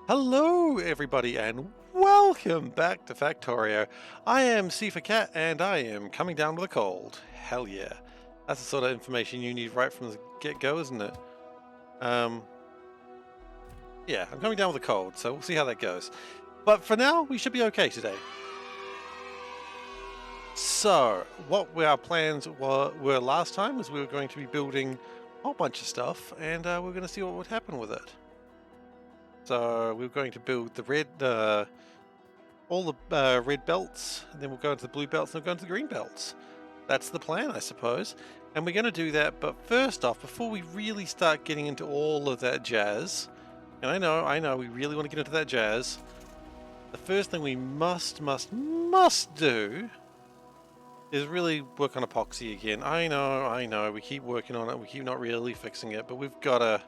Hello, everybody, and welcome back to Factorio. I am SeiferKatt, and I am coming down with a cold. Hell yeah. That's the sort of information you need right from the get-go, isn't it? Yeah, I'm coming down with a cold, so we'll see how that goes. But for now, we should be okay today. So, what our plans were last time was we were going to be building a whole bunch of stuff, and we're going to see what would happen with it. So, we were going to build the all the red belts, and then we'll go into the blue belts, and we'll go into the green belts. That's the plan, I suppose. And we're going to do that, but first off, before we really start getting into all of that jazz, and I know, we really want to get into that jazz, the first thing we must do is really work on epoxy again. I know, we keep working on it, we keep not really fixing it, but we've got to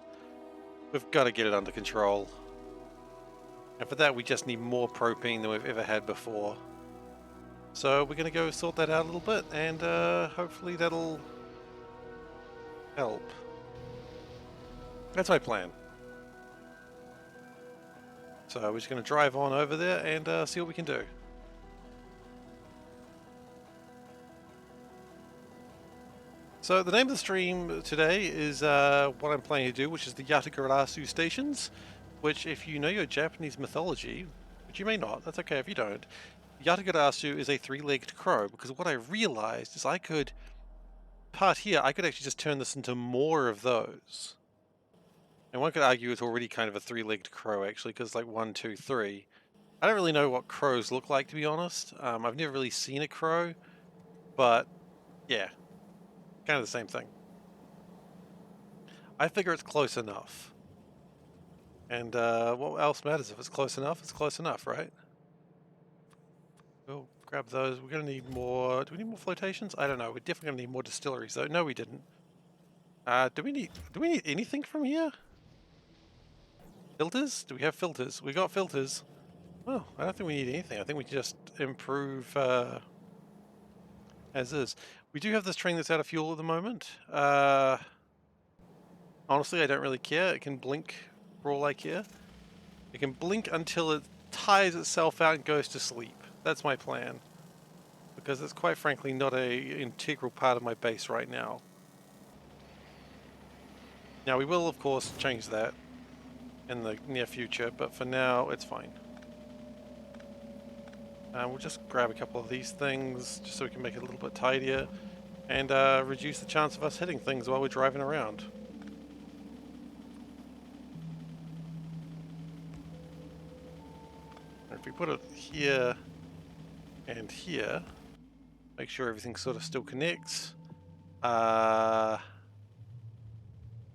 get it under control. And for that, we just need more propane than we've ever had before. So we're going to go sort that out a little bit, and hopefully that'll help. That's my plan. So we're just going to drive on over there and see what we can do. So the name of the stream today is what I'm planning to do, which is the Yatagarasu stations, which, if you know your Japanese mythology, which you may not, that's okay if you don't, Yatagarasu is a three-legged crow, because what I realized is I could actually just turn this into more of those. And one could argue it's already kind of a three-legged crow, actually, because like 1, 2, 3. I don't really know what crows look like, to be honest. I've never really seen a crow, but yeah, kind of the same thing. I figure it's close enough. And what else matters? If it's close enough, it's close enough, right? We'll grab those. We're going to need more. Do we need more flotations? I don't know. We're definitely going to need more distilleries, though. No, we didn't. Do we need anything from here? Filters? Do we have filters? We got filters. Oh, I don't think we need anything. I think we just improve as is. We do have this train that's out of fuel at the moment. Honestly, I don't really care. It can blink for all I care. It can blink until it tires itself out and goes to sleep. That's my plan. Because it's quite frankly not a integral part of my base right now. Now we will of course change that in the near future, but for now it's fine. We'll just grab a couple of these things just so we can make it a little bit tidier and reduce the chance of us hitting things while we're driving around. And if we put it here and here, make sure everything sort of still connects.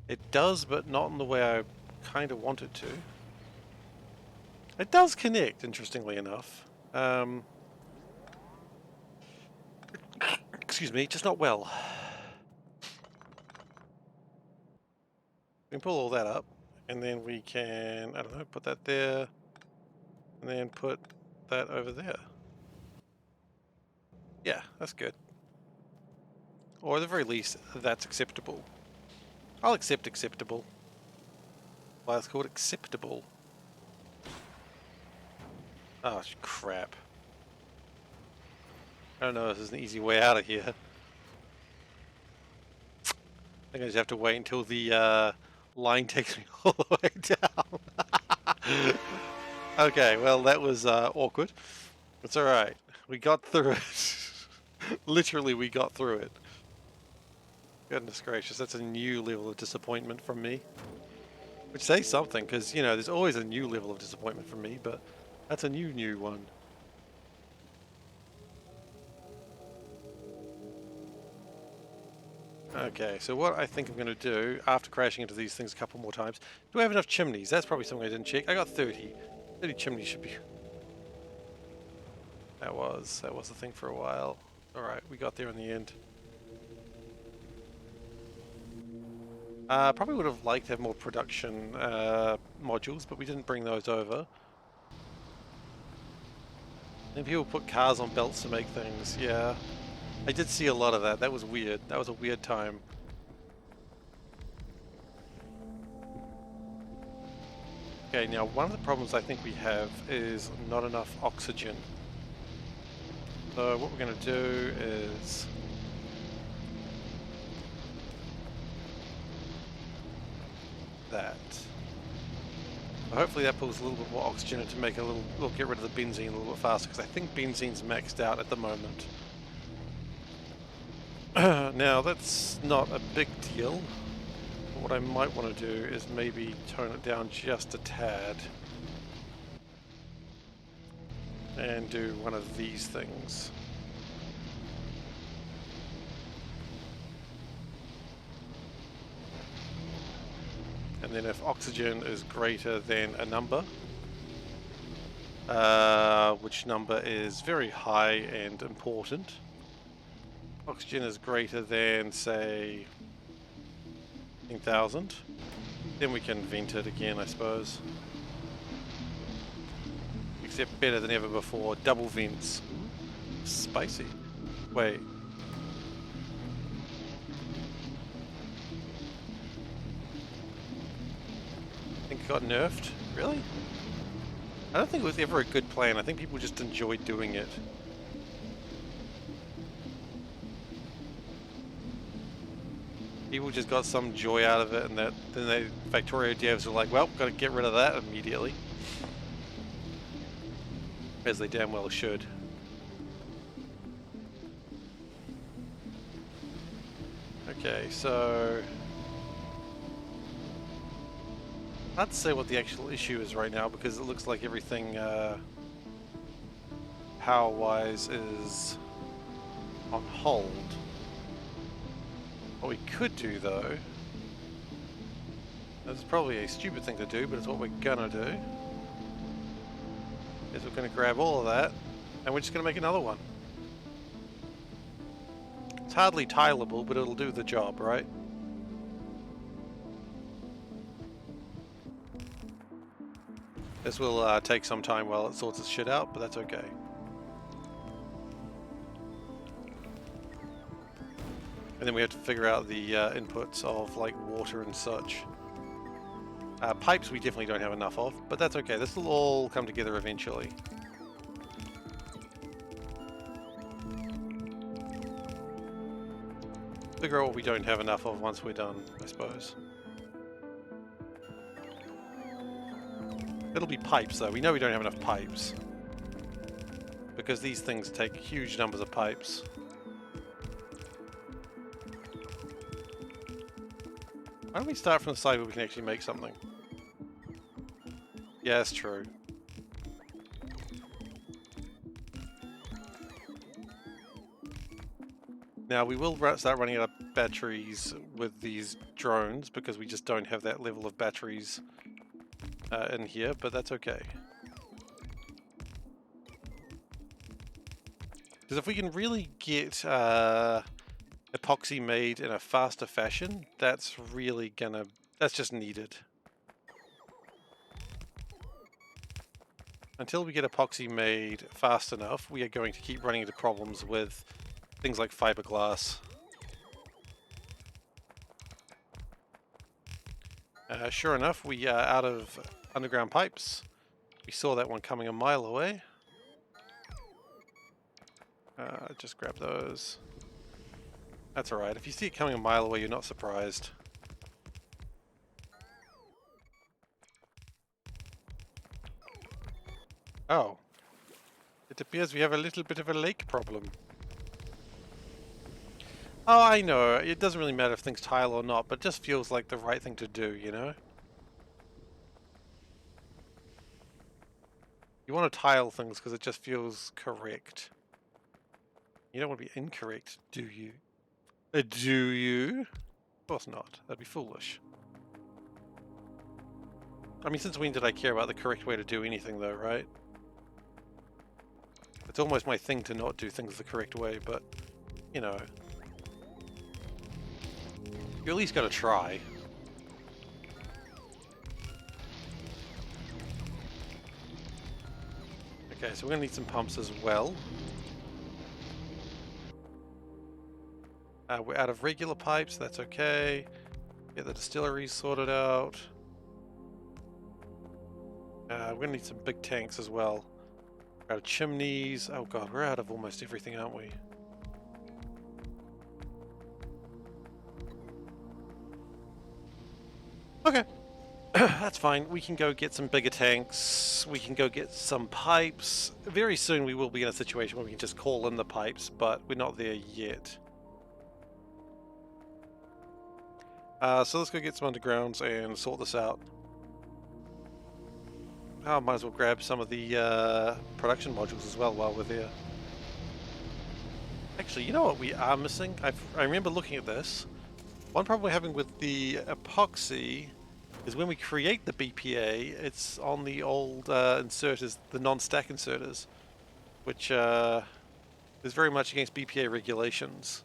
It does, but not in the way I kind of want it to. It does connect, interestingly enough. Excuse me, just not well. We can pull all that up, and then we can, I don't know, put that there, and then put that over there. Yeah, that's good. Or at the very least, that's acceptable. I'll accept acceptable. Why it's called acceptable. Oh, crap. I don't know if there's an easy way out of here. I think I just have to wait until the line takes me all the way down. Okay, well that was awkward. It's alright. We got through it. Literally, we got through it. Goodness gracious, that's a new level of disappointment from me. Which says something, because, you know, there's always a new level of disappointment from me, but that's a new one. Okay, so what I think I'm going to do, after crashing into these things a couple more times, do I have enough chimneys? That's probably something I didn't check. I got 30. 30 chimneys should be... That was the thing for a while. Alright, we got there in the end. Probably would have liked to have more production modules, but we didn't bring those over. And people put cars on belts to make things, yeah. I did see a lot of that. That was weird. That was a weird time. Okay, now one of the problems I think we have is not enough oxygen. So what we're going to do is that. So hopefully that pulls a little bit more oxygen to make a little get rid of the benzene a little bit faster, because I think benzene's maxed out at the moment. Now that's not a big deal. But what I might want to do is maybe tone it down just a tad and do one of these things. And then if oxygen is greater than a number, which number is very high and important, oxygen is greater than, say, 10,000, then we can vent it again, I suppose. Except better than ever before, double vents. Spicy. Wait. I think it got nerfed? Really? I don't think it was ever a good plan. I think people just enjoyed doing it. People just got some joy out of it, and then Factorio devs were like, well, got to get rid of that immediately. As they damn well should. Okay, so hard to say what the actual issue is right now, because it looks like everything power-wise is on hold. What we could do, though, this is probably a stupid thing to do, but it's what we're gonna do, is we're gonna grab all of that, and we're just gonna make another one. It's hardly tileable, but it'll do the job, right? This will take some time while it sorts its shit out, but that's okay. And then we have to figure out the inputs of like water and such. Pipes we definitely don't have enough of, but that's okay. This will all come together eventually. Figure out what we don't have enough of once we're done, I suppose. It'll be pipes though. We know we don't have enough pipes, because these things take huge numbers of pipes. Why don't we start from the side where we can actually make something? Yeah, that's true. Now we will start running out of batteries with these drones, because we just don't have that level of batteries in here, but that's okay. Because if we can really get epoxy made in a faster fashion, that's just needed. Until we get epoxy made fast enough, we are going to keep running into problems with things like fiberglass. Sure enough, we are out of underground pipes. We saw that one coming a mile away. Just grab those. That's alright. If you see it coming a mile away, you're not surprised. Oh. It appears we have a little bit of a lake problem. Oh, I know. It doesn't really matter if things tile or not, but it just feels like the right thing to do, you know? You want to tile things because it just feels correct. You don't want to be incorrect, do you? Do you? Of course not. That'd be foolish. I mean, since when did I care about the correct way to do anything, though, right? It's almost my thing to not do things the correct way, but, you know. You at least gotta try. Okay, so we're gonna need some pumps as well. We're out of regular pipes, that's okay. Get the distilleries sorted out. We're going to need some big tanks as well. Out of chimneys. Oh god, we're out of almost everything, aren't we? Okay. That's fine. We can go get some bigger tanks. We can go get some pipes. Very soon we will be in a situation where we can just call in the pipes, but we're not there yet. So let's go get some undergrounds and sort this out. I might as well grab some of the production modules as well while we're there. Actually, you know what we are missing? I remember looking at this. One problem we're having with the epoxy is when we create the BPA, it's on the old inserters, the non-stack inserters, which is very much against BPA regulations.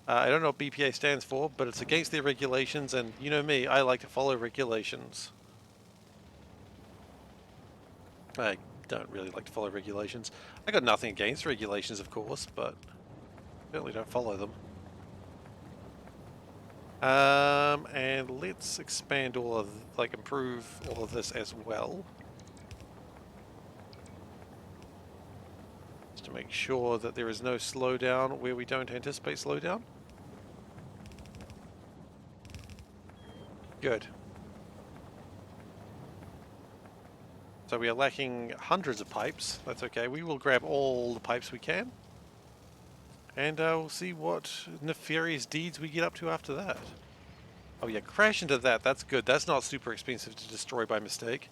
I don't know what BPA stands for, but it's against their regulations, and you know me, I like to follow regulations. I don't really like to follow regulations. I got nothing against regulations, of course, but certainly don't follow them. And let's expand all of, like, improve all of this as well. Just to make sure that there is no slowdown where we don't anticipate slowdown. Good. So we are lacking hundreds of pipes. That's okay. We will grab all the pipes we can. And we'll see what nefarious deeds we get up to after that. Oh yeah, crash into that. That's good. That's not super expensive to destroy by mistake.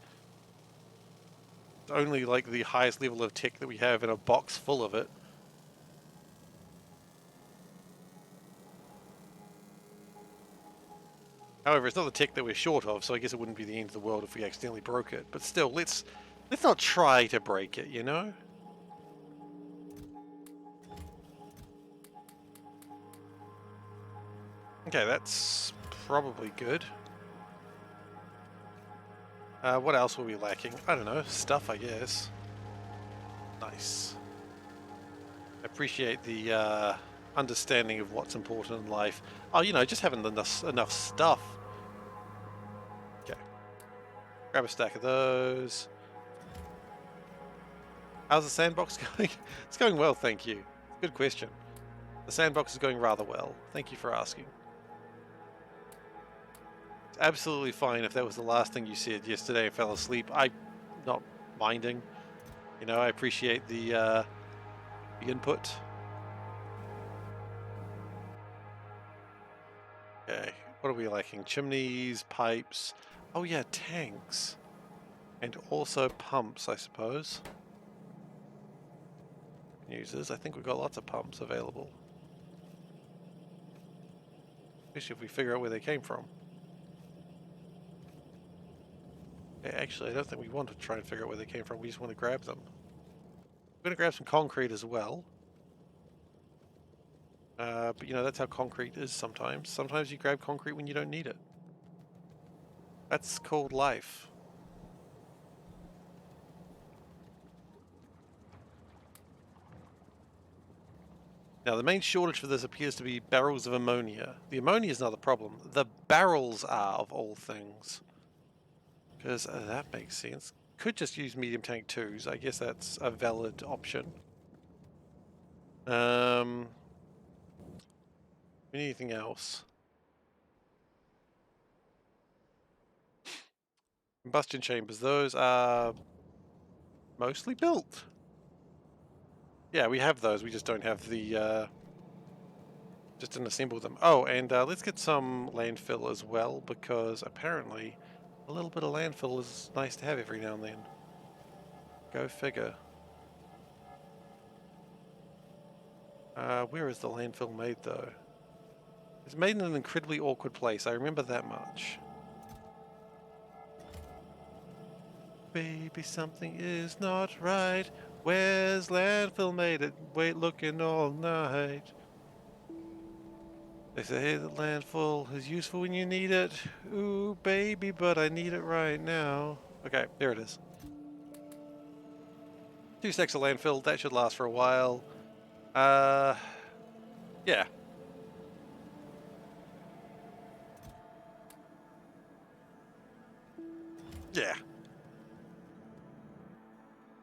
It's only like the highest level of tech that we have in a box full of it. However, it's not the tech that we're short of, so I guess it wouldn't be the end of the world if we accidentally broke it. But still, let's not try to break it, you know? Okay, that's probably good. What else were we lacking? I don't know, stuff, I guess. Nice. I appreciate the understanding of what's important in life. Oh, you know, just having enough stuff. Okay. Grab a stack of those. How's the sandbox going? It's going well, thank you. Good question. The sandbox is going rather well. Thank you for asking. It's absolutely fine if that was the last thing you said yesterday and fell asleep. I'm not minding. You know, I appreciate the input. Okay, what are we lacking? Chimneys, pipes. Oh yeah, tanks. And also pumps, I suppose. Users, I think we've got lots of pumps available. Especially if we figure out where they came from. Yeah, actually, I don't think we want to try and figure out where they came from. We just want to grab them. We're going to grab some concrete as well. But you know, that's how concrete is sometimes. Sometimes you grab concrete when you don't need it. That's called life. Now, the main shortage for this appears to be barrels of ammonia. The ammonia is not the problem. The barrels are, of all things. Because that makes sense. Could just use medium tank 2s. I guess that's a valid option. Anything else? Combustion chambers. Those are mostly built. Yeah, we have those. We just don't have the... just didn't assemble them. Oh, and let's get some landfill as well, because apparently a little bit of landfill is nice to have every now and then. Go figure. Where is the landfill made, though? It's made in an incredibly awkward place. I remember that much. Baby, something is not right. Where's landfill made it? Wait, looking all night. They say that landfill is useful when you need it. Ooh, baby, but I need it right now. Okay, there it is. 2 stacks of landfill. That should last for a while. Yeah. Yeah.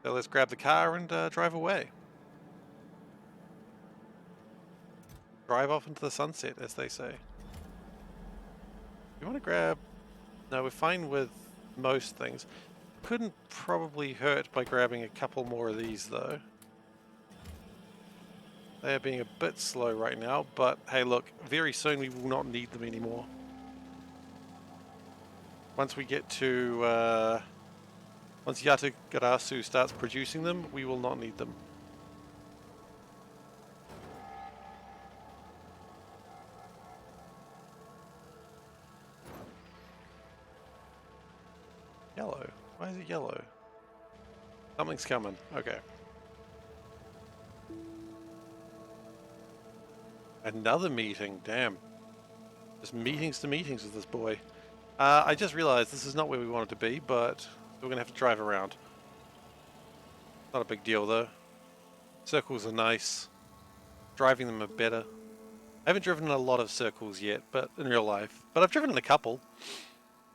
So let's grab the car and drive away. Drive off into the sunset, as they say. You want to grab... No, we're fine with most things. Couldn't probably hurt by grabbing a couple more of these, though. They are being a bit slow right now, but hey, look, very soon we will not need them anymore. Once we get to... once Yatagarasu starts producing them, we will not need them. Yellow? Why is it yellow? Something's coming. Okay. Another meeting. Damn. Just meetings to meetings with this boy. I just realized this is not where we wanted to be, but we're going to have to drive around. Not a big deal, though. Circles are nice. Driving them are better. I haven't driven in a lot of circles yet, but in real life. But I've driven in a couple.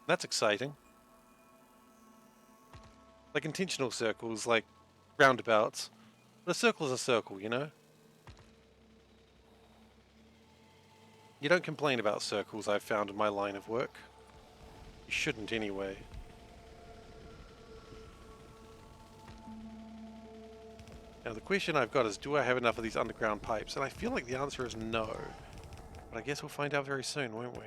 That's exciting. Like intentional circles, like roundabouts. But a circle's a circle, you know? You don't complain about circles, I've found in my line of work. You shouldn't anyway. Now the question I've got is, do I have enough of these underground pipes? And I feel like the answer is no. But I guess we'll find out very soon, won't we?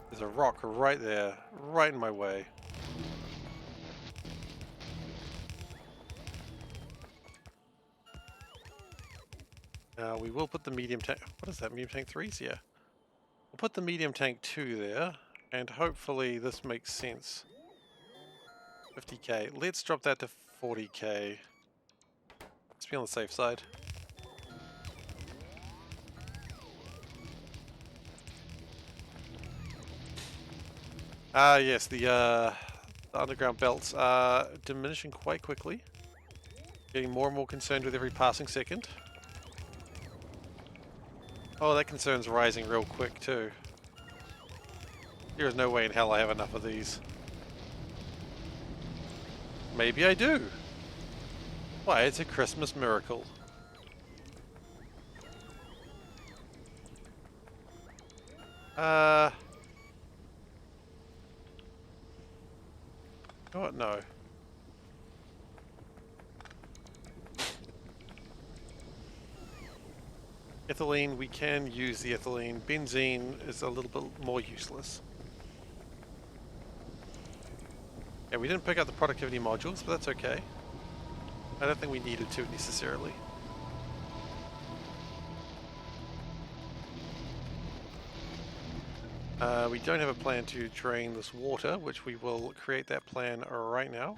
There's a rock right there, right in my way. Now we will put the medium tank... What is that, medium tank 3s? Yeah. We'll put the medium tank 2 there, and hopefully this makes sense. 50k. Let's drop that to 40k. Let's be on the safe side. Yes, the underground belts are diminishing quite quickly. Getting more and more concerned with every passing second. Oh, that concern's rising real quick too. There is no way in hell I have enough of these. Maybe I do. Why, it's a Christmas miracle. What? No. Ethylene, we can use the ethylene. Benzene is a little bit more useless. Yeah, we didn't pick up the productivity modules, but that's okay. I don't think we needed to necessarily. We don't have a plan to drain this water, which we will create that plan right now.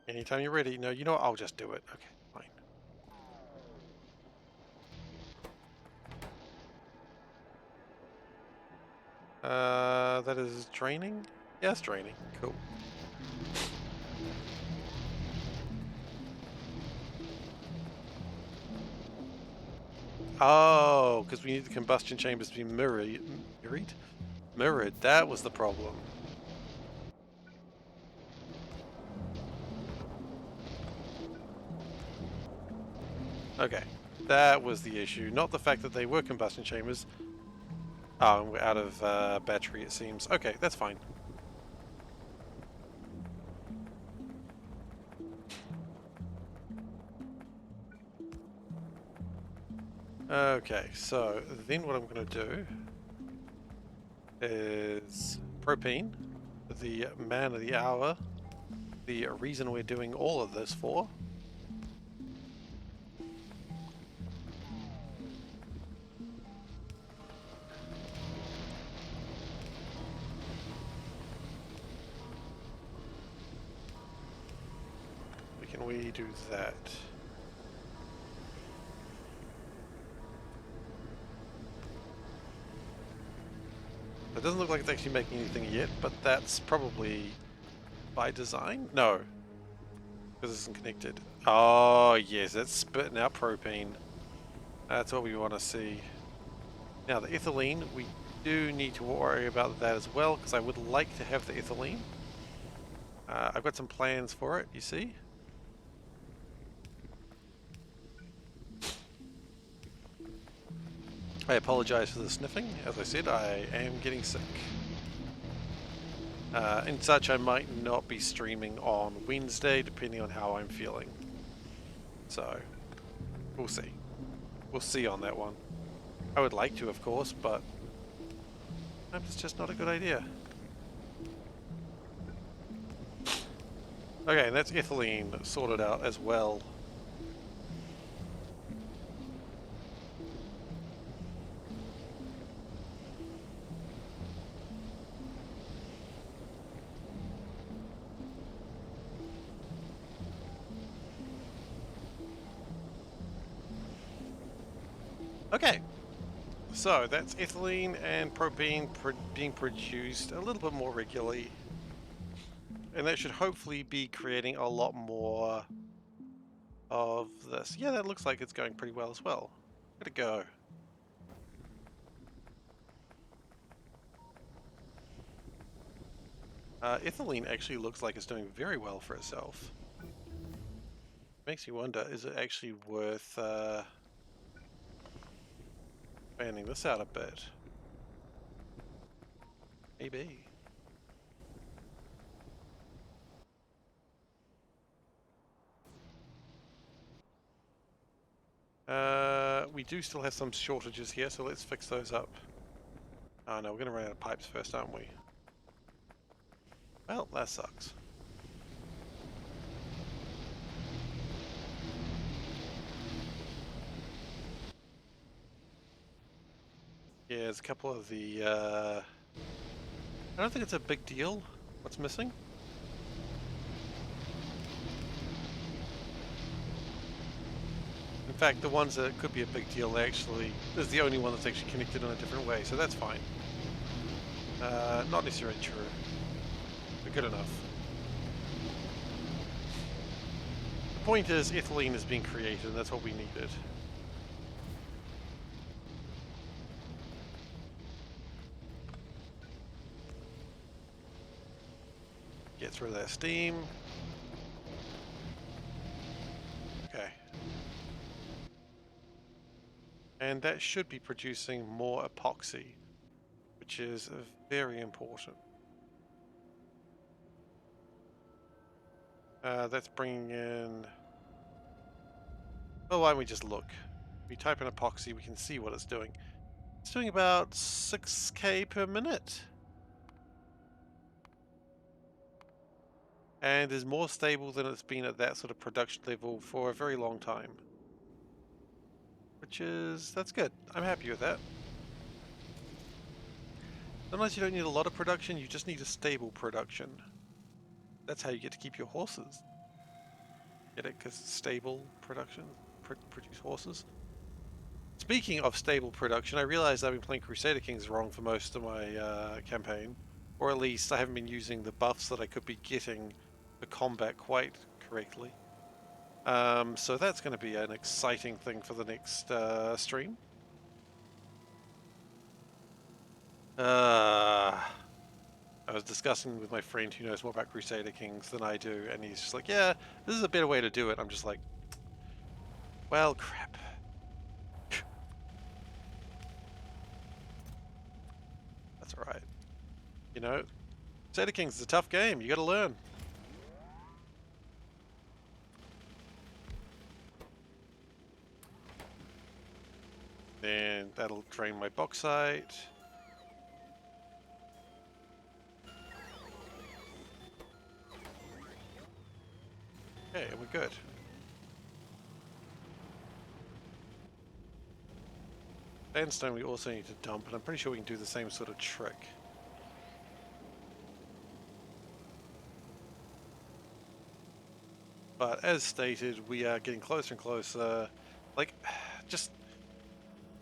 Anytime you're ready. No, you know what? I'll just do it. Okay, fine. That is draining? Yeah, it's draining. Cool. Oh, because we need the combustion chambers to be mirrored. Mirrored. That was the problem. Okay, that was the issue. Not the fact that they were combustion chambers. Oh, we're out of battery, it seems. Okay, that's fine. Okay, so then what I'm going to do is propane, the man of the hour, the reason we're doing all of this for. Can we do that? It doesn't look like it's actually making anything yet, but that's probably by design? No. Because this isn't connected. Oh, yes, that's spitting out propane. That's what we want to see. Now, the ethylene, we do need to worry about that as well, because I would like to have the ethylene. I've got some plans for it, you see. I apologize for the sniffing. As I said, I am getting sick. And such, I might not be streaming on Wednesday, depending on how I'm feeling. So, we'll see. We'll see on that one. I would like to, of course, but it's just not a good idea. Okay, and that's ethylene sorted out as well. Okay, so that's ethylene and propane being produced a little bit more regularly. And that should hopefully be creating a lot more of this. Yeah, that looks like it's going pretty well as well. Good to go. Ethylene actually looks like it's doing very well for itself. Makes you wonder, is it actually worth fanning this out a bit? Maybe. We do still have some shortages here, so let's fix those up. Oh no, we're gonna run out of pipes first, aren't we? Well, that sucks. Yeah, there's a couple of the, I don't think it's a big deal. What's missing? In fact, the ones that could be a big deal actually is the only one that's actually connected in a different way, so that's fine. Not necessarily true, but good enough. The point is, ethylene is being created, and that's what we needed. Gets rid of that steam. Okay. And that should be producing more epoxy, which is very important. That's bringing in... Oh, why don't we just look? We type in epoxy, we can see what it's doing. It's doing about 6k per minute. And is more stable than it's been at that sort of production level for a very long time. That's good. I'm happy with that. Sometimes you don't need a lot of production, you just need a stable production. That's how you get to keep your horses. Get it? Because stable production produce horses. Speaking of stable production, I realized I've been playing Crusader Kings wrong for most of my campaign. Or at least I haven't been using the buffs that I could be getting for combat quite correctly. So that's going to be an exciting thing for the next stream. I was discussing with my friend who knows more about Crusader Kings than I do, and he's just like, yeah, this is a better way to do it. I'm just like, well, crap. That's alright. You know, Crusader Kings is a tough game. You gotta learn. And that'll drain my bauxite. Okay, we're good. Sandstone we also need to dump, and I'm pretty sure we can do the same sort of trick. But as stated, we are getting closer and closer. Like, just...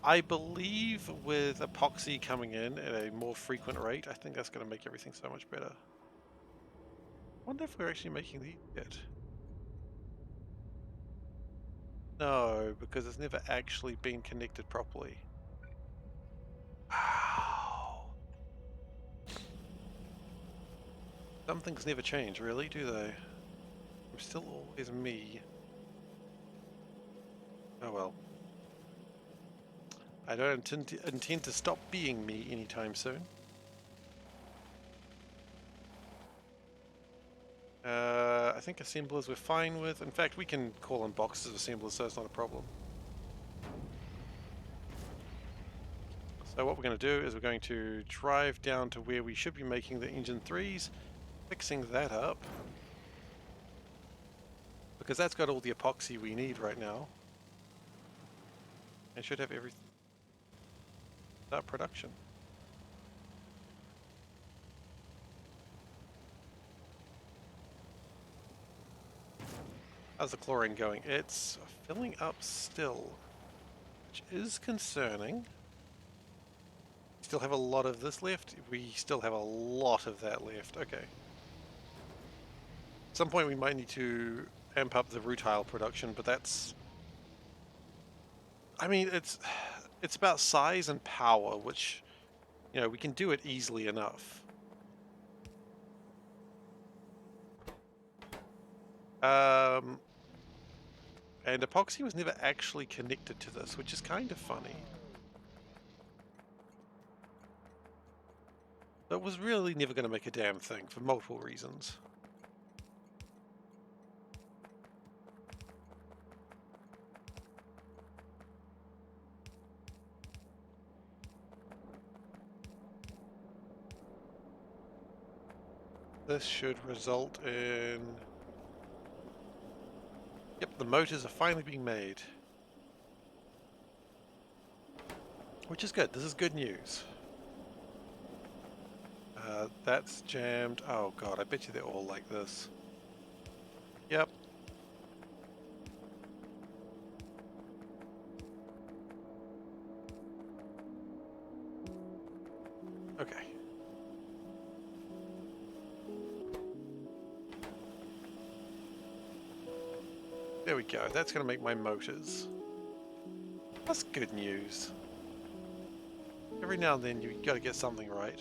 I believe with epoxy coming in at a more frequent rate, I think that's going to make everything so much better. I wonder if we're actually making these yet. No, because it's never actually been connected properly. Ow. Some things never change, really, do they? I'm still always me. Oh well. I don't intend to stop being me anytime soon. I think assemblers we're fine with. In fact, we can call in boxes of assemblers, so it's not a problem. So what we're going to do is we're going to drive down to where we should be making the engine 3s, fixing that up. Because that's got all the epoxy we need right now. And should have everything. Start production. How's the chlorine going? It's filling up still, which is concerning. Still have a lot of this left. We still have a lot of that left. Okay. At some point we might need to amp up the rutile production, but that's... I mean, it's about size and power, which, you know, we can do it easily enough. And epoxy was never actually connected to this, which is kind of funny. It was really never going to make a damn thing for multiple reasons. This should result in... Yep, the motors are finally being made. Which is good. This is good news. That's jammed. Oh god, I bet you they're all like this. Yep. Okay. There we go. That's going to make my motors. That's good news. Every now and then you got to get something right.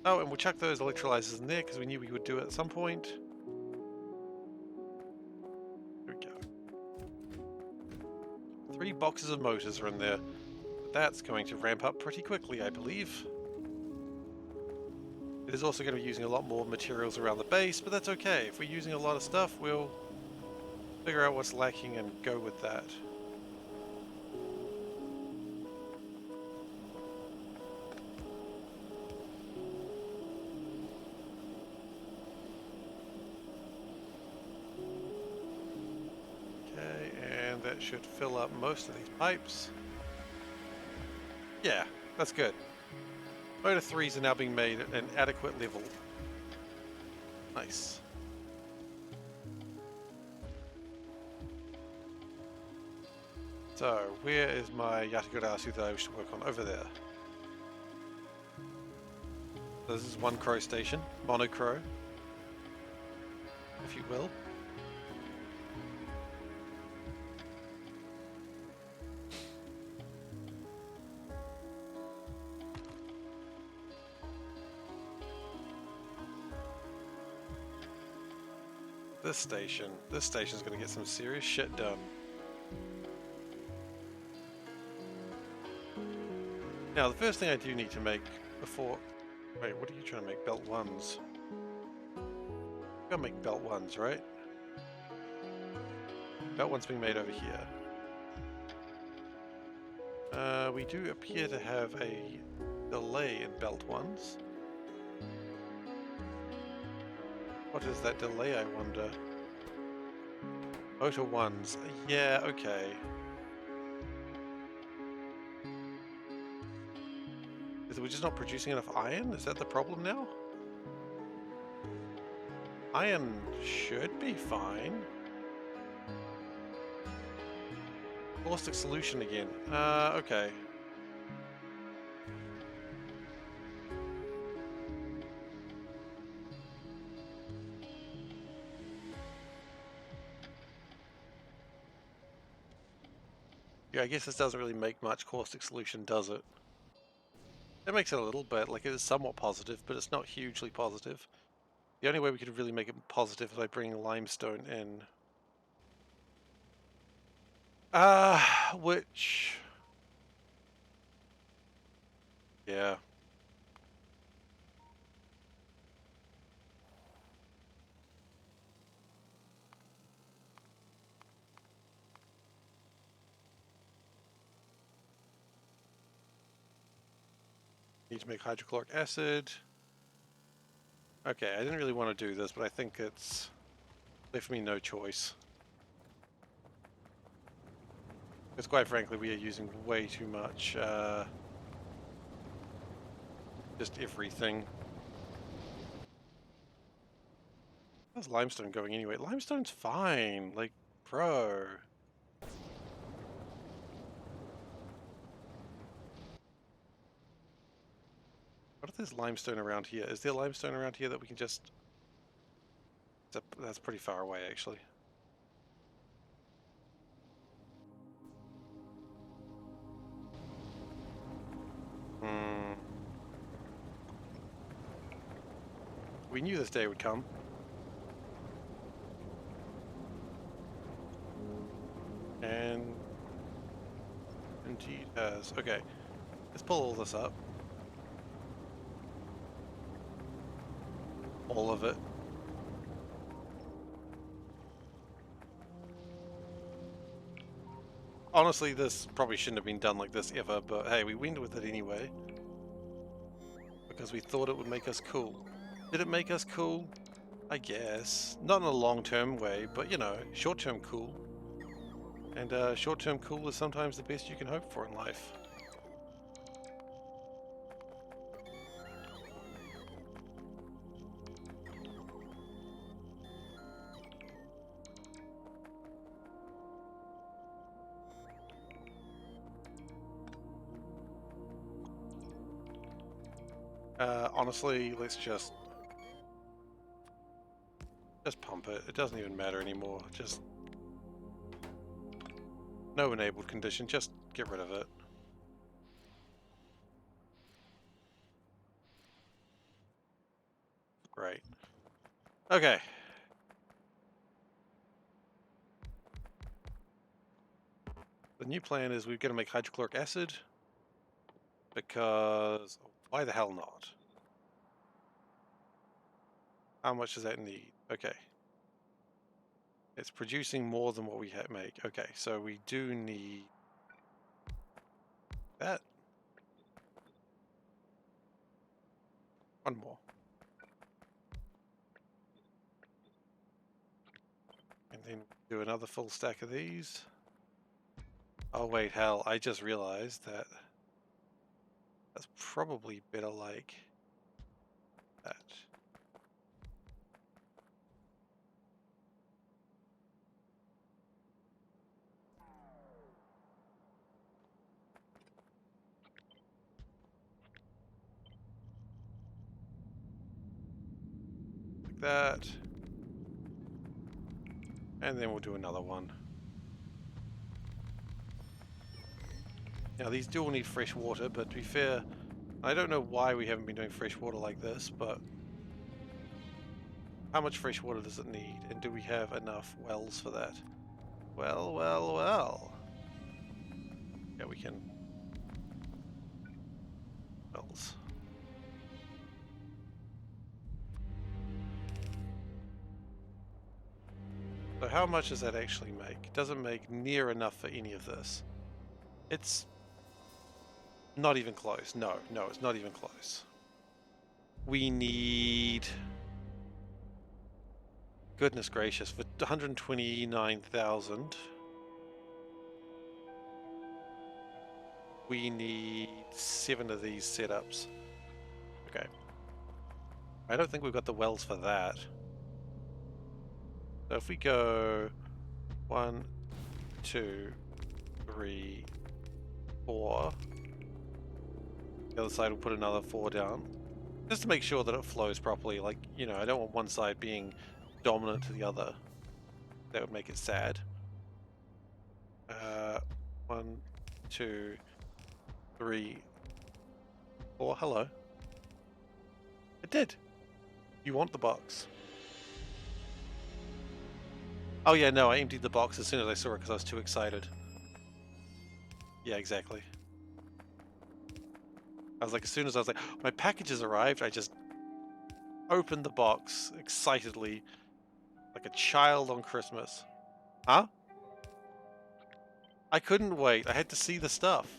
Oh, and we'll chuck those electrolyzers in there because we knew we would do it at some point. There we go. 3 boxes of motors are in there. That's going to ramp up pretty quickly, I believe. It is also going to be using a lot more materials around the base, but that's okay. If we're using a lot of stuff, we'll figure out what's lacking and go with that. That should fill up most of these pipes. Yeah, that's good. Motor 3s are now being made at an adequate level. Nice. So, where is my Yatagarasu that I wish to work on? Over there. So this is one crow station, mono crow, if you will. This station's going to get some serious shit done. Now, the first thing I do need to make before... Wait, what are you trying to make? Belt 1s? You're going to make belt 1s, right? Belt 1's being made over here. We do appear to have a delay in belt 1s. What is that delay, I wonder? Motor 1s. Yeah, okay. Is we just not producing enough iron? Is that the problem now? Iron should be fine. Caustic solution again. Okay. Yeah, I guess this doesn't really make much caustic solution, does it? It makes it a little bit, like it is somewhat positive, but it's not hugely positive. The only way we could really make it positive is by bringing limestone in. Which... yeah. Need to make hydrochloric acid. Okay, I didn't really want to do this, but I think it's left me no choice. Because quite frankly, we are using way too much, just everything. How's limestone going anyway? Limestone's fine, like, bro. What if there's limestone around here? Is there limestone around here that we can just... That's pretty far away, actually. We knew this day would come. And... indeed has. Okay. Let's pull all this up. All of it. Honestly, this probably shouldn't have been done like this ever, but hey, we went with it anyway. Because we thought it would make us cool. Did it make us cool? I guess. Not in a long-term way, but you know, short-term cool. And short-term cool is sometimes the best you can hope for in life. Honestly, let's just pump it. It doesn't even matter anymore. Just no enabled condition. Just get rid of it. Great. Okay. The new plan is we're going to make hydrochloric acid because why the hell not? How much does that need? Okay. It's producing more than what we make. Okay, so we do need that. One more. And then do another full stack of these. Oh wait, hell, I just realized that that's probably better like that. Like that. And then we'll do another one. Now these do all need fresh water, but to be fair, I don't know why we haven't been doing fresh water like this, but how much fresh water does it need? And do we have enough wells for that? Well, well, well. Yeah, we can. Wells. So how much does that actually make? Doesn't make near enough for any of this. It's not even close. No, it's not even close. We need... Goodness gracious, for 129,000. We need 7 of these setups. Okay. I don't think we've got the wells for that. So if we go 1, 2, 3, 4. The other side will put another 4 down. Just to make sure that it flows properly. Like, you know, I don't want one side being dominant to the other. That would make it sad. 1, 2, 3, 4. Hello. It did. You want the box. Oh yeah, no, I emptied the box as soon as I saw it because I was too excited. Yeah, exactly. I was like, as soon as I was like, my package has arrived, I just opened the box excitedly, like a child on Christmas. Huh? I couldn't wait. I had to see the stuff.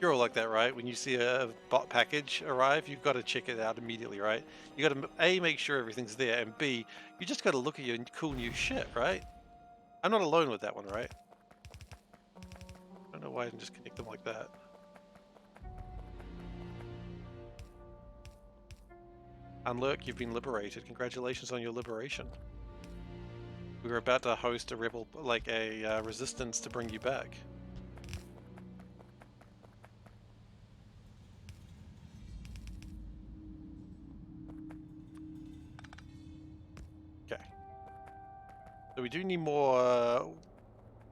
You're all like that, right? When you see a bot package arrive, you've got to check it out immediately, right? You got to A, make sure everything's there, and B, you just got to look at your cool new shit, right? I'm not alone with that one, right? I don't know why I didn't just connect them like that. Unlurk, you've been liberated. Congratulations on your liberation. We were about to host a rebel, like a resistance to bring you back. Okay. So we do need more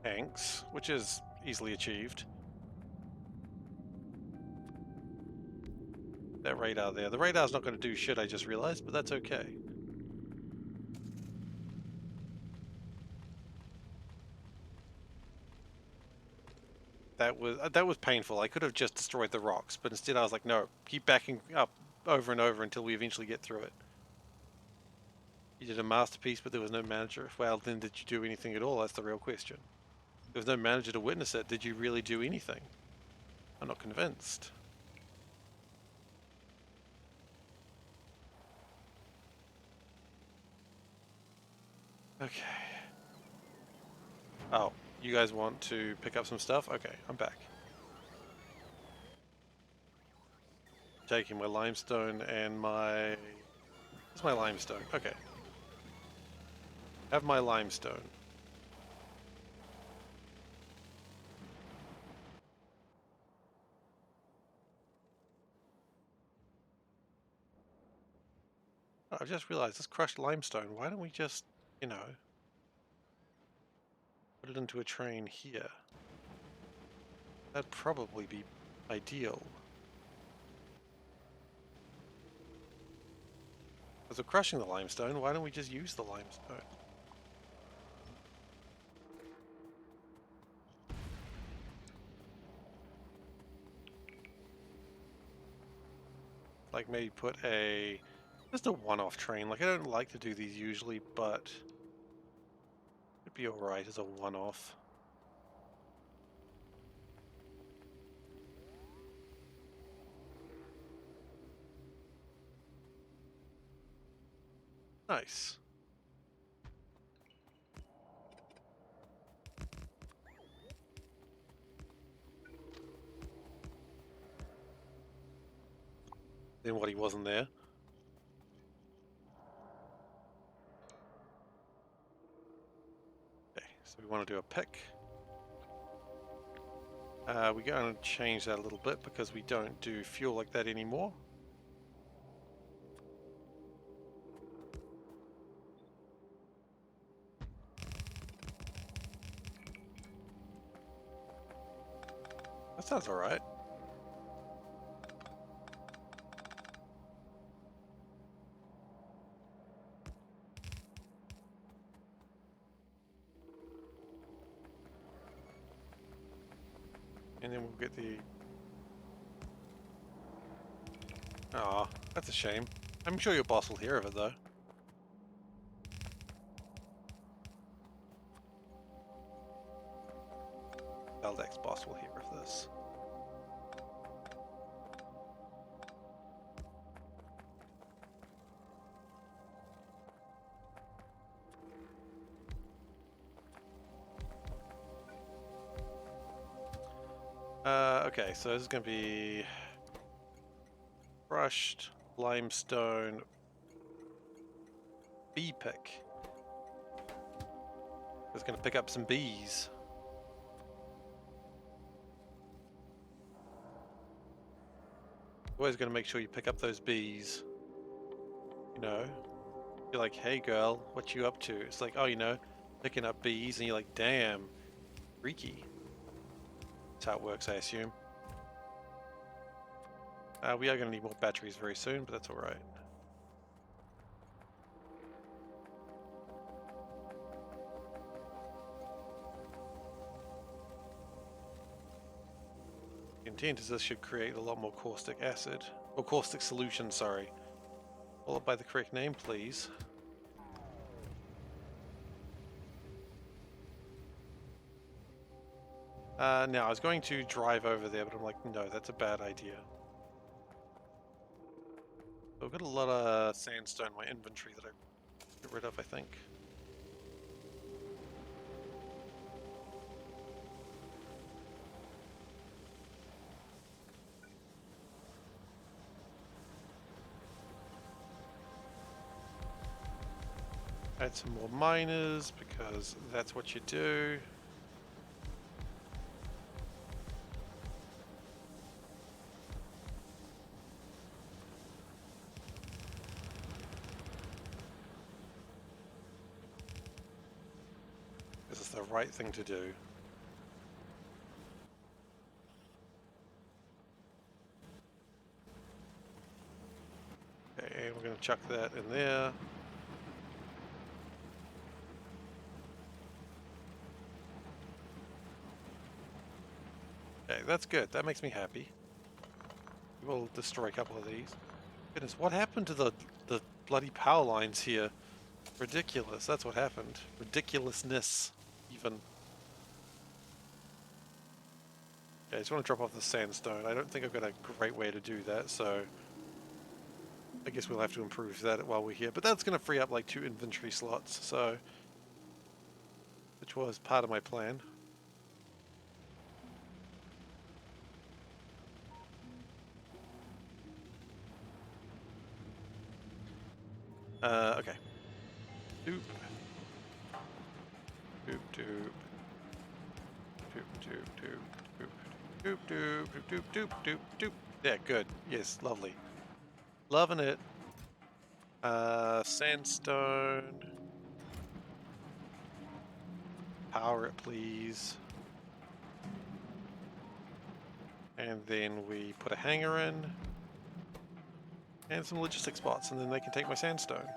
tanks, which is easily achieved. That radar there. The radar's not going to do shit, I just realized, but that's okay. That was painful. I could have just destroyed the rocks, but instead I was like, no, keep backing up over and over until we eventually get through it. You did a masterpiece, but there was no manager. Well, then did you do anything at all? That's the real question. There was no manager to witness it. Did you really do anything? I'm not convinced. Okay. Oh, you guys want to pick up some stuff? Okay, I'm back. Taking my limestone and my... Where's my limestone? Okay. Have my limestone. Oh, I've just realized this crushed limestone. Why don't we just, you know, put it into a train here? That'd probably be ideal. Because we're crushing the limestone, why don't we just use the limestone? Like maybe put a... just a one-off train. Like I don't like to do these usually, but it'd be alright as a one-off. Nice. Then what, he wasn't there? Okay, so we want to do a pick. We're going to change that a little bit because we don't do fuel like that anymore. That sounds alright. And then we'll get the... Aw, that's a shame. I'm sure your boss will hear of it though. Valdek's boss will hear of this. Okay, so this is going to be crushed limestone bee pick. It's going to pick up some bees. Always going to make sure you pick up those bees. You know, you're like, hey girl, what you up to? It's like, oh, you know, picking up bees and you're like, damn, freaky. That's how it works, I assume. We are going to need more batteries very soon, but that's alright. The intent is this should create a lot more caustic acid. Or caustic solution, sorry. Followed by the correct name, please. Now, I was going to drive over there, but I'm like, no, that's a bad idea. I've got a lot of sandstone in my inventory that I get rid of, I think. Add some more miners, because that's what you do. This is the right thing to do. Okay, and we're going to chuck that in there. Okay, that's good. That makes me happy. We'll destroy a couple of these. Goodness, what happened to the bloody power lines here? Ridiculous. That's what happened. Ridiculousness, even. Okay, I just want to drop off the sandstone. I don't think I've got a great way to do that, so I guess we'll have to improve that while we're here. But that's going to free up like 2 inventory slots, so which was part of my plan. Okay. Doop. Doop doop. Doop doop doop. Doop doop doop doop doop doop doop. Yeah, good. Yes, lovely. Loving it. Sandstone. Power it, please. And then we put a hangar in. And some logistic spots, and then they can take my sandstone.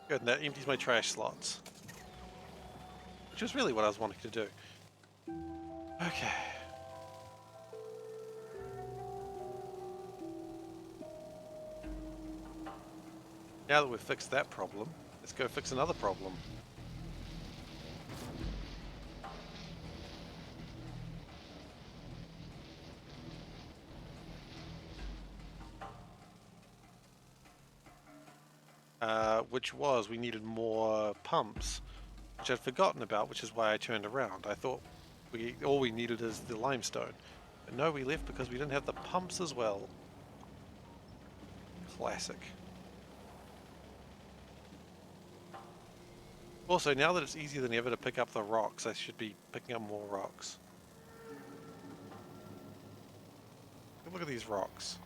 Good, and that empties my trash slots. Which is really what I was wanting to do. Okay. Now that we've fixed that problem, let's go fix another problem. Which was we needed more pumps, which I'd forgotten about, which is why I turned around. I thought all we needed is the limestone. But no, we left because we didn't have the pumps as well. Classic. Also, now that it's easier than ever to pick up the rocks, I should be picking up more rocks. Look at these rocks.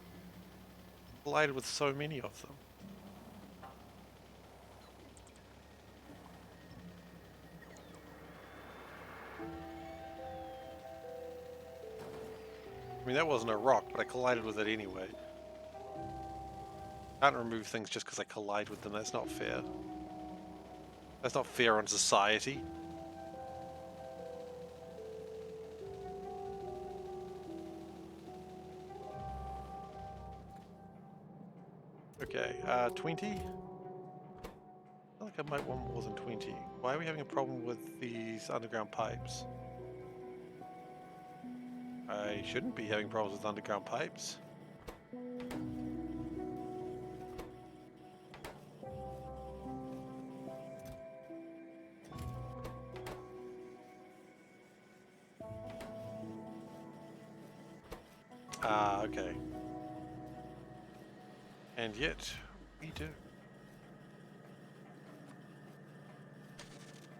Collided with so many of them. I mean, that wasn't a rock, but I collided with it anyway. Can't remove things just because I collide with them. That's not fair. That's not fair on society. Okay, 20? I feel like I might want more than 20. Why are we having a problem with these underground pipes? I shouldn't be having problems with underground pipes. Ah, okay. And yet, we do.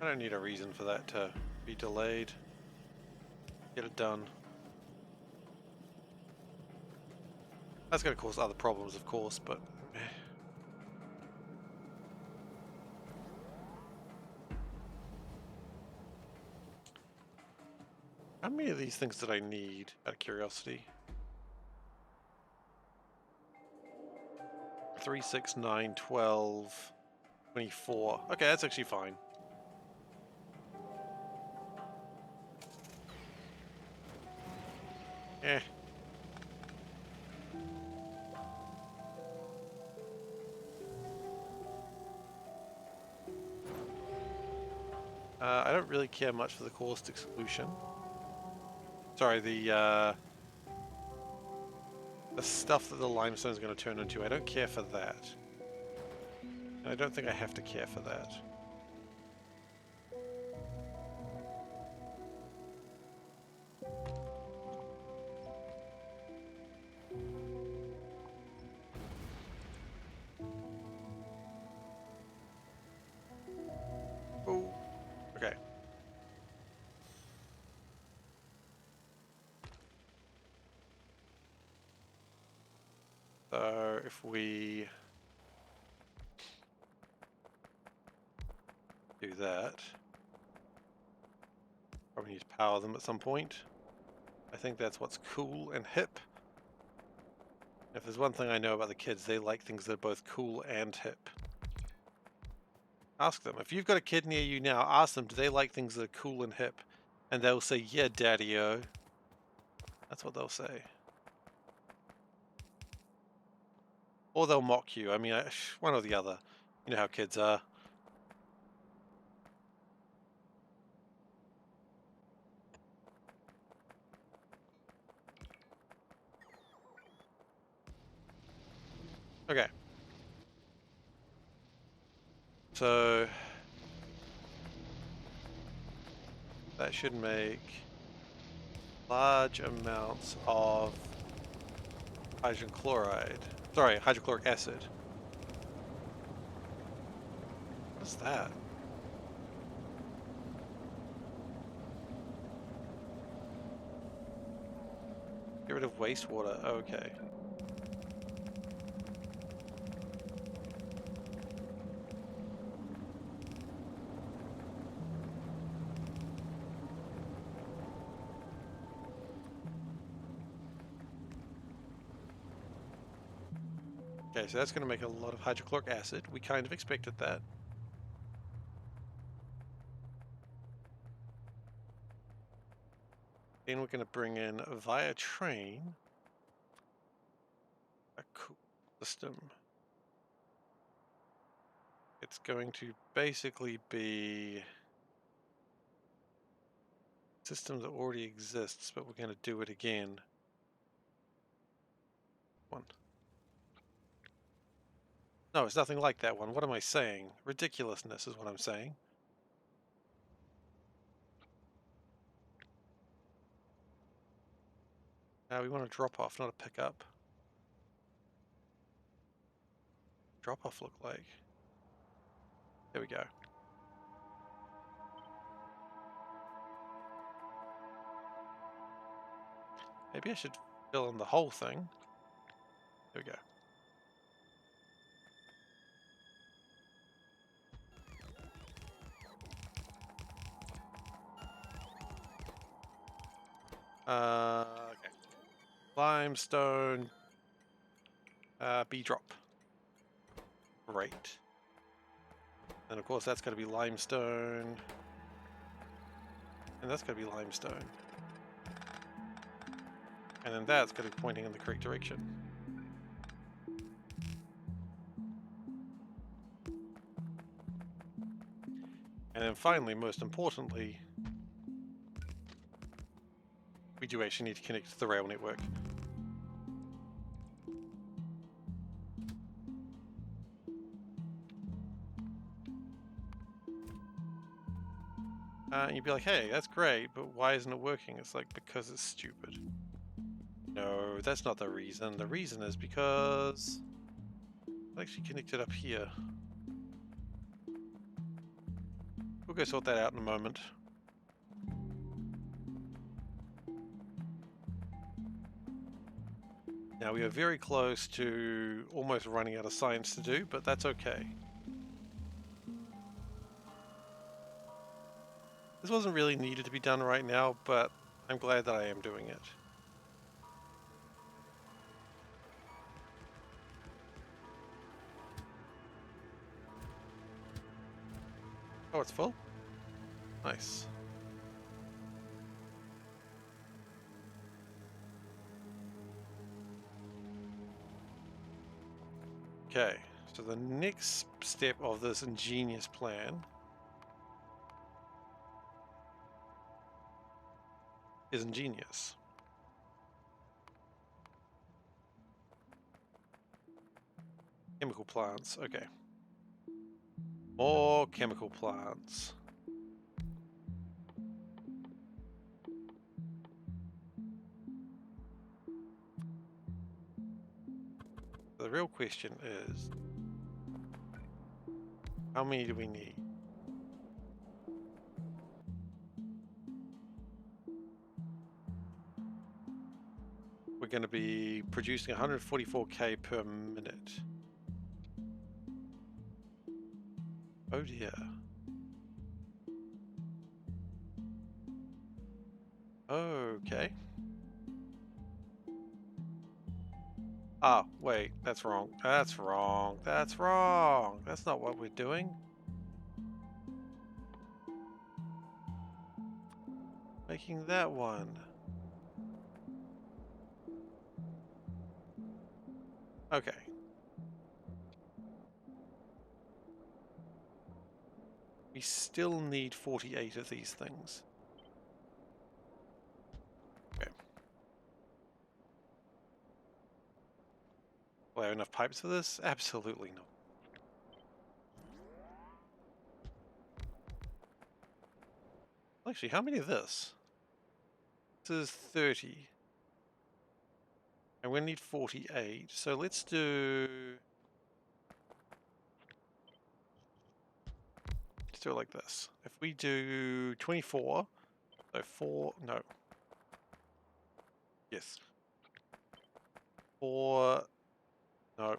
I don't need a reason for that to be delayed. Get it done. That's going to cause other problems, of course, but many of these things did I need, out of curiosity? 3, 6, 9, 12, 24. Okay, that's actually fine. Eh. I don't really care much for the caustic solution. Sorry, the stuff that the limestone is going to turn into. I don't care for that. And I don't think I have to care for that. Oh, okay. So if we do that, probably need to power them at some point. I think that's what's cool and hip. If there's one thing I know about the kids, they like things that are both cool and hip. Ask them. If you've got a kid near you now, ask them, do they like things that are cool and hip? And they'll say, yeah, daddy-o. That's what they'll say. Or they'll mock you. I mean, one or the other. You know how kids are. Okay. So that should make large amounts of hydrogen chloride. Sorry, hydrochloric acid. What's that? Get rid of wastewater. Okay. Okay, so that's going to make a lot of hydrochloric acid. We kind of expected that. Then we're going to bring in via train a cool system. It's going to basically be a system that already exists, but we're going to do it again. One. No, it's nothing like that one. What am I saying? Ridiculousness is what I'm saying. Now we want a drop off, not a pickup. Drop off look like? There we go. Maybe I should fill in the whole thing. There we go. Okay. Limestone. B drop. Great. And of course that's going to be limestone. And that's going to be limestone. And then that's going to be pointing in the correct direction. And then finally, most importantly, we do actually need to connect to the rail network. And you'd be like, hey, that's great, but why isn't it working? It's like, because it's stupid. No, that's not the reason. The reason is because I'll actually connect it up here. We'll go sort that out in a moment. Now we are very close to almost running out of science to do, but that's okay. This wasn't really needed to be done right now, but I'm glad that I am doing it. Oh, it's full? Nice. Okay, so the next step of this ingenious plan is ingenious. Chemical plants, okay. More chemical plants. The real question is, how many do we need? We're going to be producing 144k per minute. Oh dear. Okay. Ah, wait, that's wrong. That's wrong. That's wrong. That's not what we're doing. Making that one. Okay. We still need 48 of these things. Okay. Do I have enough pipes for this? Absolutely not. Actually, how many of this? This is 30. And we need 48. So let's do... Let's do it like this. If we do 24, so 4... No. Yes. 4... No.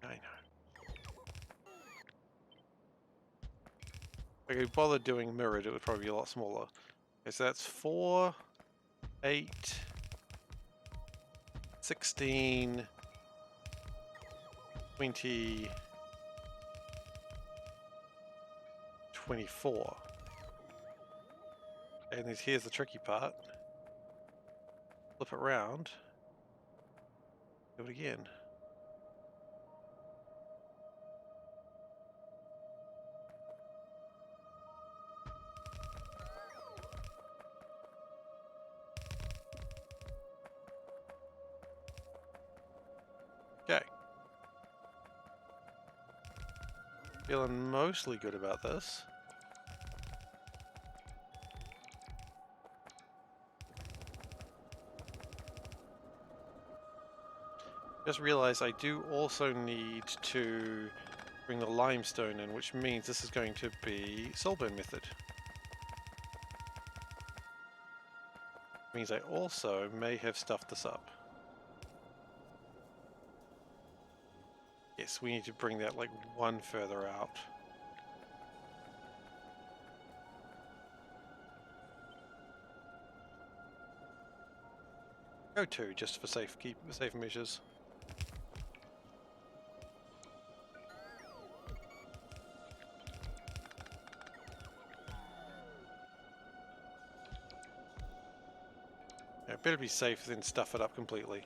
I know. If we bother doing mirrored, it would probably be a lot smaller. Okay, so that's 4, 8, 16, 20, 24. And here's the tricky part. Flip it around. Do it again. Okay. Feeling mostly good about this. Just realized I do also need to bring the limestone in, which means this is going to be Soulburn method. Means I also may have stuffed this up. Yes, we need to bring that like one further out. Go 2, just for safe measures. Yeah, better be safe than stuff it up completely.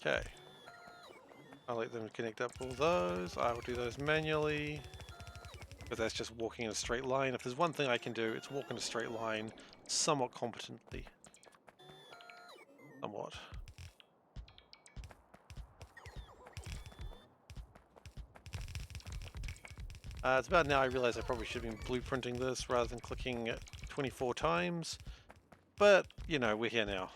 Okay. I'll let them connect up all those. I will do those manually. but that's just walking in a straight line. If there's one thing I can do, it's walk in a straight line somewhat competently. Somewhat. It's about now I realize I probably should have been blueprinting this rather than clicking it 24 times. But, you know, we're here now.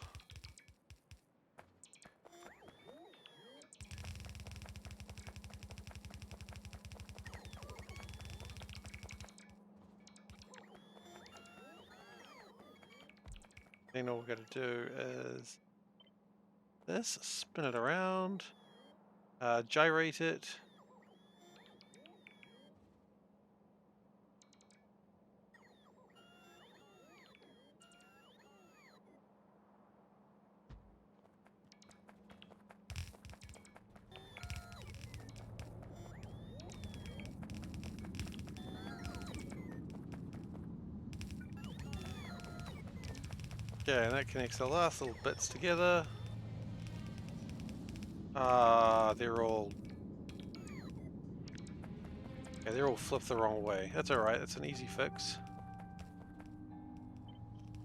And all we're going to do is this, spin it around, gyrate it. Okay, and that connects the last little bits together. They're all... Okay, they're all flipped the wrong way. That's alright, that's an easy fix.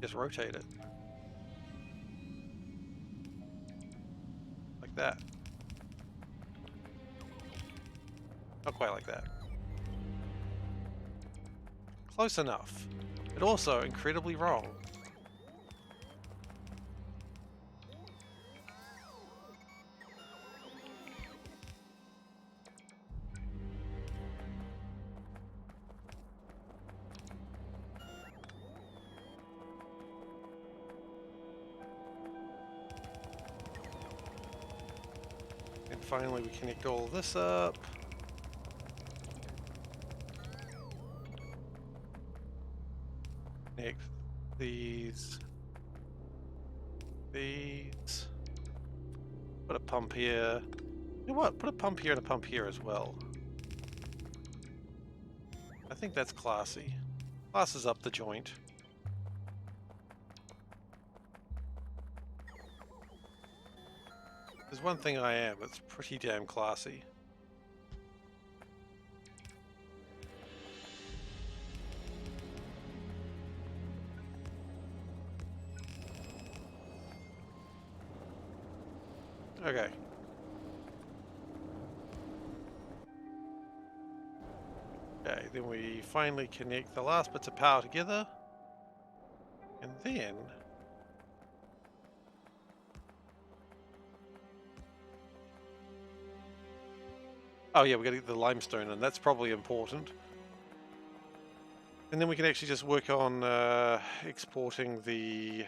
Just rotate it. Like that. Not quite like that. Close enough. But also incredibly wrong. And finally we connect all of this up. Connect these. Put a pump here. You know what? Put a pump here and a pump here as well. I think that's classy. Classes up the joint. There's one thing I am, it's pretty damn classy. Okay. Okay, then we finally connect the last bits of power together. And then... Oh yeah, we gotta get the limestone in, that's probably important. And then we can actually just work on exporting the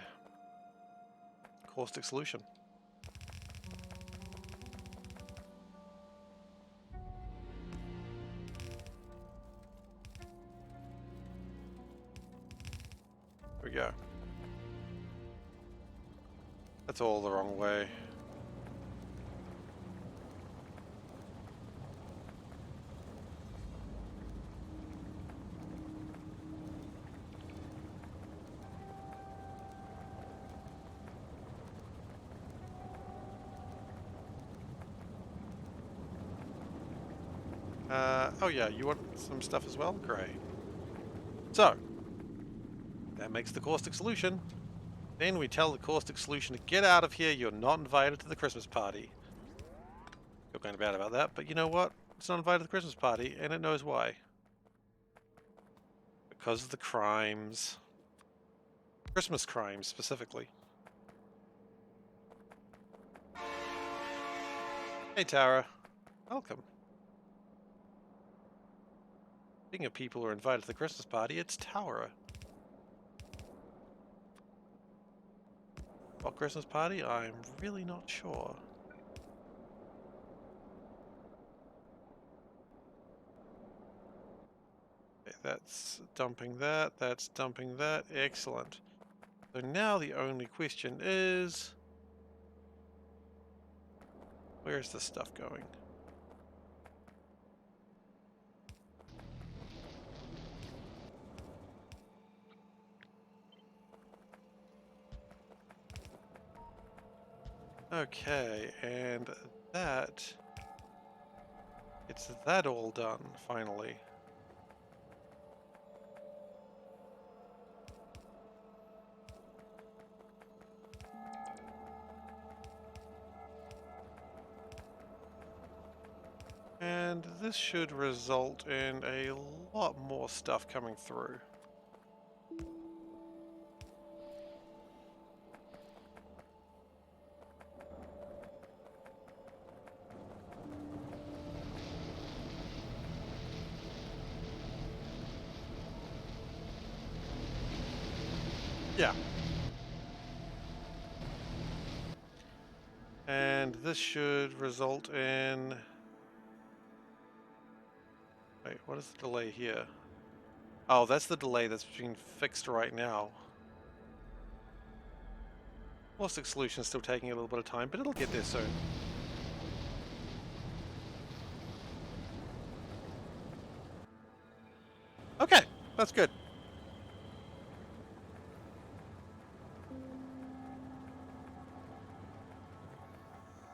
caustic solution. There we go. That's all the wrong way. Oh yeah, you want some stuff as well? Great. So, that makes the caustic solution. Then we tell the caustic solution to get out of here, you're not invited to the Christmas party. Feel kind of bad about that, but you know what? It's not invited to the Christmas party, and it knows why. Because of the crimes. Christmas crimes, specifically. Hey Tara. Welcome. Speaking of people who are invited to the Christmas party, it's Tara. What Christmas party? I'm really not sure. Okay, that's dumping that, that's dumping that. Excellent. So now the only question is... where's the stuff going? Okay, and that... it's that all done, finally. And this should result in a lot more stuff coming through. Yeah. And this should result in... Wait, what is the delay here? Oh, that's the delay that's being fixed right now. Caustic solution is still taking a little bit of time, but it'll get there soon. Okay, that's good.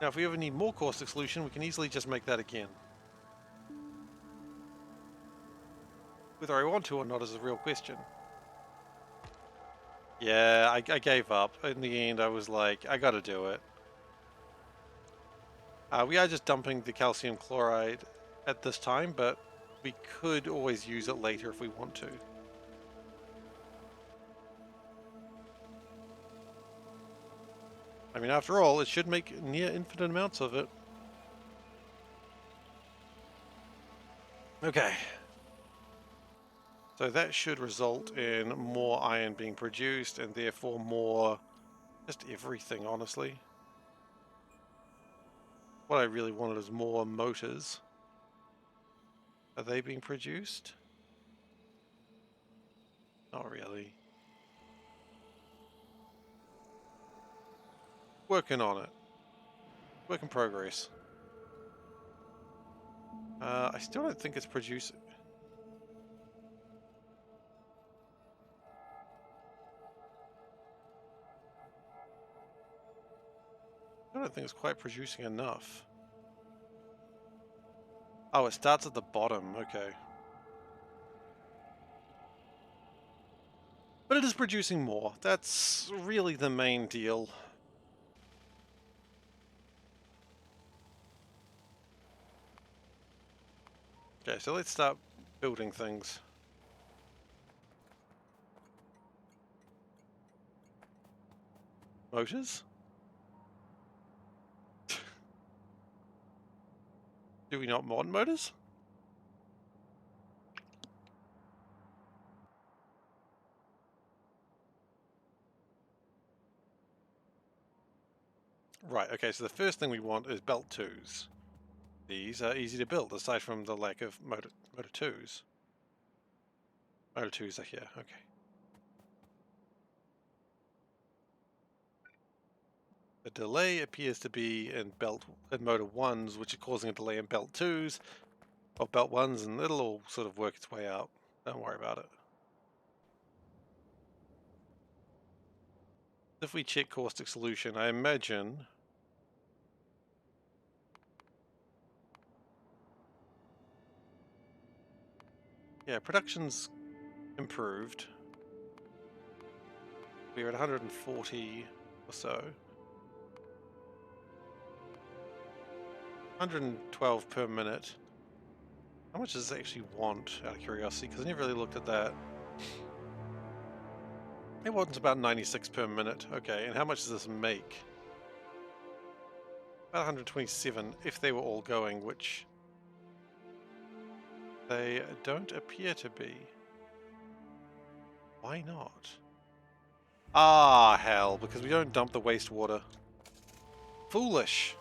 Now, if we ever need more caustic solution, we can easily just make that again. Whether I want to or not is a real question. Yeah, I gave up. In the end, I was like, I gotta do it. We are just dumping the calcium chloride at this time, but we could always use it later if we want to. I mean, after all, it should make near infinite amounts of it. Okay. So that should result in more iron being produced and therefore more just everything, honestly. What I really wanted is more motors. Are they being produced? Not really. Working on it. Work in progress. I still don't think it's producing. I don't think it's quite producing enough. Oh, it starts at the bottom. Okay. But it is producing more. That's really the main deal. Okay, so let's start building things. Motors? Do we not mod motors? Right, okay, so the first thing we want is belt 2s. These are easy to build, aside from the lack of motor 2s. Motor 2s are here, okay. The delay appears to be in motor 1s, which are causing a delay in belt 2s, or belt 1s, and it'll all sort of work its way out. Don't worry about it. If we check caustic solution, I imagine... Yeah, production's improved. We're at 140 or so. 112 per minute. How much does this actually want, out of curiosity? Because I never really looked at that. It wants about 96 per minute. Okay, and how much does this make? About 127 if they were all going, which they don't appear to be. Why not? Ah, hell, because we don't dump the wastewater. Foolish.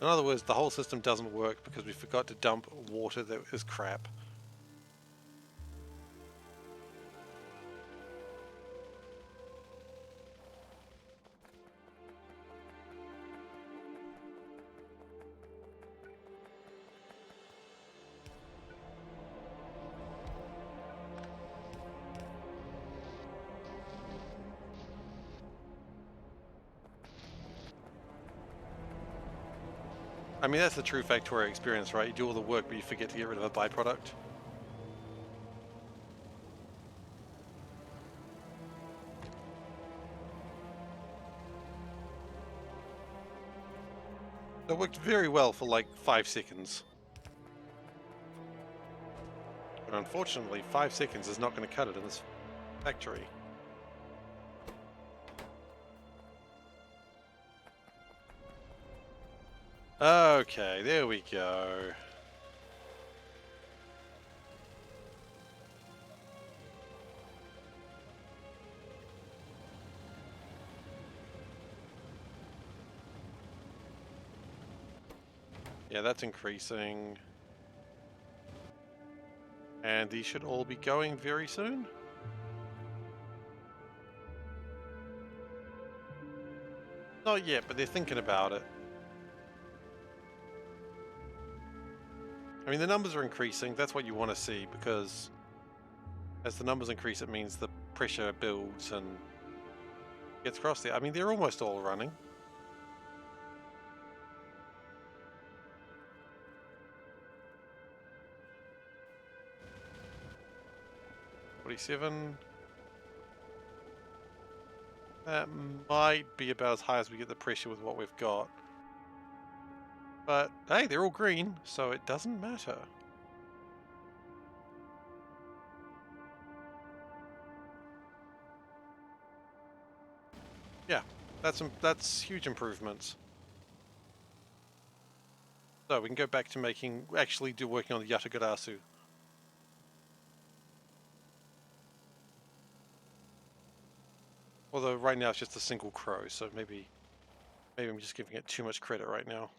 In other words, the whole system doesn't work because we forgot to dump water that is crap. I mean, that's the true Factorio experience, right? You do all the work, but you forget to get rid of a byproduct. That worked very well for like 5 seconds. But unfortunately, 5 seconds is not going to cut it in this factory. Okay, there we go. Yeah, that's increasing. And these should all be going very soon. Not yet, but they're thinking about it. I mean, the numbers are increasing. That's what you want to see, because as the numbers increase, it means the pressure builds and gets across there. I mean, they're almost all running. $47. That might be about as high as we get the pressure with what we've got. But hey, they're all green, so it doesn't matter. Yeah, that's huge improvements. So we can go back to working on the Yatagarasu. Although right now it's just a single crow, so maybe I'm just giving it too much credit right now.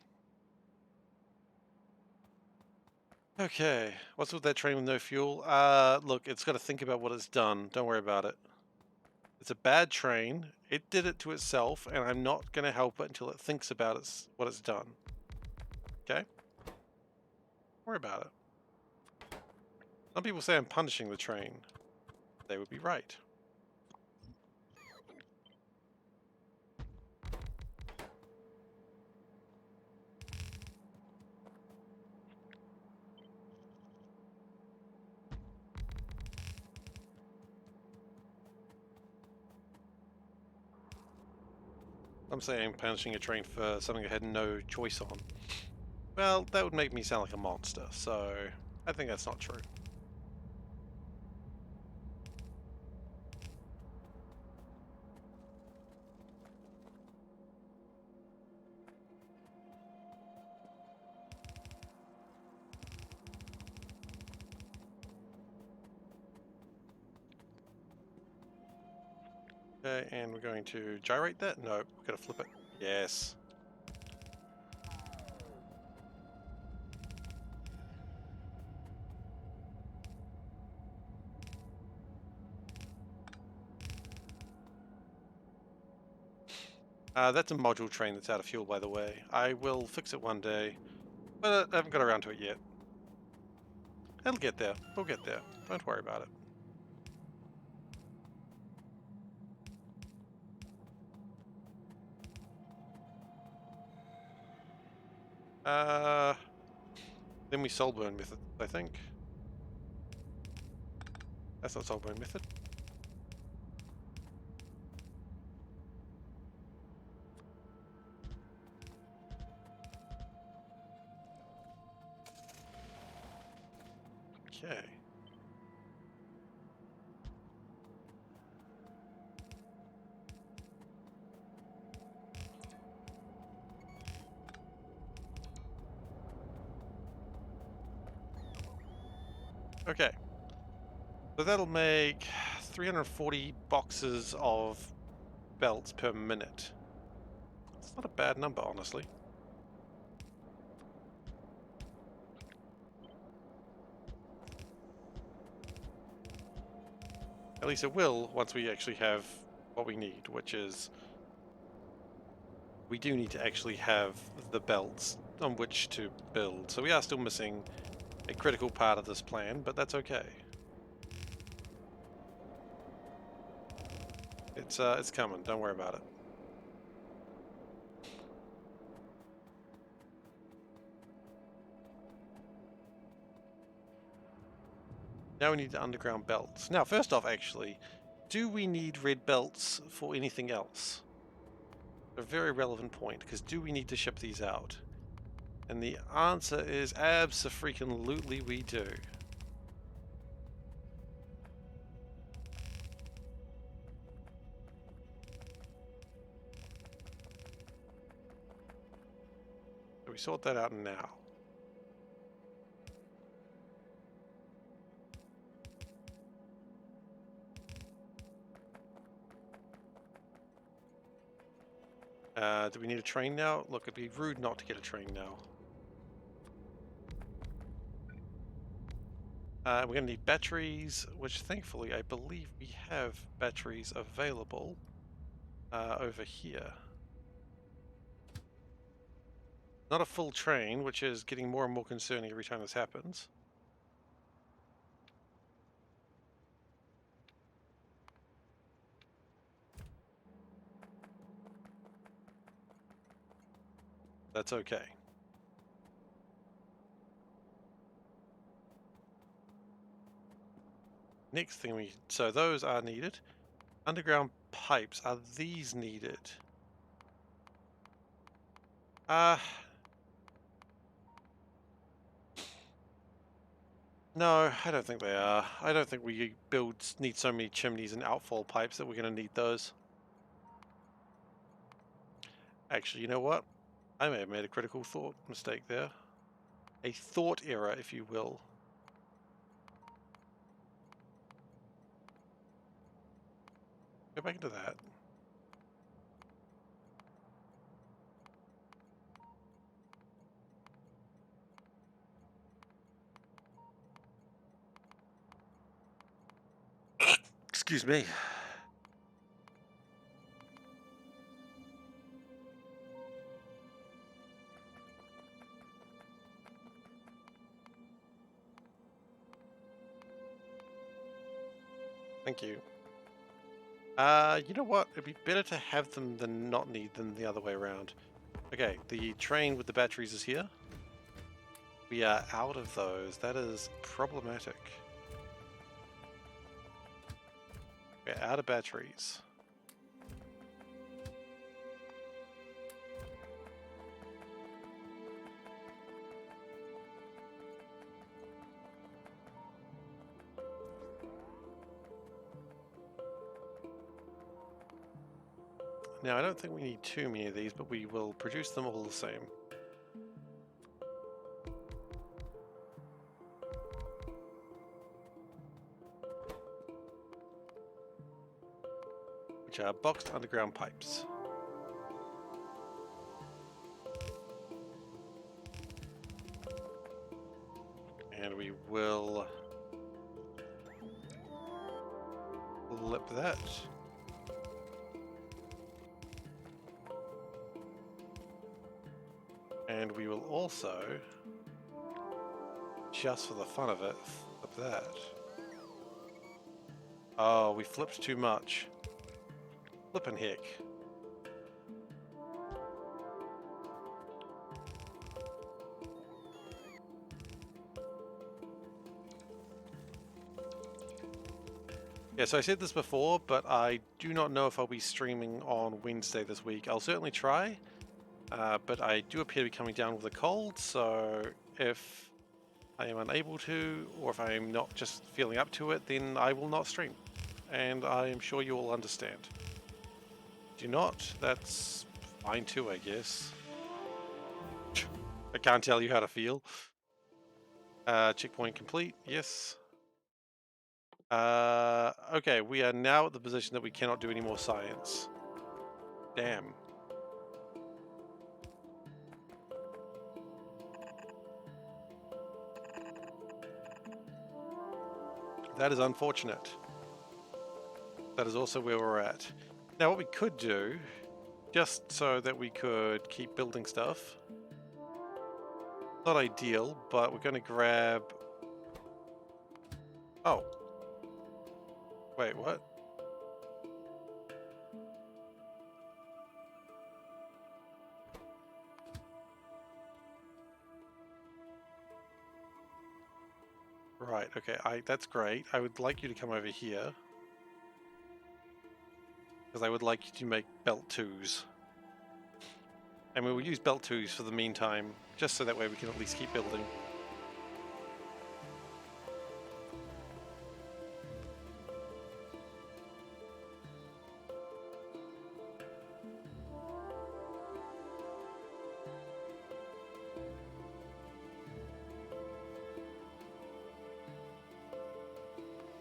Okay, what's with that train with no fuel? Look, it's got to think about what it's done. Don't worry about it. It's a bad train. It did it to itself, and I'm not going to help it until it thinks about what it's done. Okay? Don't worry about it. Some people say I'm punishing the train. They would be right. I'm saying I'm punishing a train for something I had no choice on. Well, that would make me sound like a monster, so I think that's not true. Okay, and we're going to gyrate that? No, we're going to flip it. Yes. That's a module train that's out of fuel, by the way. I will fix it one day, but I haven't got around to it yet. It'll get there. We'll get there. Don't worry about it. Then we Soulburn method, I think. That's not Soulburn method. Okay. Okay. So that'll make 340 boxes of belts per minute. It's not a bad number, honestly. At least it will once we actually have what we need, which is we do need to actually have the belts on which to build. So we are still missing a critical part of this plan, but that's okay. It's coming. Don't worry about it. Now we need the underground belts. Now, first off, actually, do we need red belts for anything else? A very relevant point, because do we need to ship these out? And the answer is abso-freaking-lutely we do. So we sort that out now. Do we need a train now? Look, it'd be rude not to get a train now. We're going to need batteries, which thankfully I believe we have batteries available over here. Not a full train, which is getting more and more concerning every time this happens. That's okay. Next thing so those are needed. Underground pipes, are these needed? No, I don't think they are. I don't think we need so many chimneys and outfall pipes that we're going to need those. Actually, you know what? I may have made a critical thought mistake there. A thought error, if you will. Go back into that. Excuse me. Thank you. You know what? It'd be better to have them than not need them the other way around. Okay, the train with the batteries is here. We are out of those. That is problematic. We're out of batteries. Now, I don't think we need too many of these, but we will produce them all the same. Which are boxed underground pipes. And we will flip that. And we will also, just for the fun of it, flip that. Oh, we flipped too much. Flippin' heck. Yeah, so I said this before, but I do not know if I'll be streaming on Wednesday this week. I'll certainly try, but I do appear to be coming down with a cold, so if I am unable to, or if I am not just feeling up to it, then I will not stream. And I am sure you will understand. Do not, that's fine too, I guess. I can't tell you how to feel. Checkpoint complete, yes. Okay, we are now at the position that we cannot do any more science. Damn. That is unfortunate. That is also where we're at. Now what we could do, just so that we could keep building stuff, not ideal, but we're going to grab... Oh. Wait, what? Right, okay, that's great. I would like you to come over here. Because I would like you to make belt 2s. And we will use belt 2s for the meantime, just so that way we can at least keep building.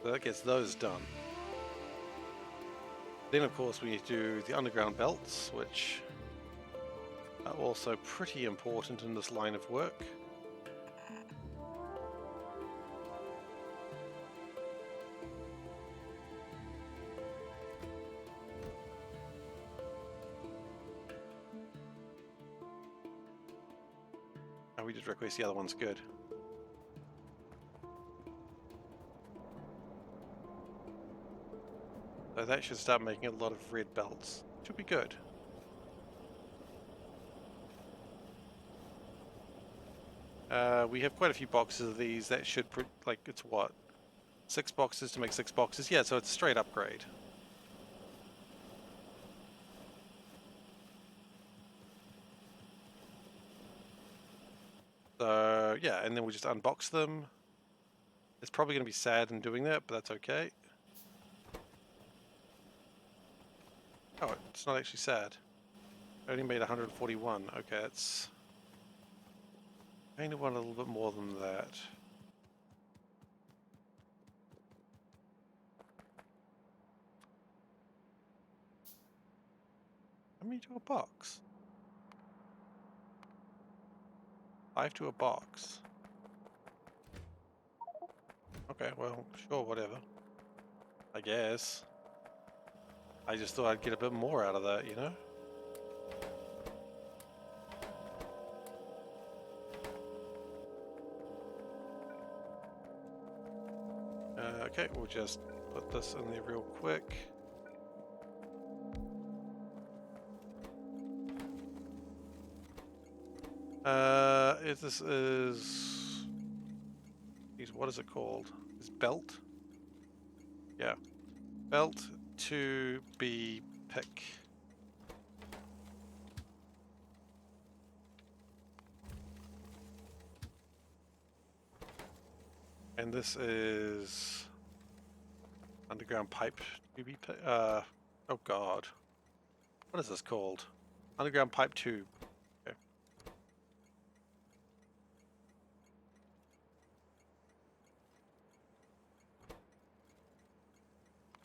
So that gets those done. Then of course we need to do the underground belts, which are also pretty important in this line of work. Oh, we did request the other one's good. So that should start making a lot of red belts. Should be good. We have quite a few boxes of these. That should, like, it's what? 6 boxes to make 6 boxes? Yeah, so it's a straight upgrade. So, yeah, and then we'll just unbox them. It's probably going to be sad in doing that, but that's okay. Oh, it's not actually sad. I only made 141. Okay, that's... I kind of want a little bit more than that. How many to a box? 5 to a box. Okay, well, sure, whatever. I guess. I just thought I'd get a bit more out of that, you know? Okay, we'll just put this in there real quick. This is... What is it called? Is belt? Yeah. Belt to be pick. And this is underground pipe to be pick. Oh god. What is this called? Underground pipe tube. Okay.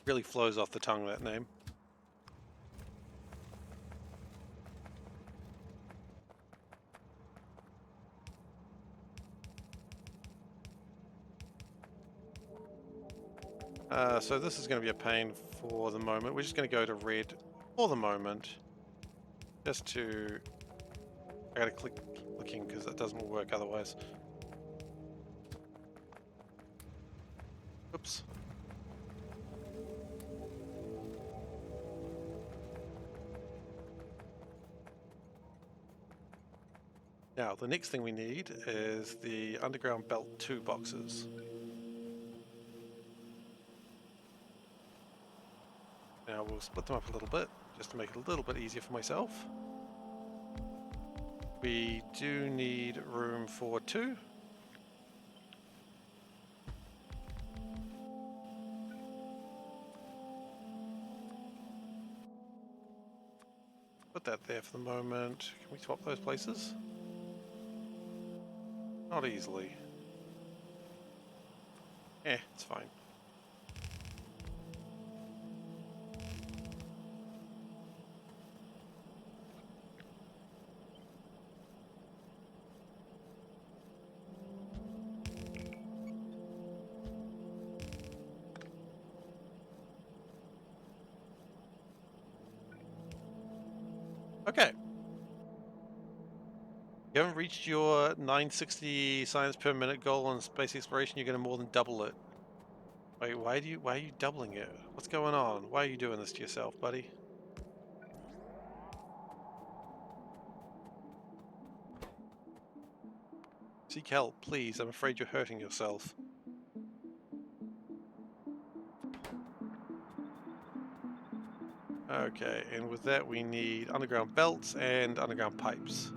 Really flows off the tongue, that name. So this is going to be a pain for the moment. We're just going to go to red for the moment. Just to... I gotta keep clicking because it doesn't work otherwise. Oops. Now, the next thing we need is the underground belt 2 boxes. Now we'll split them up a little bit, just to make it a little bit easier for myself. We do need room for 2. Put that there for the moment. Can we swap those places? Not easily. It's fine. Okay. You haven't reached your 960 science per minute goal on space exploration. You're going to more than double it. Wait, why are you doubling it? What's going on? Why are you doing this to yourself, buddy? Seek help, please. I'm afraid you're hurting yourself. Okay, and with that we need underground belts and underground pipes.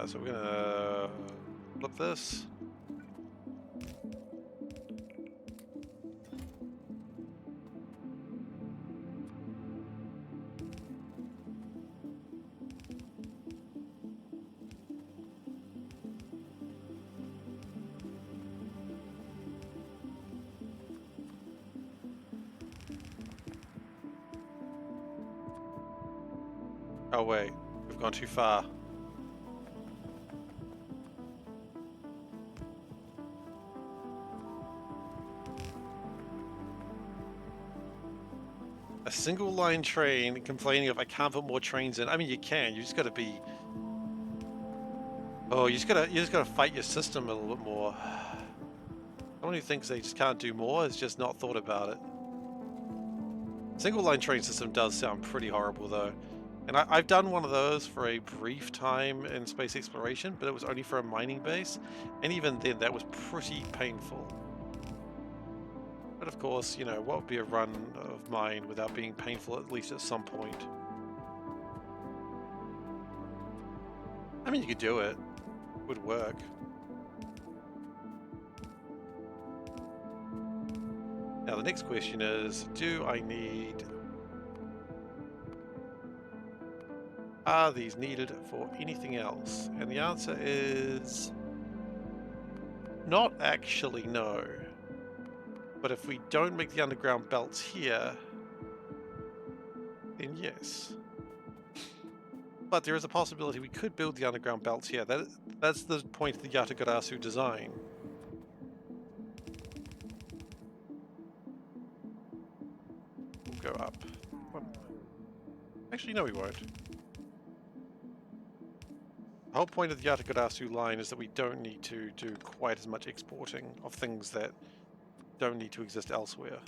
So we're gonna flip this. Oh wait, we've gone too far. A single line train complaining of I can't put more trains in. I mean, you can. You just got to be. Oh, you just gotta fight your system a little bit more. Someone who thinks they just can't do more has just not thought about it. Single line train system does sound pretty horrible though. And I've done one of those for a brief time in space exploration, but it was only for a mining base. And even then, that was pretty painful. But of course, you know, what would be a run of mine without being painful at least at some point? I mean, you could do it. It would work. Now the next question is, do I need... Are these needed for anything else? And the answer is... not actually, no. But if we don't make the underground belts here, then yes. But there is a possibility we could build the underground belts here. That's the point of the Yatagarasu design. We'll go up. Actually, no, we won't. The whole point of the Yatagarasu line is that we don't need to do quite as much exporting of things that don't need to exist elsewhere.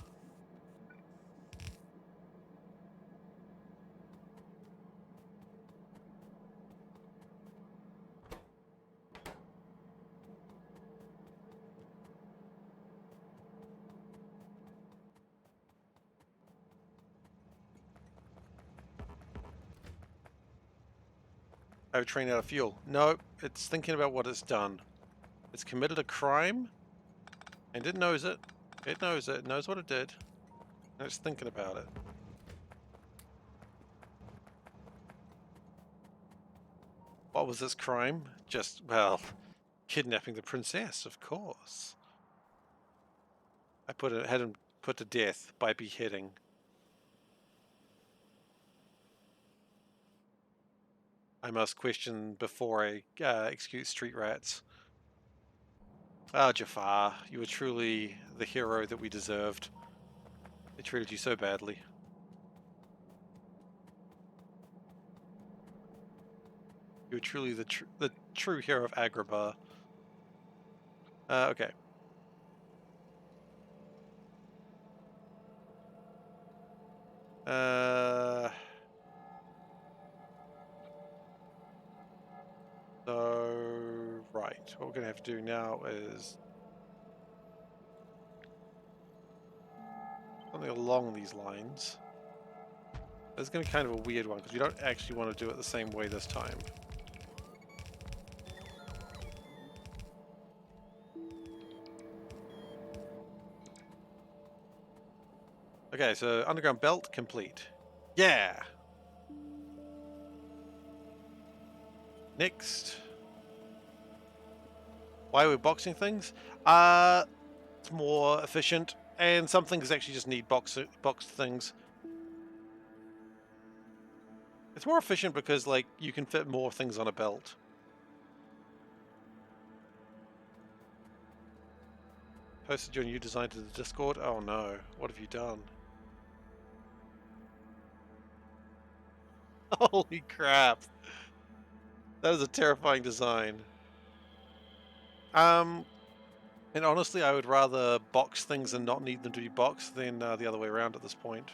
Oh, train out of fuel. No, it's thinking about what it's done. It's committed a crime, and it knows it. It knows it. It knows what it did. And it's thinking about it. What was this crime? Just, well, kidnapping the princess, of course. Had him put to death by beheading. I must question before I execute street rats. Ah, Jafar, you were truly the hero that we deserved. They treated you so badly. You were truly the true hero of Agrabah. Okay. So, right, what we're going to have to do now is something along these lines. This is going to be kind of a weird one because we don't actually want to do it the same way this time. Okay, so underground belt complete. Yeah! Next. Why are we boxing things? It's more efficient, and some things actually just need boxed things. It's more efficient because, like, you can fit more things on a belt. Posted your new design to the Discord? Oh no, what have you done? Holy crap! That is a terrifying design. And honestly, I would rather box things and not need them to be boxed than the other way around at this point.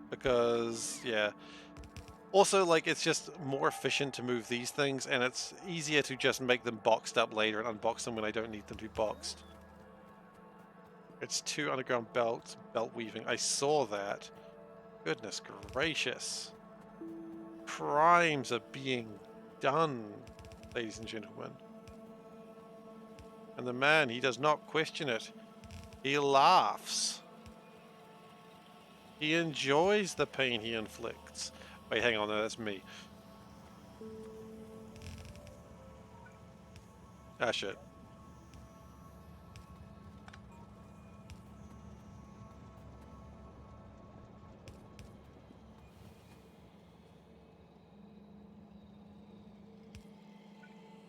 Because, yeah, Also, like, it's just more efficient to move these things, and it's easier to just make them boxed up later and unbox them when I don't need them to be boxed. It's 2 underground belts, belt weaving. I saw that. Goodness gracious. Crimes are being done, ladies and gentlemen. And the man, he does not question it. He laughs. He enjoys the pain he inflicts. Wait, hang on, no, that's me. Ah, shit.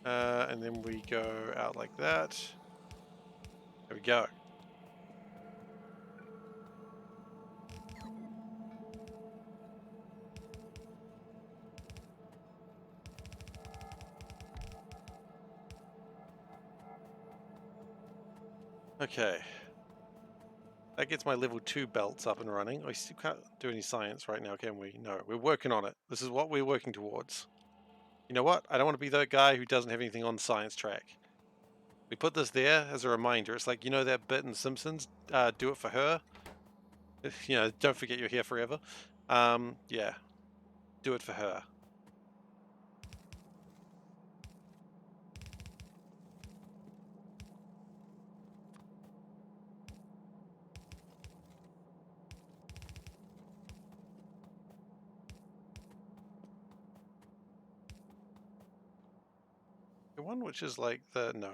And then we go out like that. There we go. Okay. That gets my level 2 belts up and running. We still can't do any science right now, can we? No, we're working on it. This is what we're working towards. You know what? I don't want to be that guy who doesn't have anything on science track. We put this there as a reminder. It's like, you know that bit in Simpsons? Do it for her. You know, don't forget you're here forever. Yeah. Do it for her. The one which is like the... No.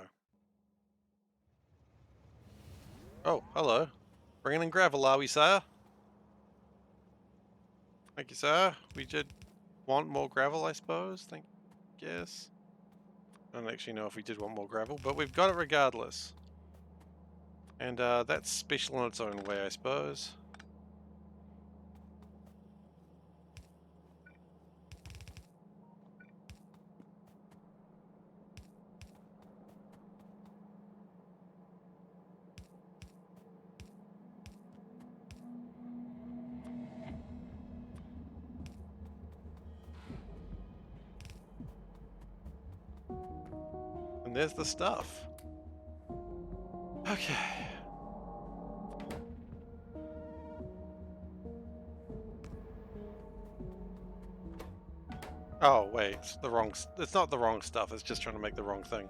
Oh, hello. Bringing in gravel, are we, sir? Thank you, sir. We did want more gravel, I suppose. Thank you. Yes. I don't actually know if we did want more gravel, but we've got it regardless. And that's special in its own way, I suppose. And there's the stuff. Okay. Oh, wait. It's the wrong... It's not the wrong stuff. It's just trying to make the wrong thing.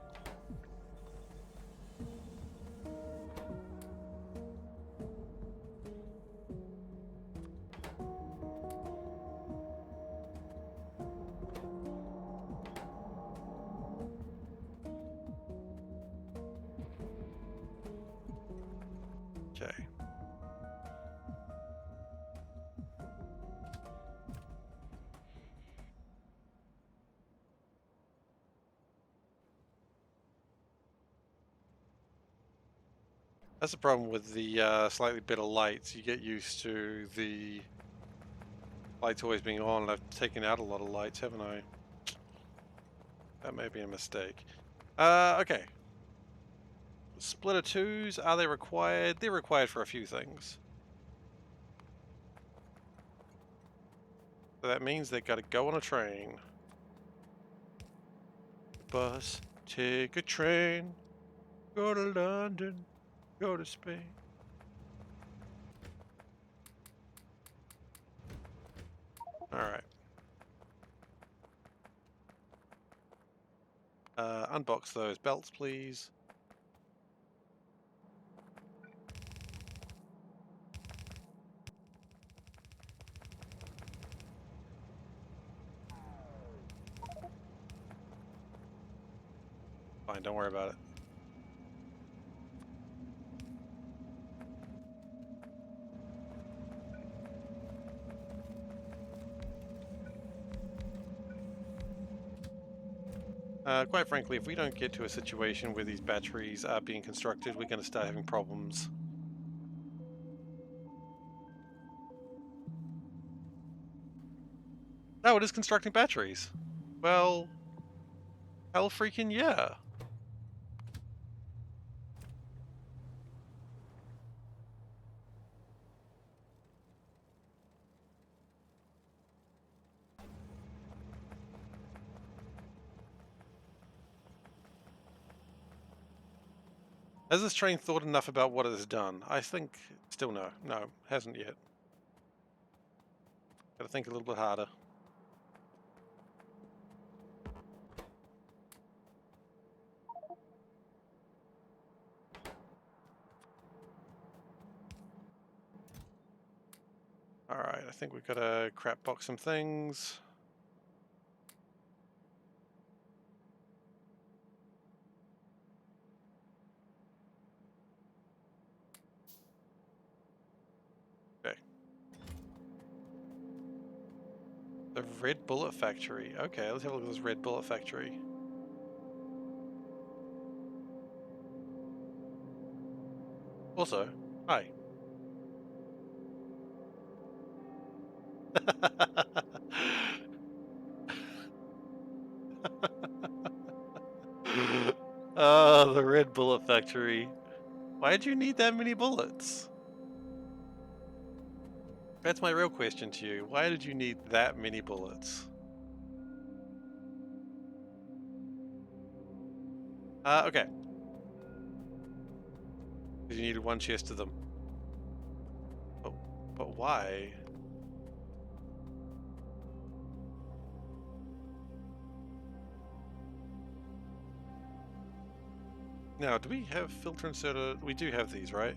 Okay. That's the problem with the slightly better lights. You get used to the lights always being on, and I've taken out a lot of lights, haven't I? That may be a mistake. Okay. Splitter 2s, are they required? They're required for a few things. So that means they've got to go on a train. Bus, take a train, go to London, go to Spain. Alright. Unbox those belts, please. Fine, don't worry about it. Quite frankly, if we don't get to a situation where these batteries are being constructed, we're going to start having problems. Oh, it is constructing batteries. Well, hell freaking yeah. Has this train thought enough about what it has done? I think still no. No, hasn't yet. Gotta think a little bit harder. Alright, I think we've got to crap box some things. Okay. The Red Bullet Factory. Okay, let's have a look at this Red Bullet Factory. Also, hi. Oh, the Red Bullet Factory. Why'd you need that many bullets? That's my real question to you. Why did you need that many bullets? Okay. Because you needed one chest of them. But why? Now, do we have filter inserter? We do have these, right?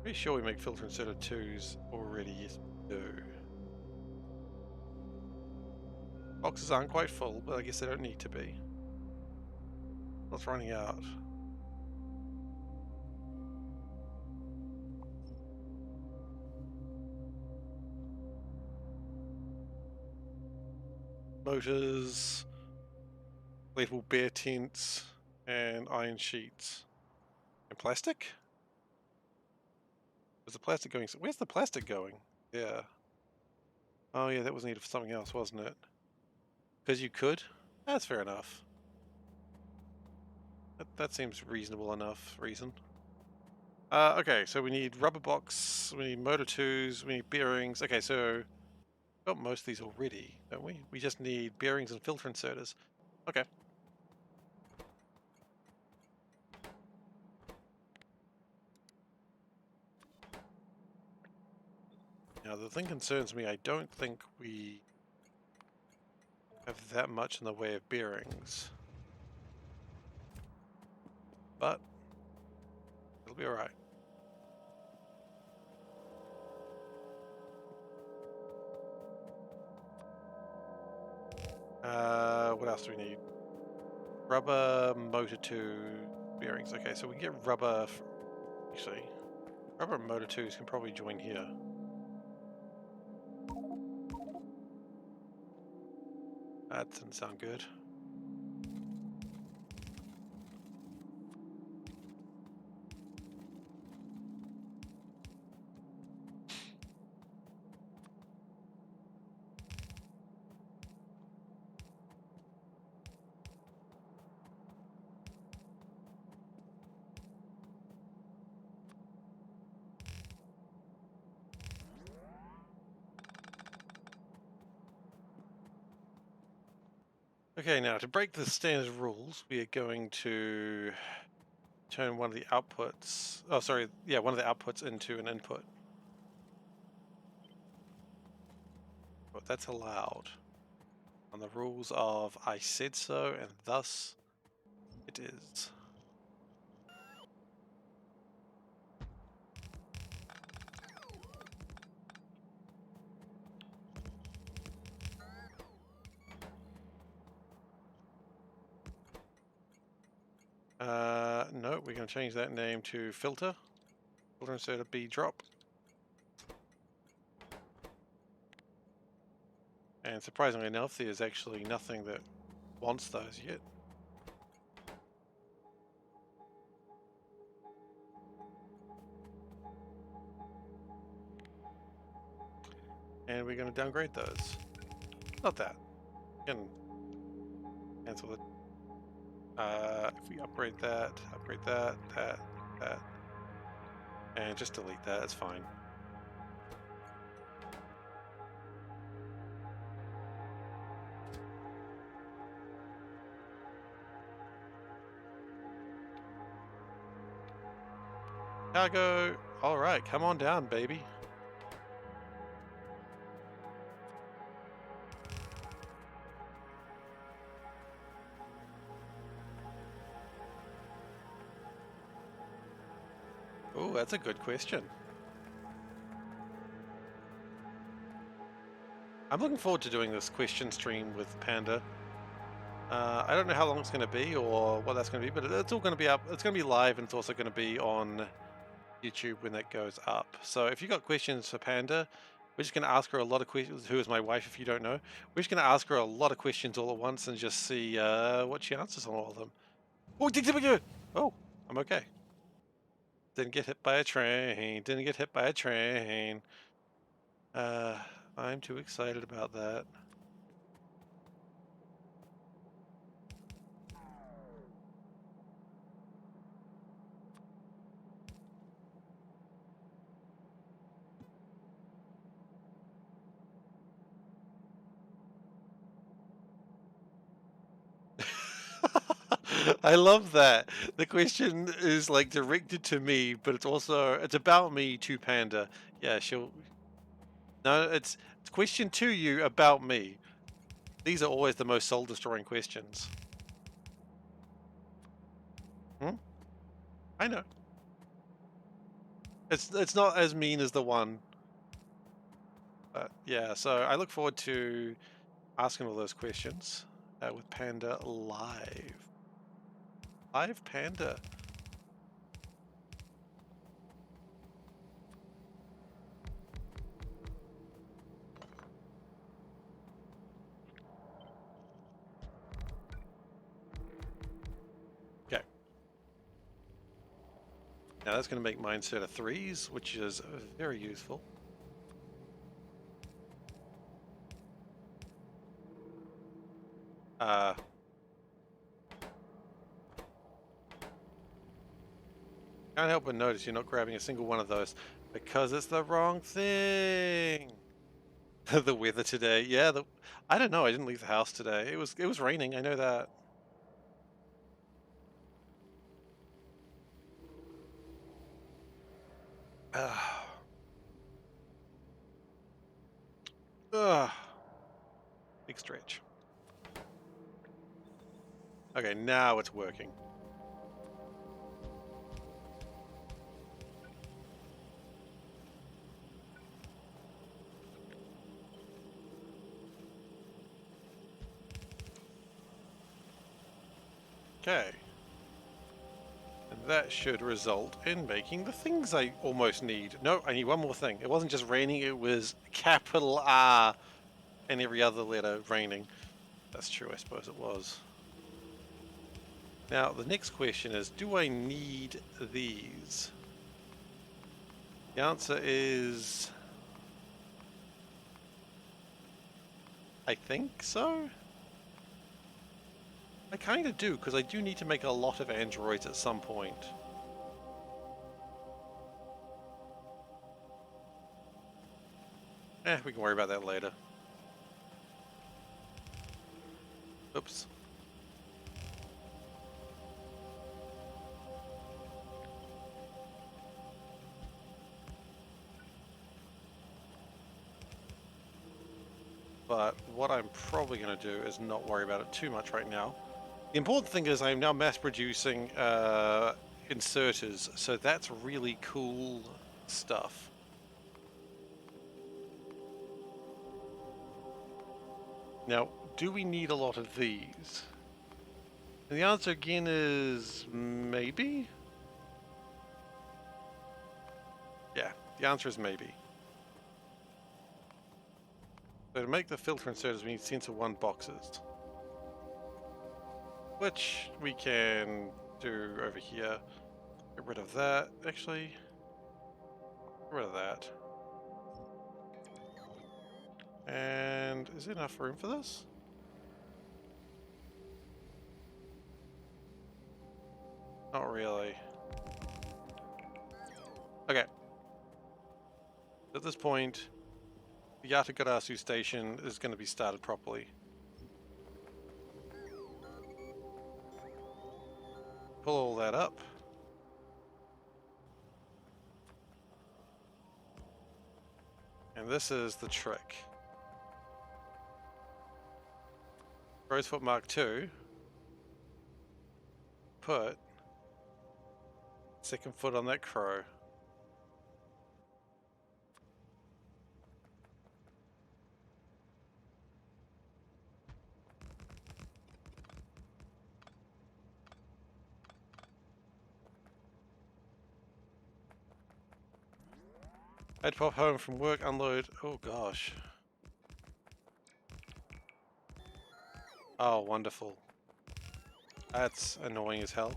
Pretty sure we make filter inserter 2s already. Yes, we do. Boxes aren't quite full, but I guess they don't need to be. What's running out? Motors, inflatable bear tents, and iron sheets. And plastic? Is the plastic going? Where's the plastic going? Yeah. Oh yeah, that was needed for something else, wasn't it? Because you could? That's fair enough. That seems reasonable enough reason. Okay, so we need rubber box, we need motor 2s, we need bearings. Okay, so we've got most of these already, don't we? We just need bearings and filter inserters. Okay. Now the thing concerns me, I don't think we have that much in the way of bearings. But it'll be alright. What else do we need? Rubber, motor 2, bearings. Okay, so we can get rubber. Actually, rubber and motor 2s can probably join here. That doesn't sound good. Okay, now to break the standard rules, we are going to turn one of the outputs. Oh, sorry. Yeah, one of the outputs into an input. But that's allowed on the rules of I said so, and thus it is. No, we're going to change that name to filter. Filter instead of B drop. And surprisingly enough, there's actually nothing that wants those yet. And we're going to downgrade those. Not that. We can cancel it. If we upgrade that, that, and just delete that, it's fine. Cargo. All right, come on down, baby. Oh, that's a good question. I'm looking forward to doing this question stream with Panda. I don't know how long it's going to be or what that's going to be, but it's all going to be up. It's going to be live, and it's also going to be on YouTube when that goes up. So if you got questions for Panda, we're just going to ask her a lot of questions. Who is my wife, if you don't know. We're just going to ask her a lot of questions all at once and just see what she answers on all of them. Oh, I'm okay. Didn't get hit by a train. Didn't get hit by a train. I'm too excited about that. I love that. The question is like directed to me, but it's about me to Panda. Yeah, she'll. No, it's a question to you about me. These are always the most soul destroying questions. Hmm? I know. It's not as mean as the one. But yeah, so I look forward to asking all those questions with Panda live. Live Panda. Okay. Now that's going to make my insert of 3s, which is very useful. Can't help but notice you're not grabbing a single one of those because it's the wrong thing. The weather today, yeah. I don't know. I didn't leave the house today. It was raining. I know that. Ugh. Big stretch. Okay, now it's working. Okay. And that should result in making the things I almost need. No, I need one more thing. It wasn't just raining, it was capital R and every other letter raining. That's true, I suppose it was. Now, the next question is, do I need these? The answer is... I think so? I kind of do, because I do need to make a lot of androids at some point. We can worry about that later. Oops. But what I'm probably going to do is not worry about it too much right now. The important thing is I'm now mass producing inserters, so that's really cool stuff. Now, do we need a lot of these? And the answer again is maybe? Yeah, the answer is maybe. So to make the filter inserters, we need sensor 1 boxes. Which we can do over here. Get rid of that, actually. Get rid of that. And is there enough room for this? Not really. Okay. At this point, the Yatagarasu station is going to be started properly. Pull all that up. And this is the trick. Crow's Foot Mark II. Put second foot on that crow. I'd pop home from work, unload. Oh gosh. Oh, wonderful. That's annoying as hell.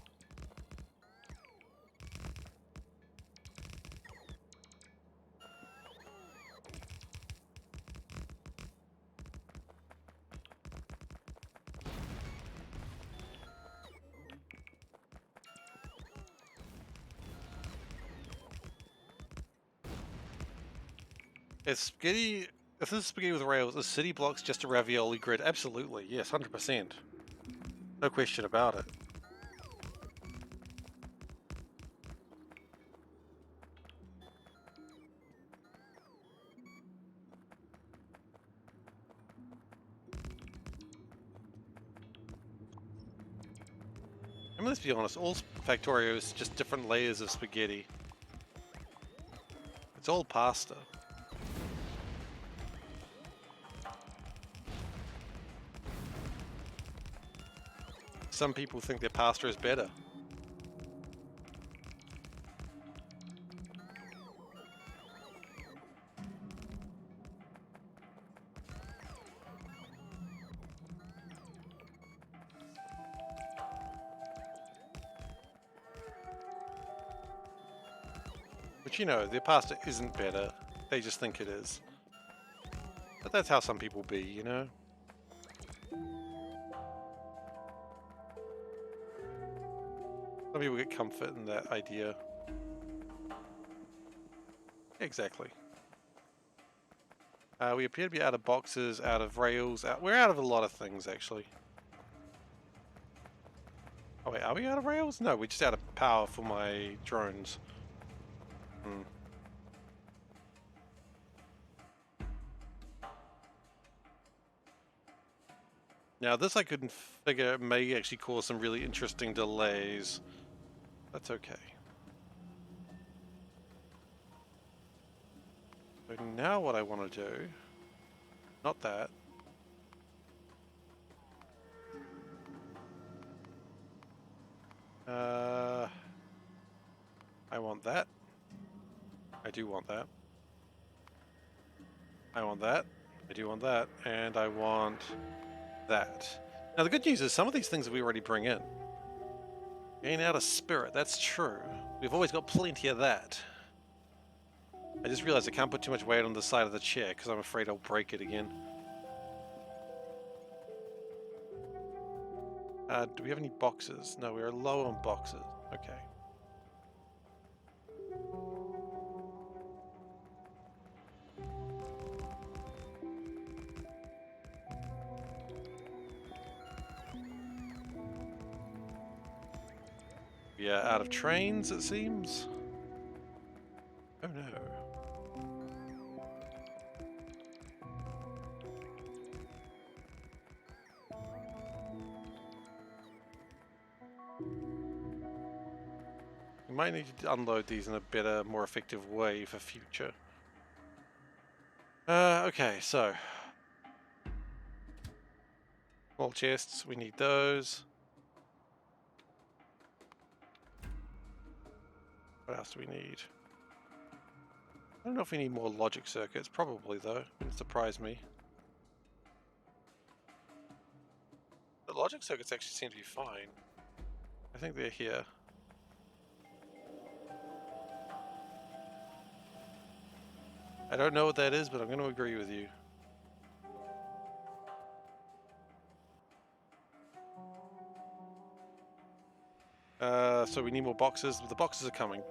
Is spaghetti... If this is spaghetti with rails, is city blocks just a ravioli grid? Absolutely, yes, 100%. No question about it. I mean, let's be honest, all Factorio is just different layers of spaghetti. It's all pasta. Some people think their pasta is better. But you know, their pasta isn't better. They just think it is. But that's how some people be, you know? Some people get comfort in that idea. Exactly. We appear to be out of boxes, out of rails. We're out of a lot of things, actually. Oh wait, are we out of rails? No, we're just out of power for my drones. Now this I couldn't figure may actually cause some really interesting delays. That's okay. So now what I want to do, not that. I want that. I do want that. I want that. I do want that. And I want that. Now the good news is some of these things we already bring in. Gain out of spirit, that's true. We've always got plenty of that. I just realized I can't put too much weight on the side of the chair because I'm afraid I'll break it again. Do we have any boxes? No, we're low on boxes. Okay. We are out of trains, it seems. Oh no. We might need to unload these in a better, more effective way for future. Okay, so small chests, we need those. What else do we need? I don't know if we need more logic circuits, probably though. Wouldn't surprise me. The logic circuits actually seem to be fine. I think they're here. I don't know what that is, but I'm going to agree with you. So we need more boxes. The boxes are coming.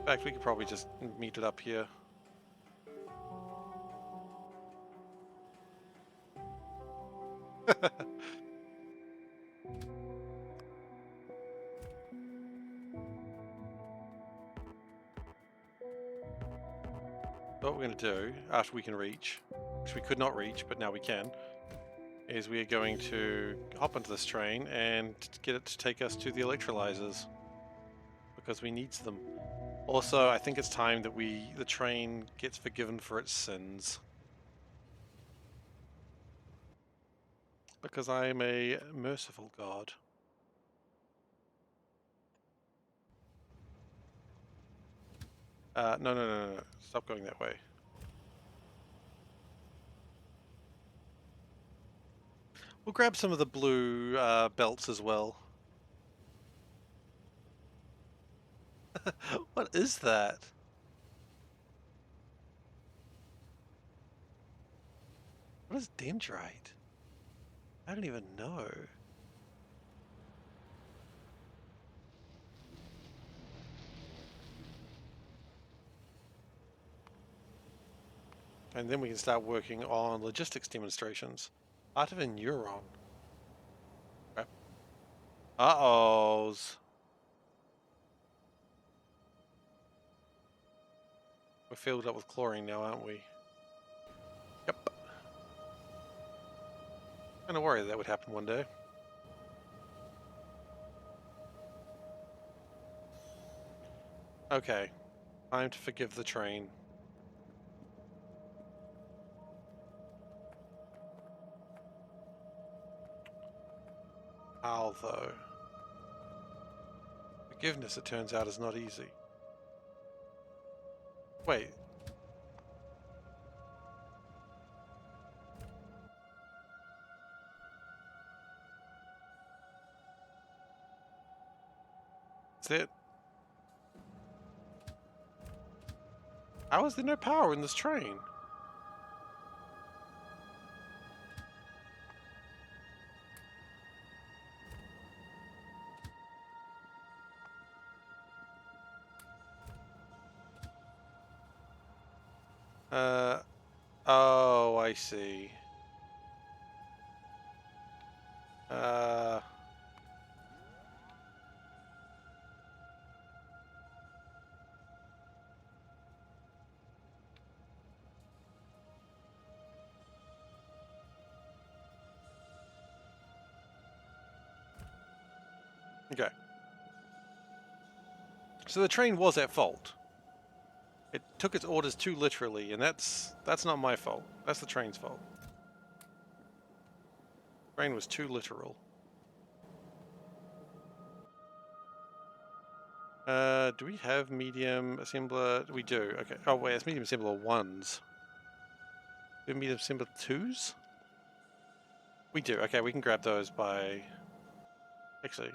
In fact, we could probably just meet it up here. what we're going to do after we can reach, which we could not reach, but now we can, is we are going to hop onto this train and get it to take us to the electrolyzers because we need them. Also, I think it's time that the train gets forgiven for its sins. Because I am a merciful god. No. Stop going that way. We'll grab some of the blue belts as well. What is that? What is dendrite? I don't even know. And then we can start working on logistics demonstrations. Art of a neuron. Crap. Uh-ohs. We're filled up with chlorine now, aren't we? Yep. Kinda worried that would happen one day. Okay. Time to forgive the train. How, though? Forgiveness, it turns out, is not easy. Wait. Is it? How is there no power in this train? Oh, I see. Okay. So the train was at fault. It took its orders too literally, and that's not my fault. That's the train's fault. The train was too literal. Do we have medium assembler? We do. Okay. Oh wait, it's medium assembler 1s. Do we have medium assembler 2s? We do. Okay, we can grab those by... Actually,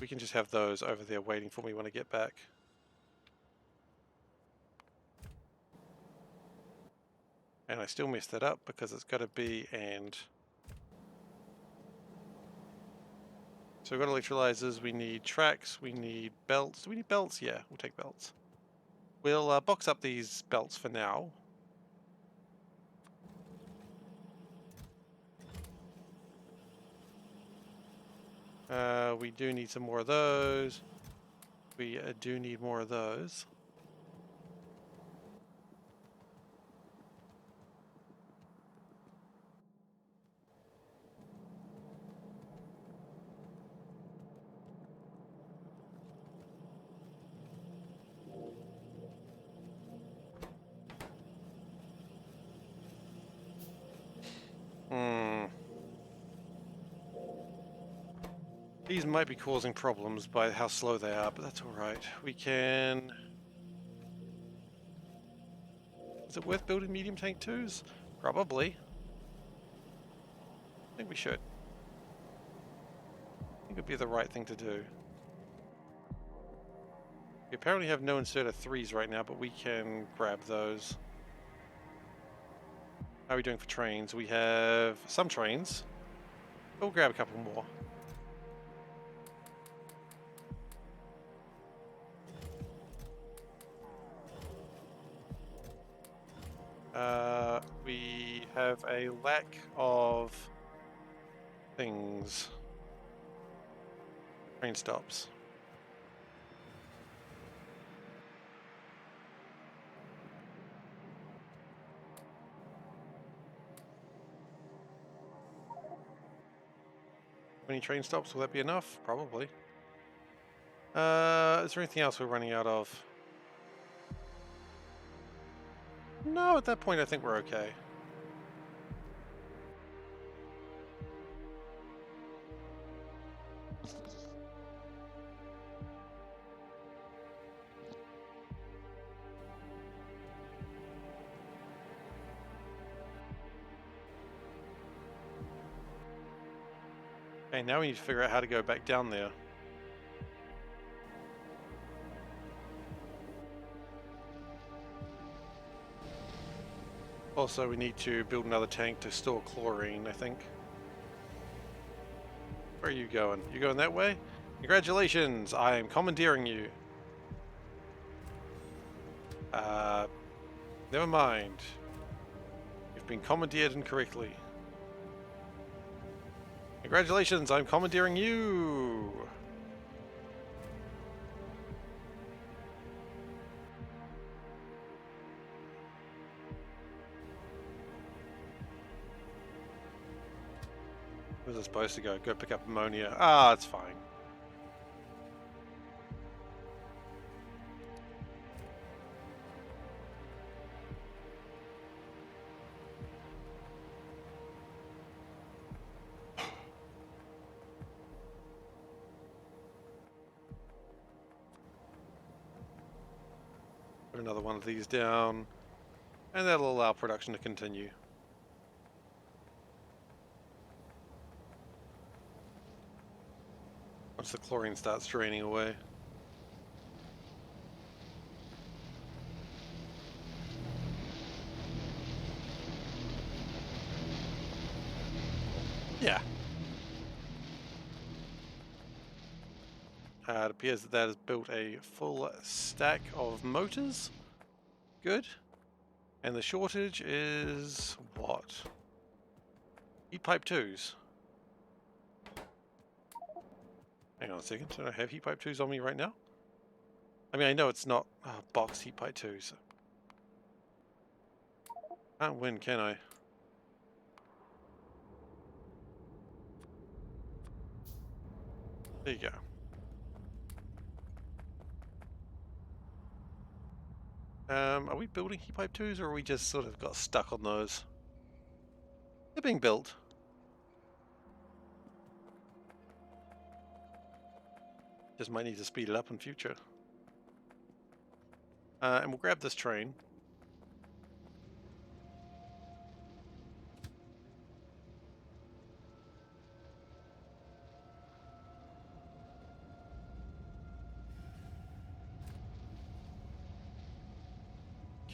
we can just have those over there waiting for me when I get back. And I still messed that up because it's got to be and... So we've got electrolyzers, we need tracks, we need belts. Do we need belts? Yeah, we'll take belts. We'll box up these belts for now. We do need some more of those. We do need more of those. These might be causing problems by how slow they are, but that's alright. We can... Is it worth building medium tank 2s? Probably. I think we should. I think it would be the right thing to do. We apparently have no inserter 3s right now, but we can grab those. How are we doing for trains? We have some trains. We'll grab a couple more. We have a lack of things. Train stops. 20 train stops, will that be enough? Probably. Is there anything else we're running out of? No, at that point I think we're okay. Okay, now we need to figure out how to go back down there. Also, we need to build another tank to store chlorine, I think. Where are you going? You going that way? Congratulations! I am commandeering you. Never mind. You've been commandeered incorrectly. Congratulations, I'm commandeering you! Where's it supposed to go? Go pick up ammonia. Ah, it's fine. Put another one of these down, and that'll allow production to continue. Once the chlorine starts draining away. Yeah. It appears that that has built a full stack of motors. Good. And the shortage is what? Heat pipe 2s. Hang on a second. Do I have heat pipe 2s on me right now? I mean, I know it's not box heat pipe 2s. Can't win, can I? There you go. Are we building heat pipe 2s, or are we just sort of got stuck on those? They're being built. Just might need to speed it up in future. And we'll grab this train.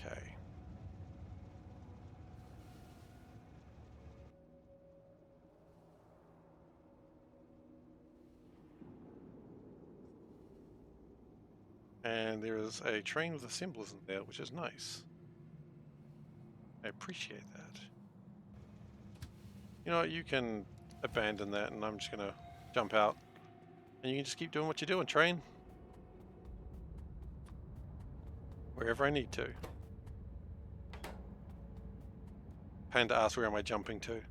Okay. And there is a train with assemblers in there, which is nice. I appreciate that. You know, you can abandon that, and I'm just gonna jump out. And you can just keep doing what you're doing, train. Wherever I need to. Panda asks, where am I jumping to?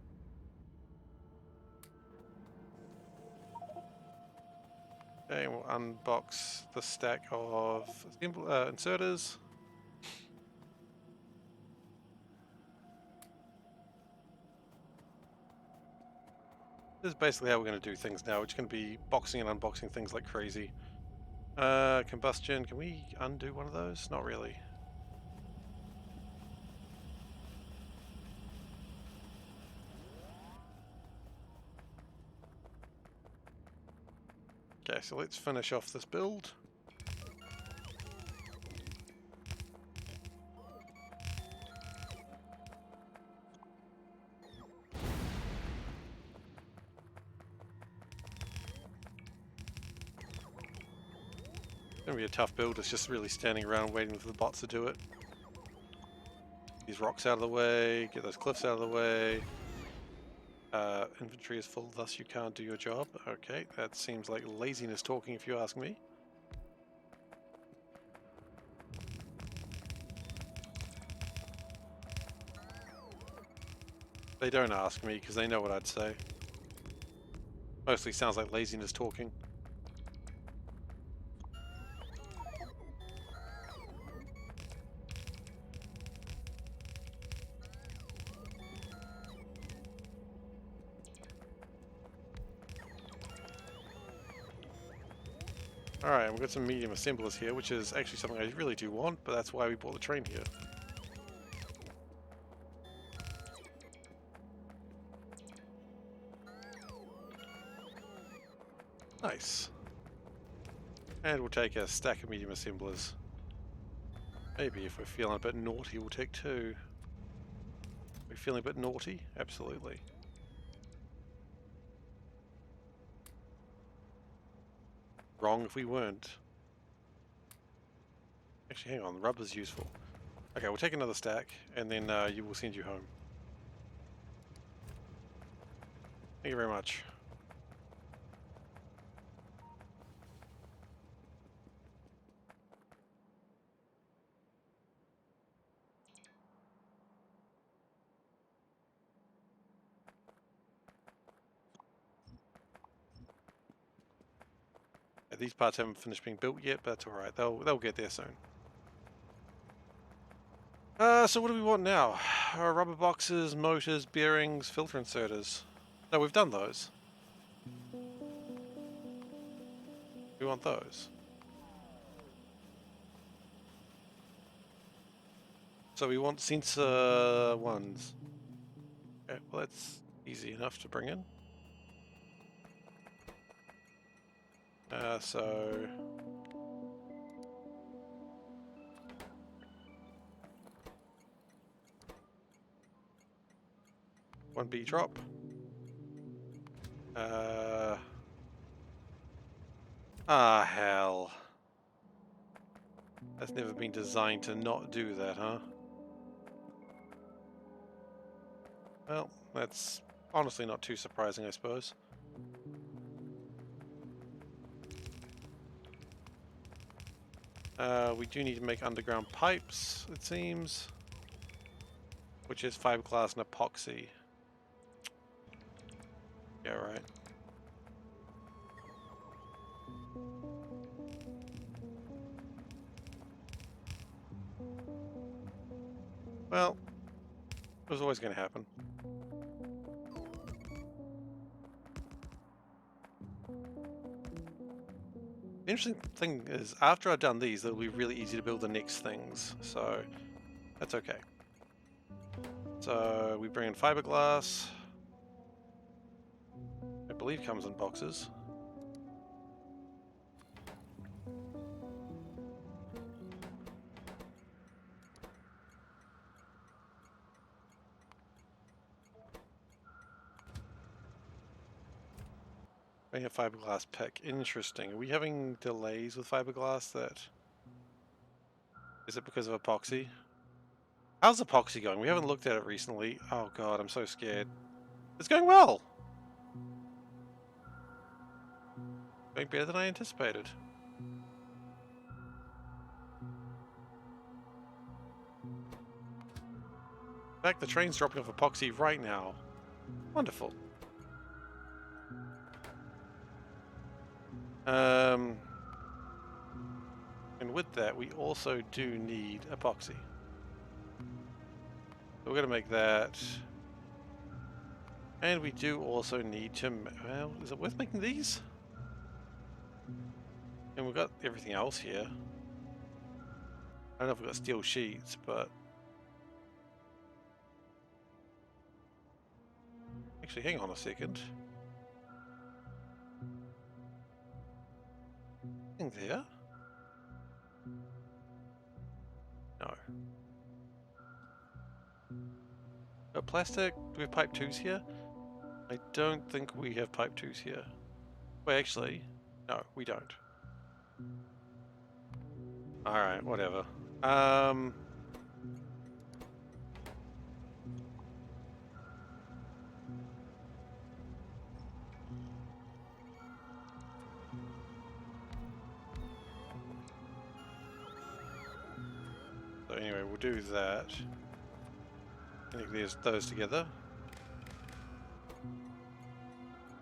Okay, we'll unbox the stack of inserters. This is basically how we're going to do things now. We're just going to be boxing and unboxing things like crazy. Combustion, can we undo one of those? Not really. Okay, so let's finish off this build. It's going to be a tough build. It's just really standing around waiting for the bots to do it. These rocks out of the way, get those cliffs out of the way. Inventory is full, thus you can't do your job. Okay, that seems like laziness talking if you ask me. They don't ask me because they know what I'd say. Mostly sounds like laziness talking. Alright, we've got some medium assemblers here, which is actually something I really do want, but that's why we bought the train here. Nice. And we'll take a stack of medium assemblers. Maybe if we're feeling a bit naughty, we'll take two. We're feeling a bit naughty? Absolutely. Wrong if we weren't. Actually, hang on, rubber's useful. Okay, we'll take another stack, and then you will send you home. Thank you very much. These parts haven't finished being built yet, but that's alright. They'll get there soon. So what do we want now? Rubber boxes, motors, bearings, filter inserters. No, we've done those. We want those. So we want sensor ones. Okay, well that's easy enough to bring in. So... one B drop. Hell. That's never been designed to not do that, huh? Well, that's honestly not too surprising, I suppose. We do need to make underground pipes, it seems. Which is fiberglass and epoxy. Yeah, right. Well, it was always going to happen. The interesting thing is, after I've done these, it'll be really easy to build the next things, so that's okay. So we bring in fiberglass. I believe comes in boxes. We have fiberglass pick. Interesting. Are we having delays with fiberglass? Is it because of epoxy? How's epoxy going? We haven't looked at it recently. Oh god, I'm so scared. It's going well! Going better than I anticipated. In fact, the train's dropping off epoxy right now. Wonderful. And with that, we also do need epoxy. So we're going to make that. And we do also need to... Well, is it worth making these? And we've got everything else here. I don't know if we've got steel sheets, but... Actually, hang on a second. Anything there? No. Got plastic? Do we have pipe 2s here? I don't think we have pipe 2s here. Wait, actually, no, we don't. Alright, whatever. So anyway, we'll do that. I think there's those together.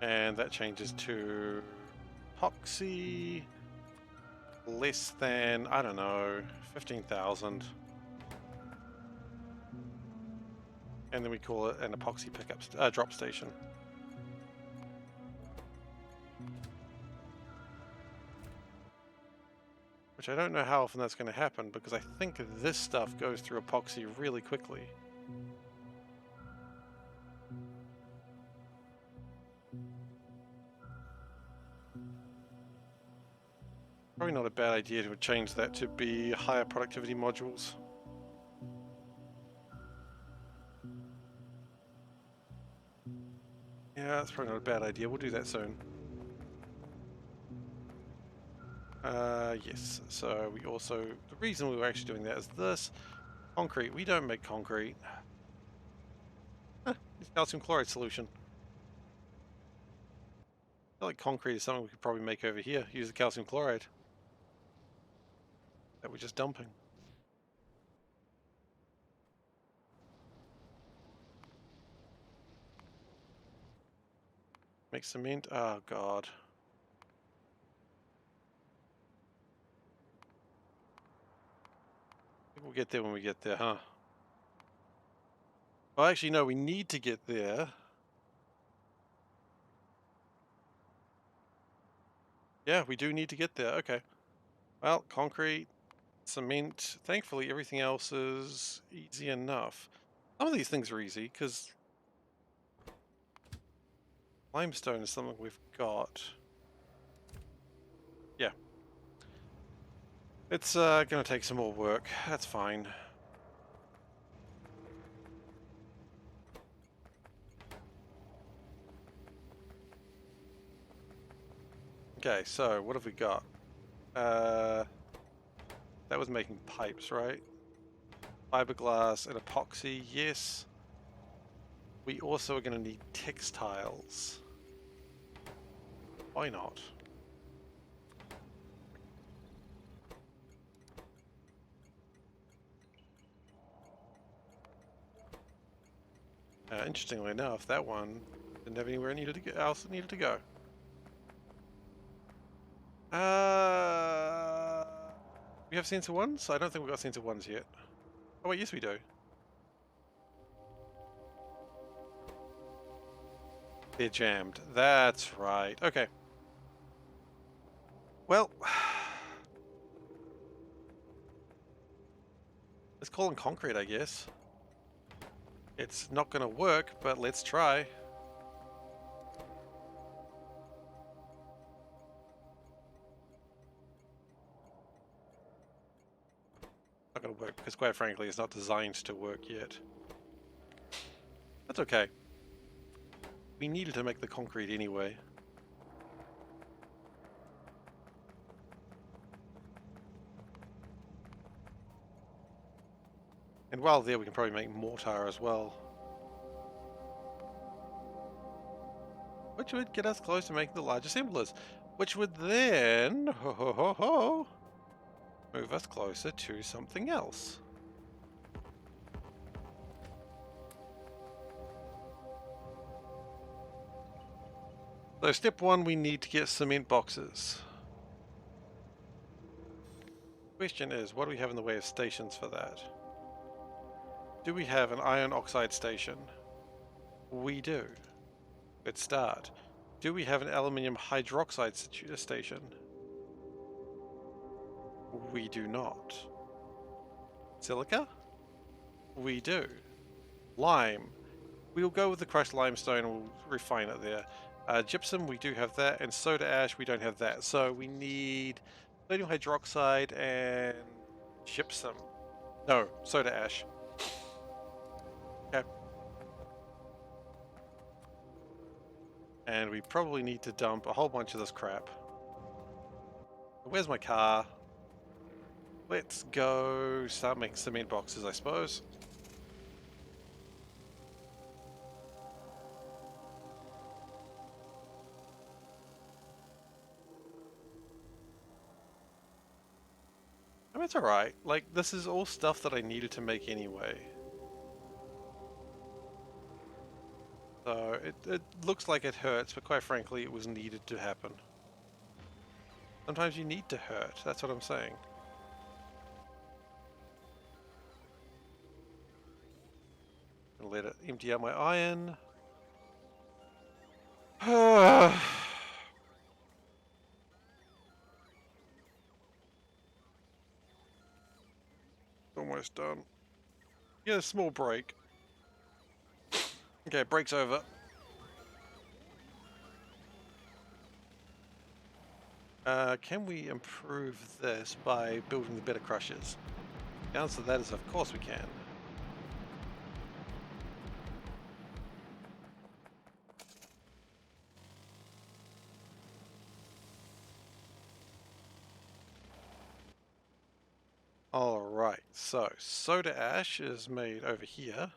And that changes to epoxy less than, I don't know, 15,000. And then we call it an epoxy pickup drop station. Which I don't know how often that's going to happen, because I think this stuff goes through epoxy really quickly. Probably not a bad idea to change that to be higher productivity modules. Yeah, that's probably not a bad idea. We'll do that soon. Yes, so we also, the reason we were actually doing that is this. Concrete, we don't make concrete. It's calcium chloride solution. I feel like concrete is something we could probably make over here. Use the calcium chloride that we're just dumping. Make cement, oh god. We'll get there when we get there, huh? Well, actually, no, we need to get there. Yeah, we do need to get there. Okay. Well, concrete, cement. Thankfully, everything else is easy enough. Some of these things are easy, because limestone is something we've got. Yeah. It's going to take some more work. That's fine. Okay, so what have we got? That was making pipes, right? Fiberglass and epoxy, yes. We also are going to need textiles. Why not? Interestingly enough, that one didn't have anywhere else it needed to go. We have sensor ones? I don't think we've got sensor ones yet. Oh wait, yes we do. They're jammed. That's right. Okay. Well, let's call them concrete, I guess. It's not going to work, but let's try. Not going to work because, quite frankly, it's not designed to work yet. That's okay. We needed to make the concrete anyway. And while there, we can probably make mortar as well. Which would get us close to making the large assemblers. Which would then move us closer to something else. So step one, we need to get cement boxes. Question is, what do we have in the way of stations for that? Do we have an iron oxide station? We do. Good start. Do we have an aluminium hydroxide station? We do not. Silica? We do. Lime. We'll go with the crushed limestone and we'll refine it there. Gypsum, we do have that, and soda ash, we don't have that. So we need sodium hydroxide and gypsum. No, soda ash. Okay. And we probably need to dump a whole bunch of this crap. Where's my car? Let's go start making cement boxes, I suppose. I mean, it's alright. Like, this is all stuff that I needed to make anyway. So it looks like it hurts, but quite frankly, it was needed to happen. Sometimes you need to hurt. That's what I'm saying. Gonna let it empty out my iron. Almost done. Get a small break. Okay, break's over. Can we improve this by building the better crushers? The answer to that is of course we can. Alright, so soda ash is made over here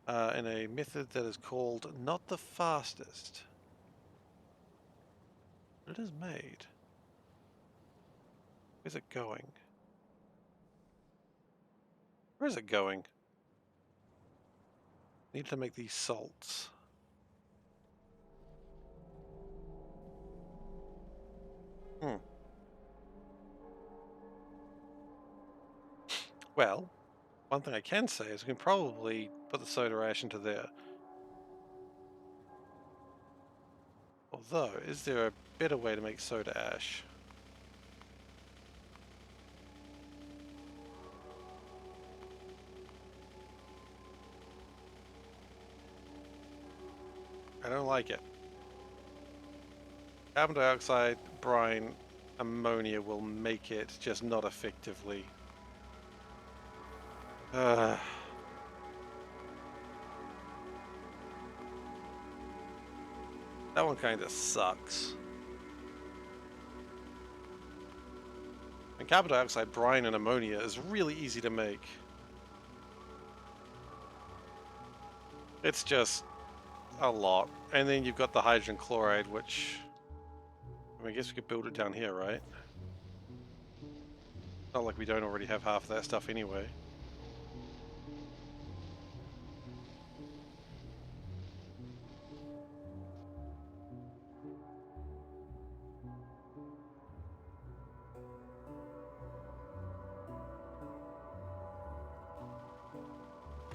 in a method that is called not the fastest. It is made. Where's it going? Where is it going? Need to make these salts. Well, one thing I can say is we can probably put the soda ash into there. Although, is there a better way to make soda ash? I don't like it. Carbon dioxide, brine, ammonia will make it, just not effectively. That one kind of sucks. And carbon dioxide, brine, and ammonia is really easy to make. It's just a lot. And then you've got the hydrogen chloride, which... I mean, I guess we could build it down here, right? Not like we don't already have half of that stuff anyway.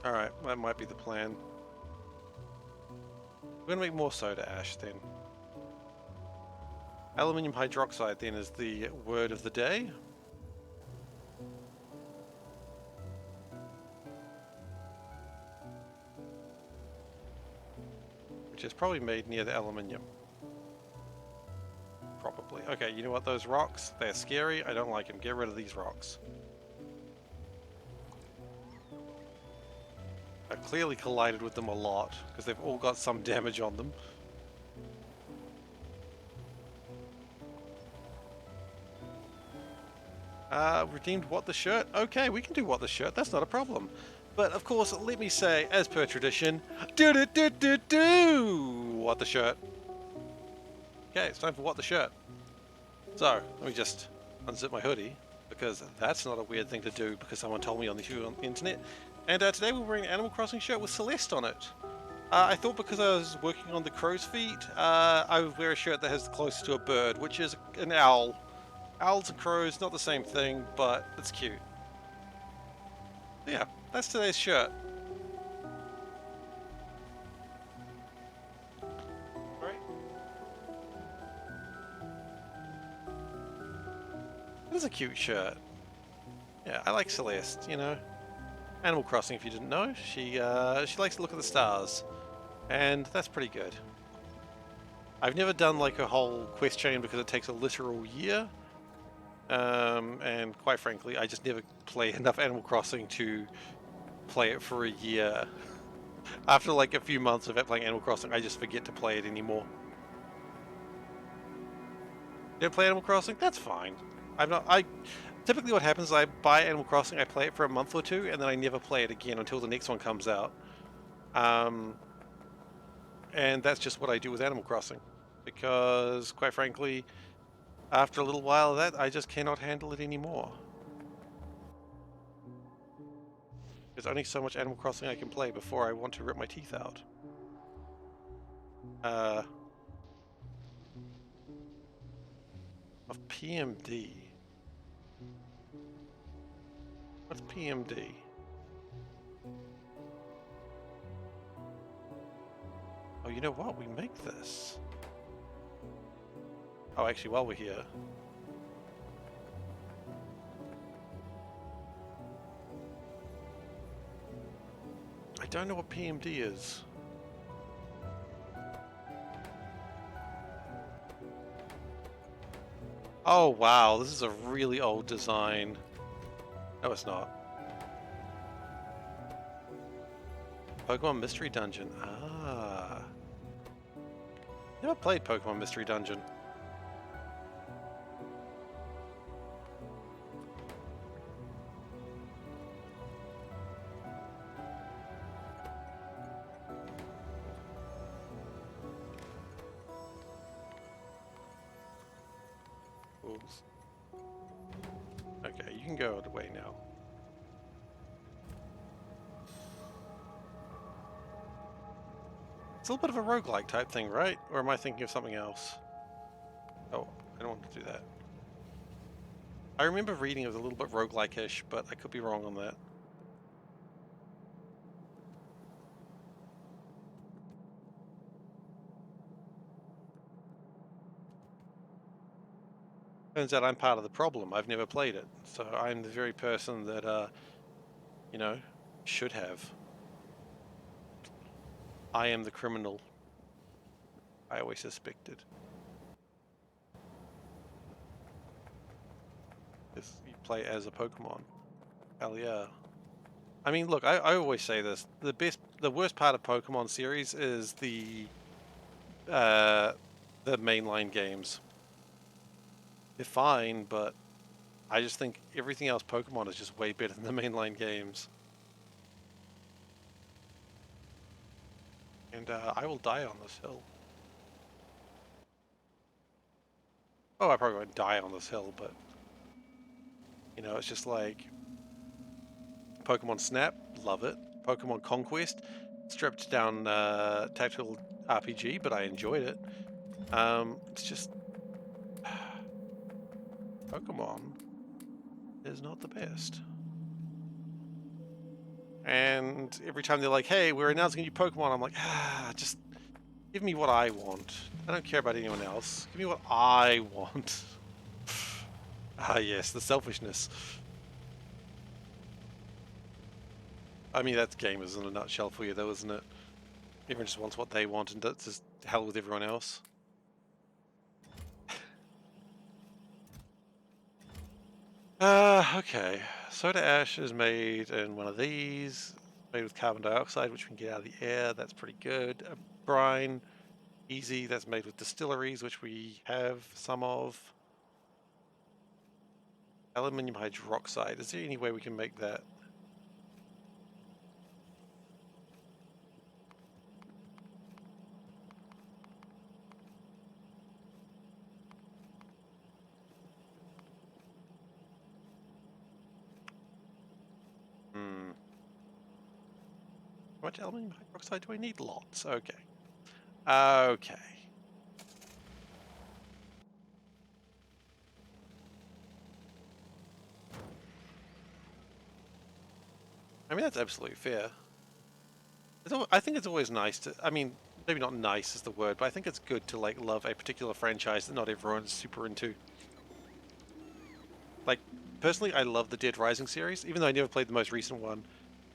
Alright, that might be the plan. We're gonna make more soda ash then. Aluminium hydroxide then is the word of the day. Which is probably made near the aluminium. Probably. Okay, you know what, those rocks? They're scary, I don't like them. Get rid of these rocks. I clearly collided with them a lot, because they've all got some damage on them. Redeemed what the shirt? Okay, we can do what the shirt, that's not a problem. But of course, let me say, as per tradition, do what the shirt. Okay, it's time for what the shirt. So, let me just unzip my hoodie, because that's not a weird thing to do because someone told me on the internet. And today we're wearing an Animal Crossing shirt with Celeste on it. I thought because I was working on the crow's feet, I would wear a shirt that has the closest to a bird, which is an owl. Owls and crows, not the same thing, but it's cute. Yeah, that's today's shirt. Alright. It is a cute shirt. Yeah, I like Celeste, you know. Animal Crossing, if you didn't know, she likes to look at the stars, and that's pretty good. I've never done like a whole quest chain because it takes a literal year, and quite frankly, I just never play enough Animal Crossing to play it for a year. After like a few months of playing Animal Crossing, I just forget to play it anymore. You don't play Animal Crossing? That's fine. Typically what happens is I buy Animal Crossing, I play it for a month or two, and then I never play it again until the next one comes out. And that's just what I do with Animal Crossing. Because, quite frankly, after a little while of that, I just cannot handle it anymore. There's only so much Animal Crossing I can play before I want to rip my teeth out. Of PMD. What's PMD? Oh, you know what? We make this. Oh, actually, while we're here. I don't know what PMD is. Oh, wow. This is a really old design. No, it's not. Pokemon Mystery Dungeon. Ah. Never played Pokemon Mystery Dungeon. Oops. Okay, you can go away now. It's a little bit of a roguelike type thing, right? Or am I thinking of something else? Oh, I don't want to do that. I remember reading it was a little bit roguelike-ish, but I could be wrong on that. Turns out I'm part of the problem. I've never played it, so I'm the very person that, you know, should have. I am the criminal. I always suspected. Because you play as a Pokemon. Hell yeah. I mean, look, I always say this. The worst part of Pokemon series is the mainline games. They're fine, but I just think everything else Pokemon is just way better than the mainline games. And I will die on this hill. Oh, I probably won't die on this hill, but you know, it's just like Pokemon Snap, love it. Pokemon Conquest, stripped down tactical RPG, but I enjoyed it. It's just Pokemon is not the best. And every time they're like, hey, we're announcing a new Pokemon, I'm like, just give me what I want. I don't care about anyone else. Give me what I want. Ah, yes, the selfishness. I mean, that's gamers in a nutshell for you, though, isn't it? Everyone just wants what they want and that's just hell with everyone else. Okay. Soda ash is made in one of these, made with carbon dioxide, which we can get out of the air. That's pretty good. Brine, easy. That's made with distilleries, which we have some of. Aluminium hydroxide. Is there any way we can make that? How much aluminium hydroxide do I need? Lots. Okay. Okay. I mean, that's absolutely fair. I think it's always nice to, I mean, maybe not nice is the word, but I think it's good to, like, love a particular franchise that not everyone's super into. Like, personally, I love the Dead Rising series, even though I never played the most recent one.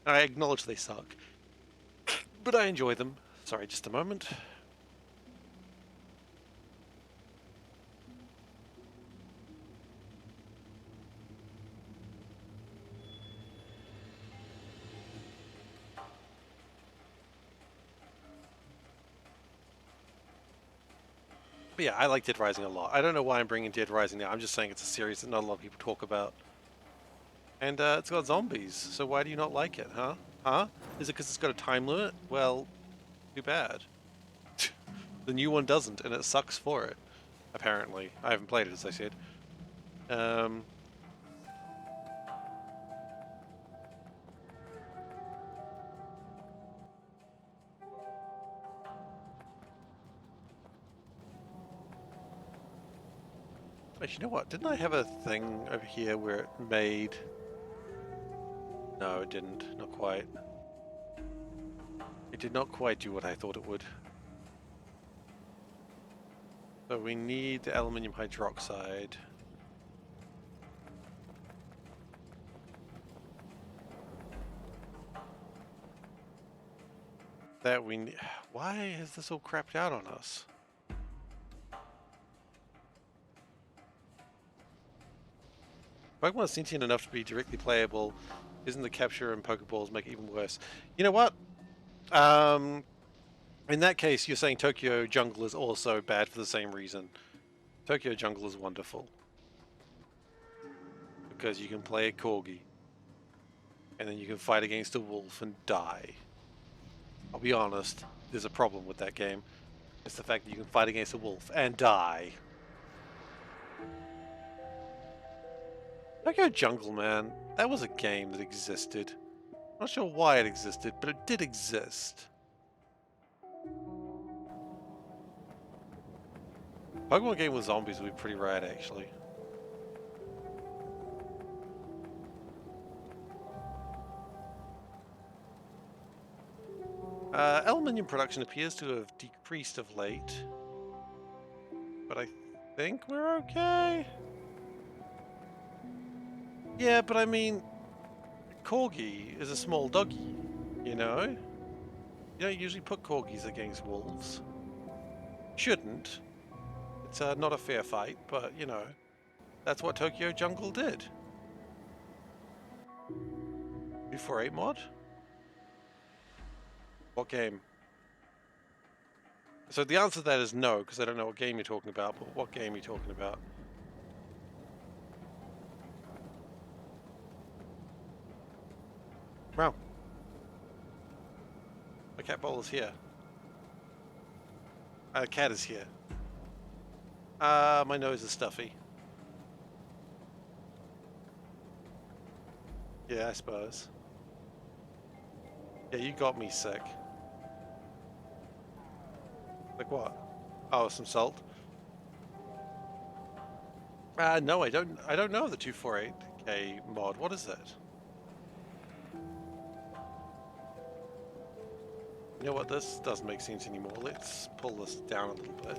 And I acknowledge they suck. But I enjoy them. Sorry, just a moment. But yeah, I like Dead Rising a lot. I don't know why I'm bringing Dead Rising now. I'm just saying it's a series that not a lot of people talk about. And it's got zombies, so why do you not like it, huh? Huh? Is it because it's got a time limit? Well, too bad. The new one doesn't, and it sucks for it. Apparently. I haven't played it, as I said. Actually, you know what? Didn't I have a thing over here where it made... No, it didn't. Not quite. It did not quite do what I thought it would. So we need the aluminium hydroxide. That we need... Why is this all crapped out on us? Pokemon are sentient enough to be directly playable. Isn't the capture and Pokeballs make it even worse? You know what? In that case, you're saying Tokyo Jungle is also bad for the same reason. Tokyo Jungle is wonderful. Because you can play a Corgi. And then you can fight against a wolf and die. I'll be honest, there's a problem with that game. It's the fact that you can fight against a wolf and die. Tokyo Jungle, man, that was a game that existed. Not sure why it existed, but it did exist. Pokemon game with zombies would be pretty rad, actually. Aluminium production appears to have decreased of late. But I think we're okay. Yeah, but I mean, Corgi is a small doggy, you know? You don't usually put Corgis against wolves. Shouldn't. It's not a fair fight, but, you know, that's what Tokyo Jungle did. 248 mod? What game? So the answer to that is no, because I don't know what game you're talking about, but what game are you talking about? Wow. The cat bowl is here. The cat is here. My nose is stuffy. Yeah, I suppose. Yeah, you got me sick. Like what? Oh, some salt. No, I don't know the 248K mod. What is it? You know what? This doesn't make sense anymore. Let's pull this down a little bit.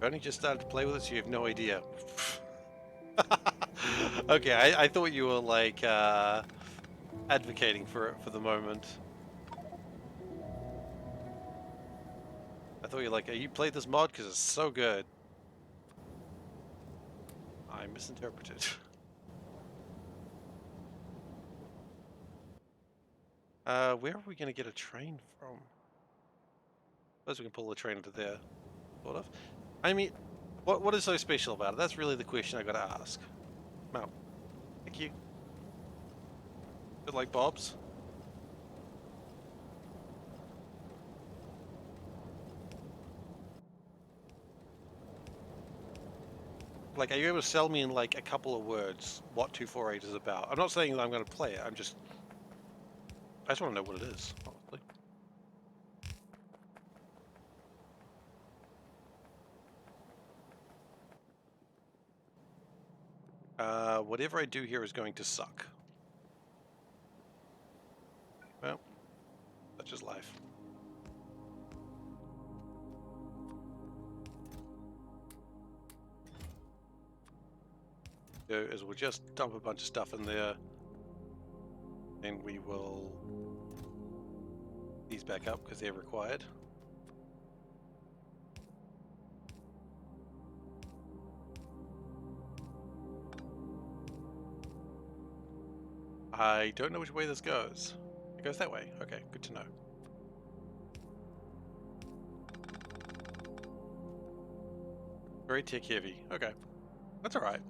I only just started to play with it, so you have no idea. Okay, I thought you were like advocating for it for the moment. I thought you were like, you played this mod because it's so good. I misinterpreted. Where are we going to get a train from? Suppose we can pull the train into there, sort of. I mean, what is so special about it? That's really the question I got to ask. Wow. Thank you. Bit like Bob's. Like, are you able to sell me in like a couple of words what 248 is about? I'm not saying that I'm going to play it. I just want to know what it is. Honestly. Whatever I do here is going to suck. Well, such is life. So, is we'll just dump a bunch of stuff in there, and we will these back up because they're required. I don't know which way this goes. It goes that way. Okay, good to know. Very tech heavy. Okay, that's all right.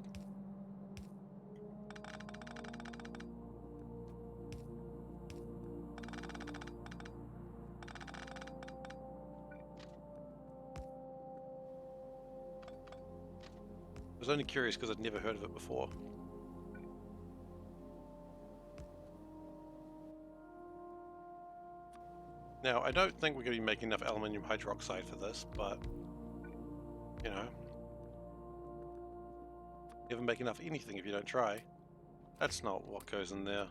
was only curious because I'd never heard of it before. Now, I don't think we're going to be making enough aluminium hydroxide for this, but, you know, you never make enough anything if you don't try. That's not what goes in there.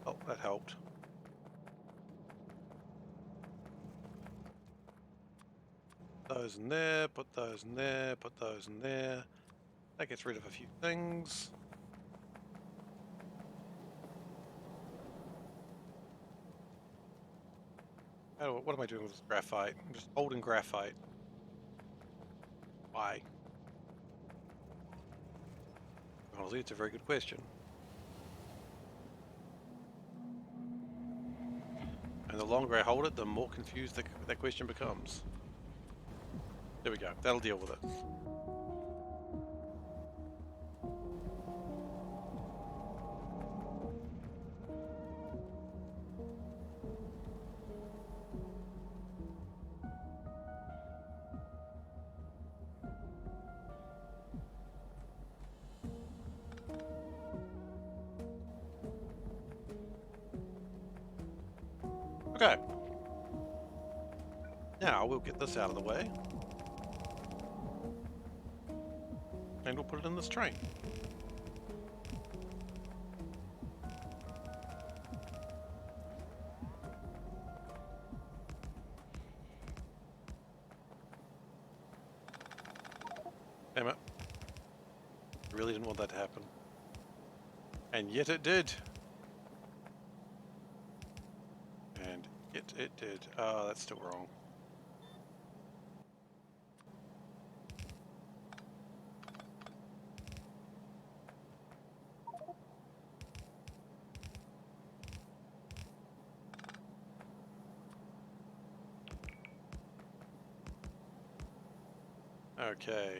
Oh, that helped. Those in there, put those in there, put those in there. That gets rid of a few things. What am I doing with this graphite? I'm just holding graphite. Why? Honestly, it's a very good question. And the longer I hold it, the more confused that question becomes. There we go. That'll deal with it. Okay. Now we'll get this out of the way. And we'll put it in this train. Damn it. I really didn't want that to happen. And yet it did. And yet it did. Oh, that's still wrong. Okay.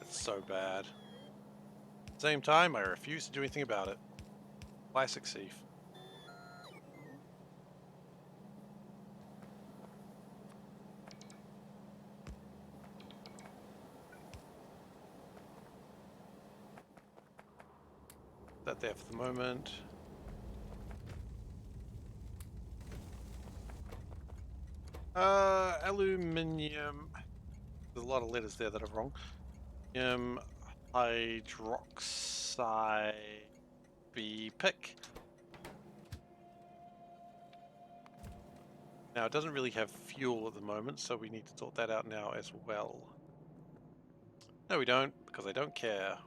It's so bad. At the same time, I refuse to do anything about it. Classic Seif. That there for the moment. Aluminium. There's a lot of letters there that are wrong. Hydroxide pick. Now it doesn't really have fuel at the moment, so we need to sort that out now as well. No, we don't, because I don't care.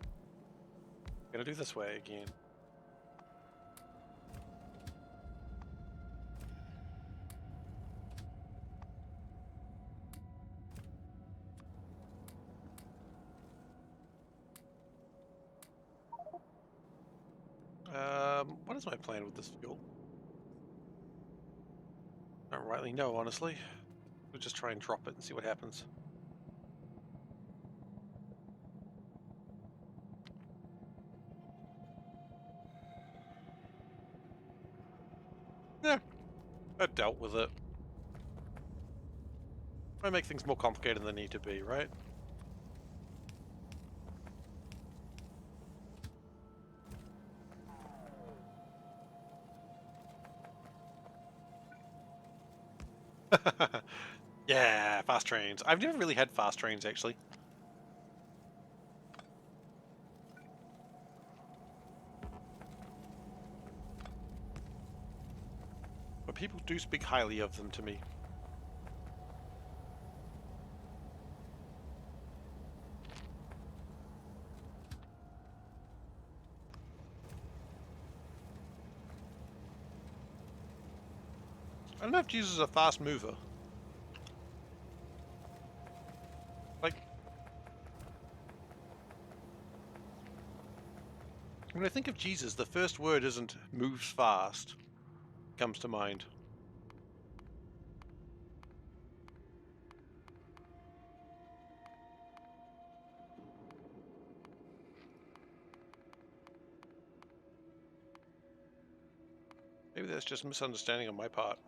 I'm gonna do this way again. What is my plan with this fuel? I don't rightly know, honestly. We'll just try and drop it and see what happens. Yeah, I dealt with it. I make things more complicated than they need to be, right? Yeah, fast trains. I've never really had fast trains, actually. But people do speak highly of them to me. I don't know if Jesus is a fast mover. Like, When I think of Jesus, the first word isn't moves fast. Comes to mind. Maybe that's just a misunderstanding on my part.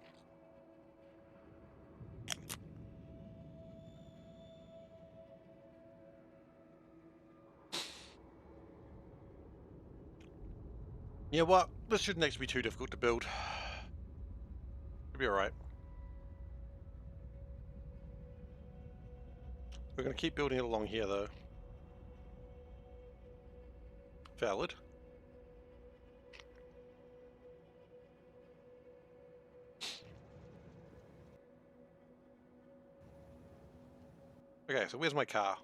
Yeah, what? This shouldn't actually be too difficult to build. It'll be alright. We're going to keep building it along here, though. Valid. Okay, so where's my car?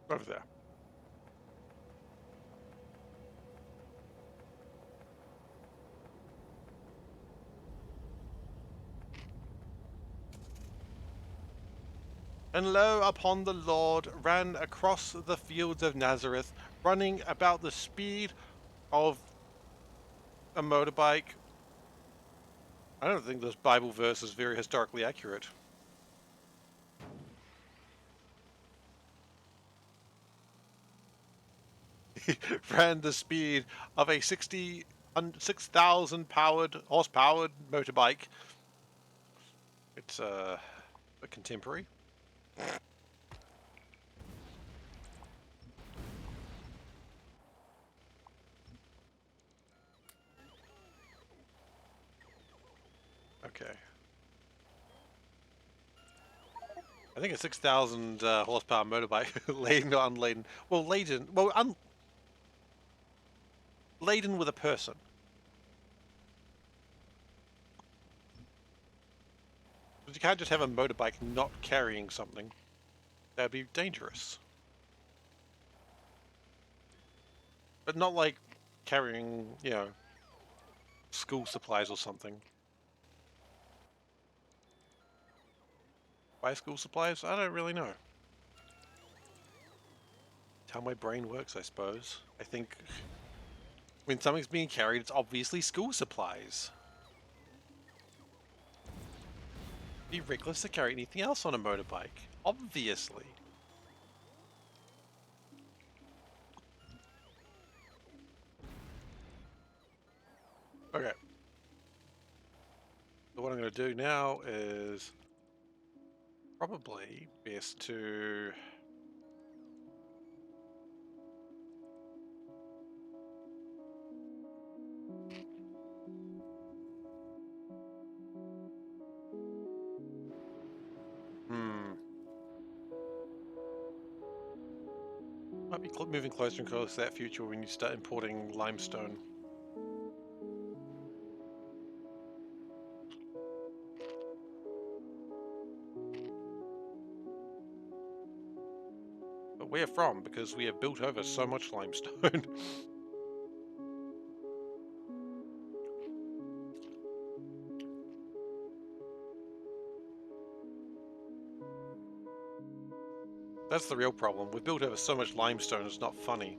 Over there. And lo, upon the Lord ran across the fields of Nazareth, running about the speed of a motorbike. I don't think this Bible verse is very historically accurate. Ran the speed of a 6,000 horse-powered motorbike. It's a contemporary. Okay. I think a 6,000 horsepower motorbike, laden or unladen. Well, laden. Well, laden with a person. But you can't just have a motorbike not carrying something. That'd be dangerous. But not like carrying, you know, school supplies or something. Buy school supplies? I don't really know. It's how my brain works, I suppose. I think when something's being carried, it's obviously school supplies. It'd be reckless to carry anything else on a motorbike. Obviously. Okay. So what I'm going to do now is probably best to... Might be moving closer and closer to that future when you start importing limestone. But where from? Because we have built over so much limestone. That's the real problem. We've built over so much limestone, it's not funny.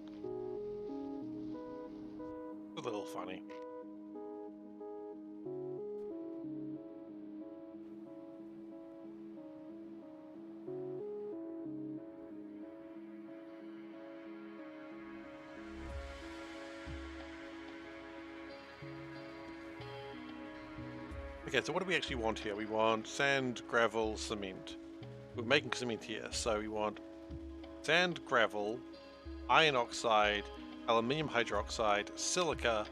It's a little funny. Okay, so what do we actually want here? We want sand, gravel, cement. We're making cement here, so we want sand, gravel, iron oxide, aluminium hydroxide, silica,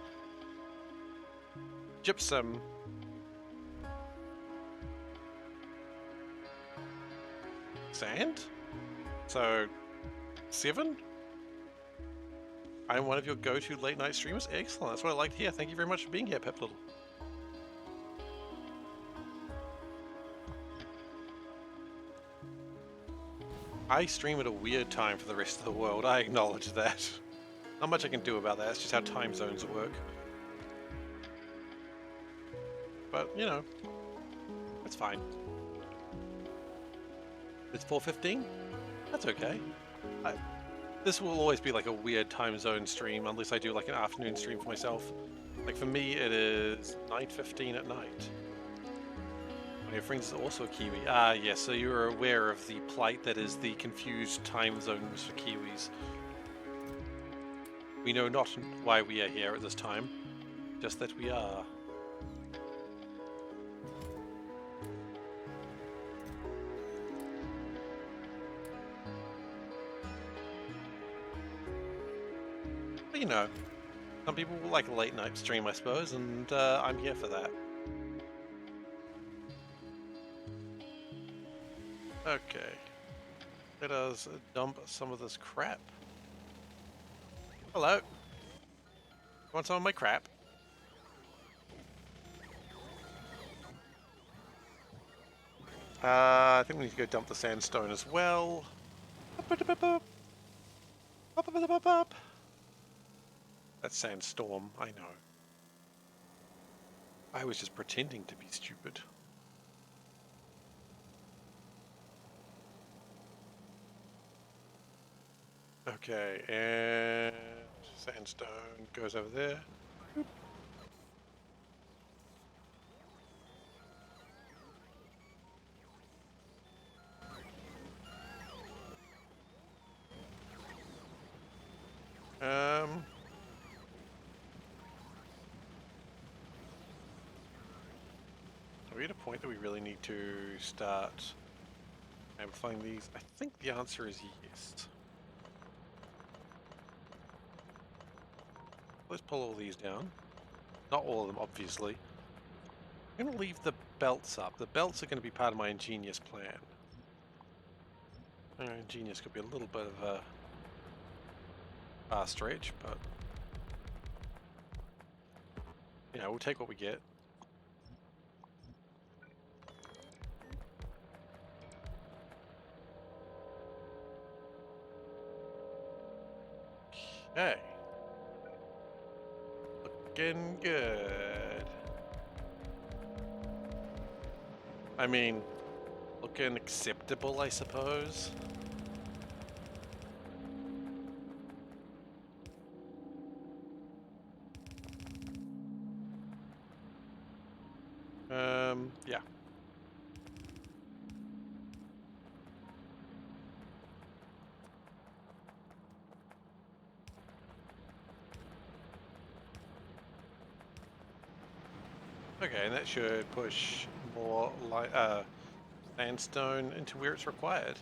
gypsum, sand? So, 7? I'm one of your go-to late-night streamers? Excellent, that's what I like to hear. Thank you very much for being here, Pep Little. I stream at a weird time for the rest of the world, I acknowledge that. Not much I can do about that, it's just how time zones work. But, you know, it's fine. It's 4:15? That's okay. This will always be like a weird time zone stream unless I do like an afternoon stream for myself. Like for me, it is 9:15 at night. One of your friends is also a Kiwi. Ah, yes, so you're aware of the plight that is the confused time zones for Kiwis. We know not why we are here at this time, just that we are. But you know, some people will like a late night stream, I suppose, and I'm here for that. Okay. Let us dump some of this crap. Hello. Want some of my crap? I think we need to go dump the sandstone as well. That's sandstorm, I know. I was just pretending to be stupid. Okay, and sandstone goes over there. Are we at a point that we really need to start amplifying these? I think the answer is yes. Let's pull all these down. Not all of them, obviously. I'm going to leave the belts up. The belts are going to be part of my ingenious plan. Ingenious could be a little bit of a far stretch, but you know, we'll take what we get. Okay. Looking good. I mean, looking acceptable, I suppose. Yeah. Okay, and that should push more sandstone into where it's required.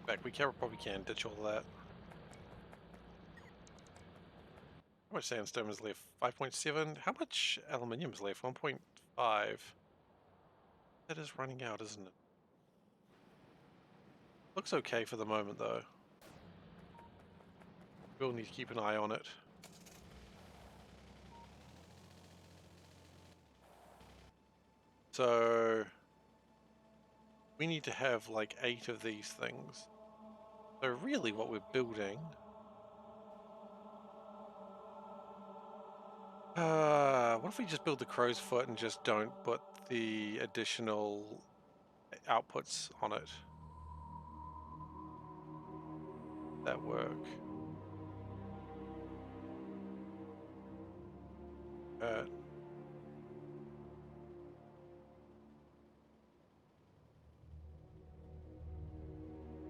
In fact, we probably can ditch all of that. How much sandstone is left? 5.7. How much aluminium is left? 1.5. That is running out, isn't it? Looks okay for the moment, though. We'll need to keep an eye on it. So we need to have like 8 of these things. So really what we're building... what if we just build the crow's foot and just don't put the additional outputs on it? That work?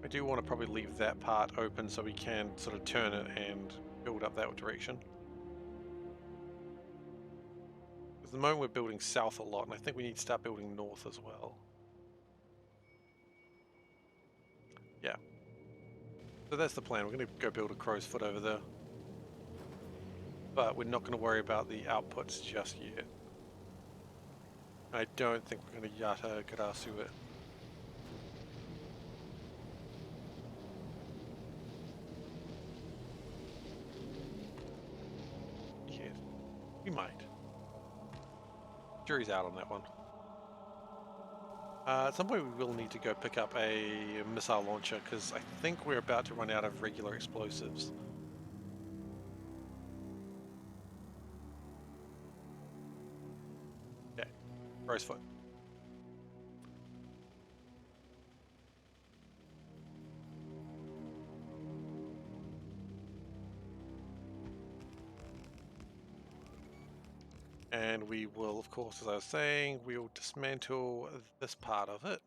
I do want to probably leave that part open so we can sort of turn it and build up that direction. At the moment we're building south a lot, and I think we need to start building north as well. Yeah. So that's the plan. We're going to go build a crow's foot over there. But we're not going to worry about the outputs just yet. I don't think we're going to Yatagarasu it. Yes, we might. Jury's out on that one. At some point we will need to go pick up a missile launcher because I think we're about to run out of regular explosives. Okay, crow's foot. And we will, of course, as I was saying, we'll dismantle this part of it.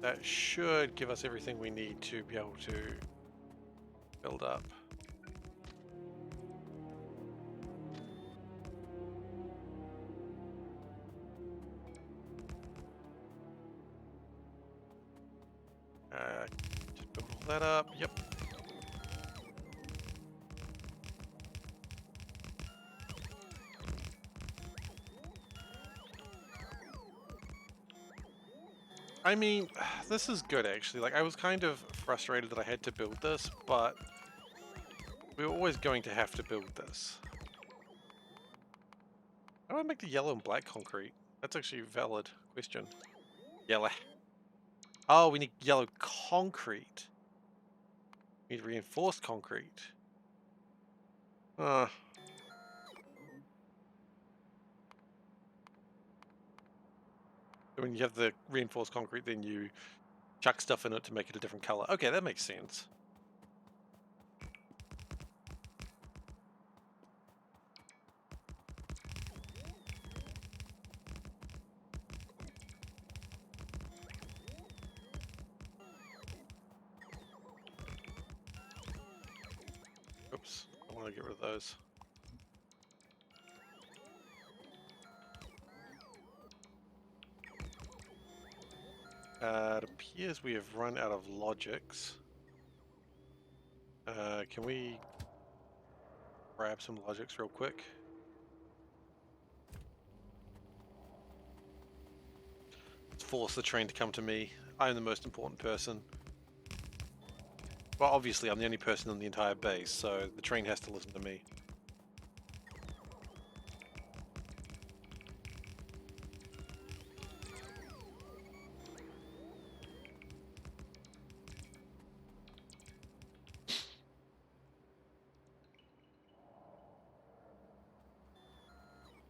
That should give us everything we need to be able to build up. Just build all that up. Yep. I mean, this is good actually. Like, I was kind of frustrated that I had to build this, but we were always going to have to build this. How do I make the yellow and black concrete? That's actually a valid question. Yellow. Oh, we need yellow concrete. We need reinforced concrete. When you have the reinforced concrete, then you chuck stuff in it to make it a different color. Okay, that makes sense. Oops, I want to get rid of those. It appears we have run out of logics. Can we grab some logics real quick? Let's force the train to come to me. I'm the most important person. Well, obviously, I'm the only person in the entire base, so the train has to listen to me.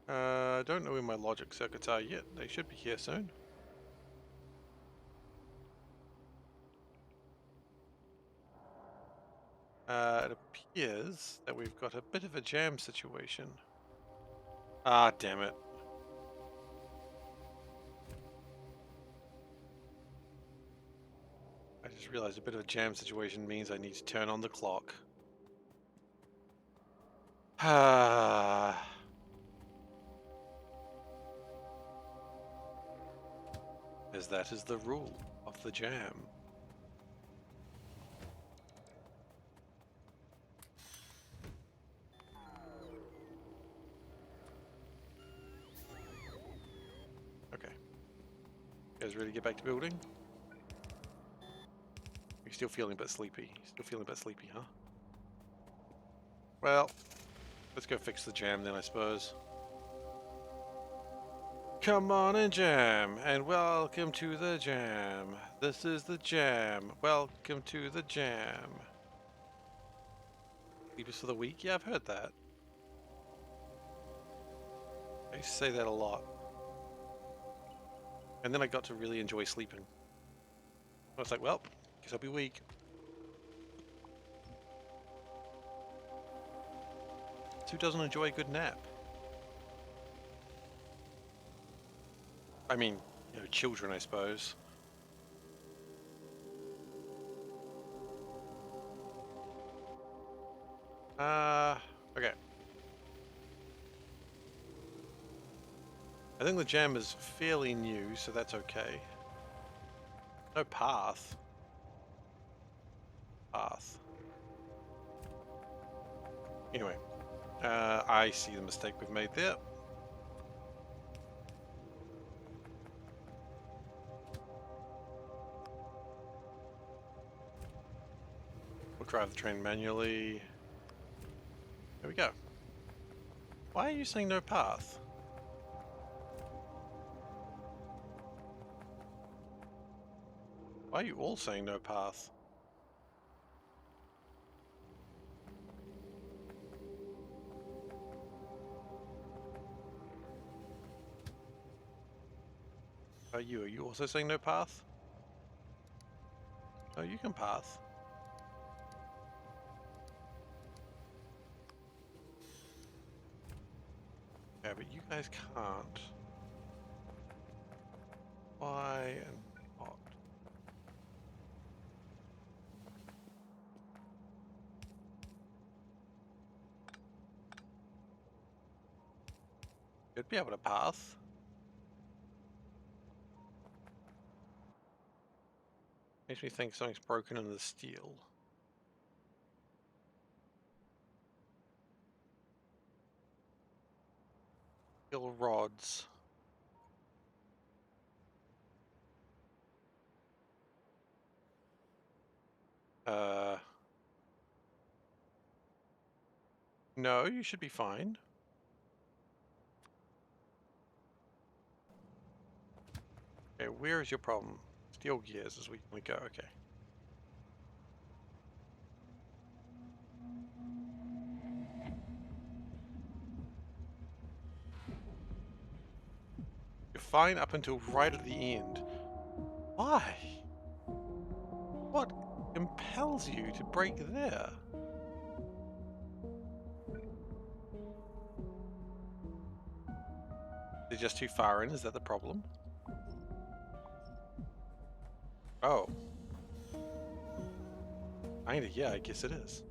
I don't know where my logic circuits are yet. They should be here soon. It appears that we've got a bit of a jam situation. Ah, damn it. I just realized a bit of a jam situation means I need to turn on the clock. Ah. As that is the rule of the jam. Okay. You guys ready to get back to building? You're still feeling a bit sleepy. Still feeling a bit sleepy, huh? Well, let's go fix the jam then, I suppose. Come on and jam, and welcome to the jam. This is the jam. Welcome to the jam. Sleepers for the week? Yeah, I've heard that. I used to say that a lot. And then I got to really enjoy sleeping. I was like, well, guess I'll be weak. Who doesn't enjoy a good nap? I mean, you know, children, I suppose. Okay. I think the jam is fairly new, so that's okay. No path. Path. Anyway, I see the mistake we've made there. We'll drive the train manually. There we go. Why are you saying no path? Why are you all saying no path? Are you also saying no path? Oh, you can path. but you guys can't. Why not? You'd be able to pass. Makes me think something's broken in the steel. Steel rods. No, you should be fine. Okay, where is your problem? Steel gears as we go, okay. You're fine up until right at the end. Why? What compels you to break there? They're just too far in, is that the problem? Oh. Kinda, yeah, I guess it is.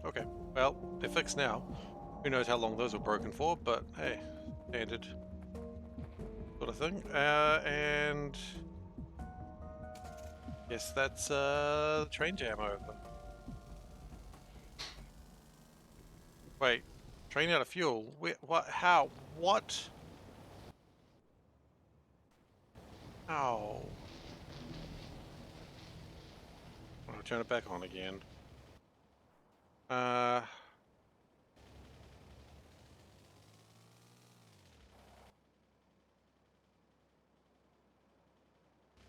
Okay, well, they're fixed now. Who knows how long those were broken for, but hey, standard sort of thing. And yes, that's train jam over. Wait, train out of fuel? Wait, what? How? What? How? I'll turn it back on again.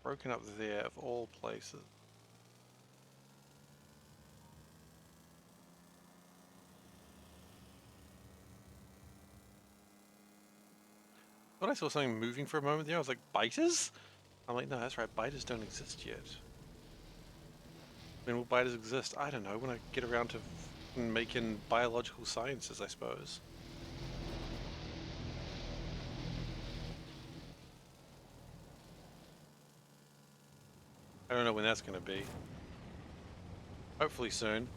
Broken up there of all places. Thought I saw something moving for a moment there. I was like, biters? I'm like, no, that's right, biters don't exist yet. When will biters exist? I don't know, when I get around to making biological sciences, I suppose. I don't know when that's going to be. Hopefully soon.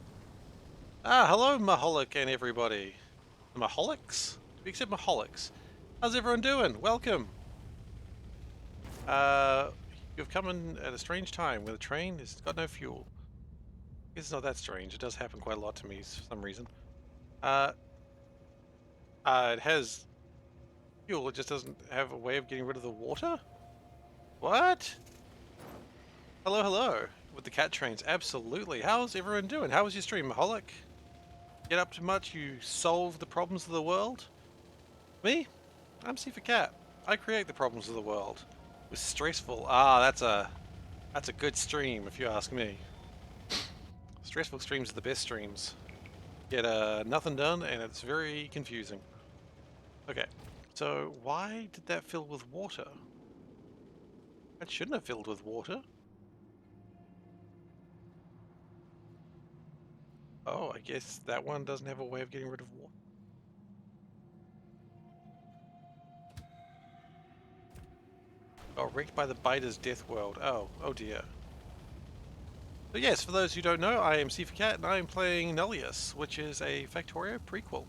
Ah, hello, Maholic and everybody. The Maholics? Do we accept Maholics? How's everyone doing? Welcome. You've come in at a strange time where the train has got no fuel. It's not that strange. It does happen quite a lot to me for some reason. It has fuel. It just doesn't have a way of getting rid of the water. What? Hello, hello. With the cat trains, absolutely. How's everyone doing? How was your stream, Maholic? Get up to much? You solve the problems of the world? Me? I'm SeiferKatt. I create the problems of the world. It was stressful. Ah, that's a good stream, if you ask me. Stressful streams are the best streams. Get nothing done, and it's very confusing. Okay, so why did that fill with water? That shouldn't have filled with water. Oh, I guess that one doesn't have a way of getting rid of water. Oh, wrecked by the biter's death world. Oh dear. So yes, for those who don't know, I am SeiferKatt and I am playing Nullius, which is a Factorio prequel.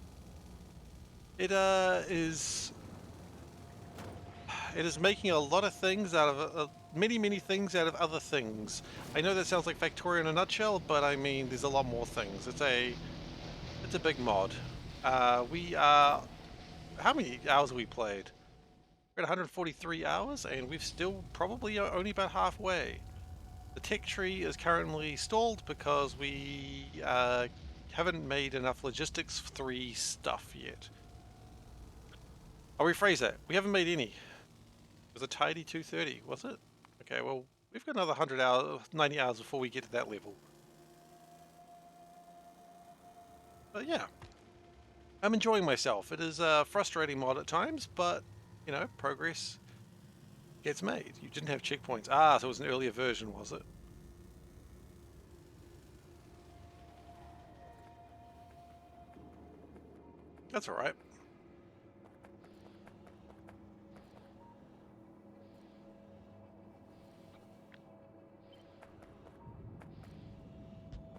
It is making a lot of things out of many things out of other things. I know that sounds like Factorio in a nutshell, but I mean there's a lot more things. It's a big mod. We are how many hours have we played? We're at 143 hours, and we've still probably only about halfway. The tech tree is currently stalled because we haven't made enough Logistics 3 stuff yet. I'll rephrase that. We haven't made any. It was a tidy 230, was it? Okay, well, we've got another 100 hours, 90 hours before we get to that level. But yeah, I'm enjoying myself. It is a frustrating mod at times, but, you know, progress gets made. You didn't have checkpoints. Ah, so it was an earlier version, was it? That's all right.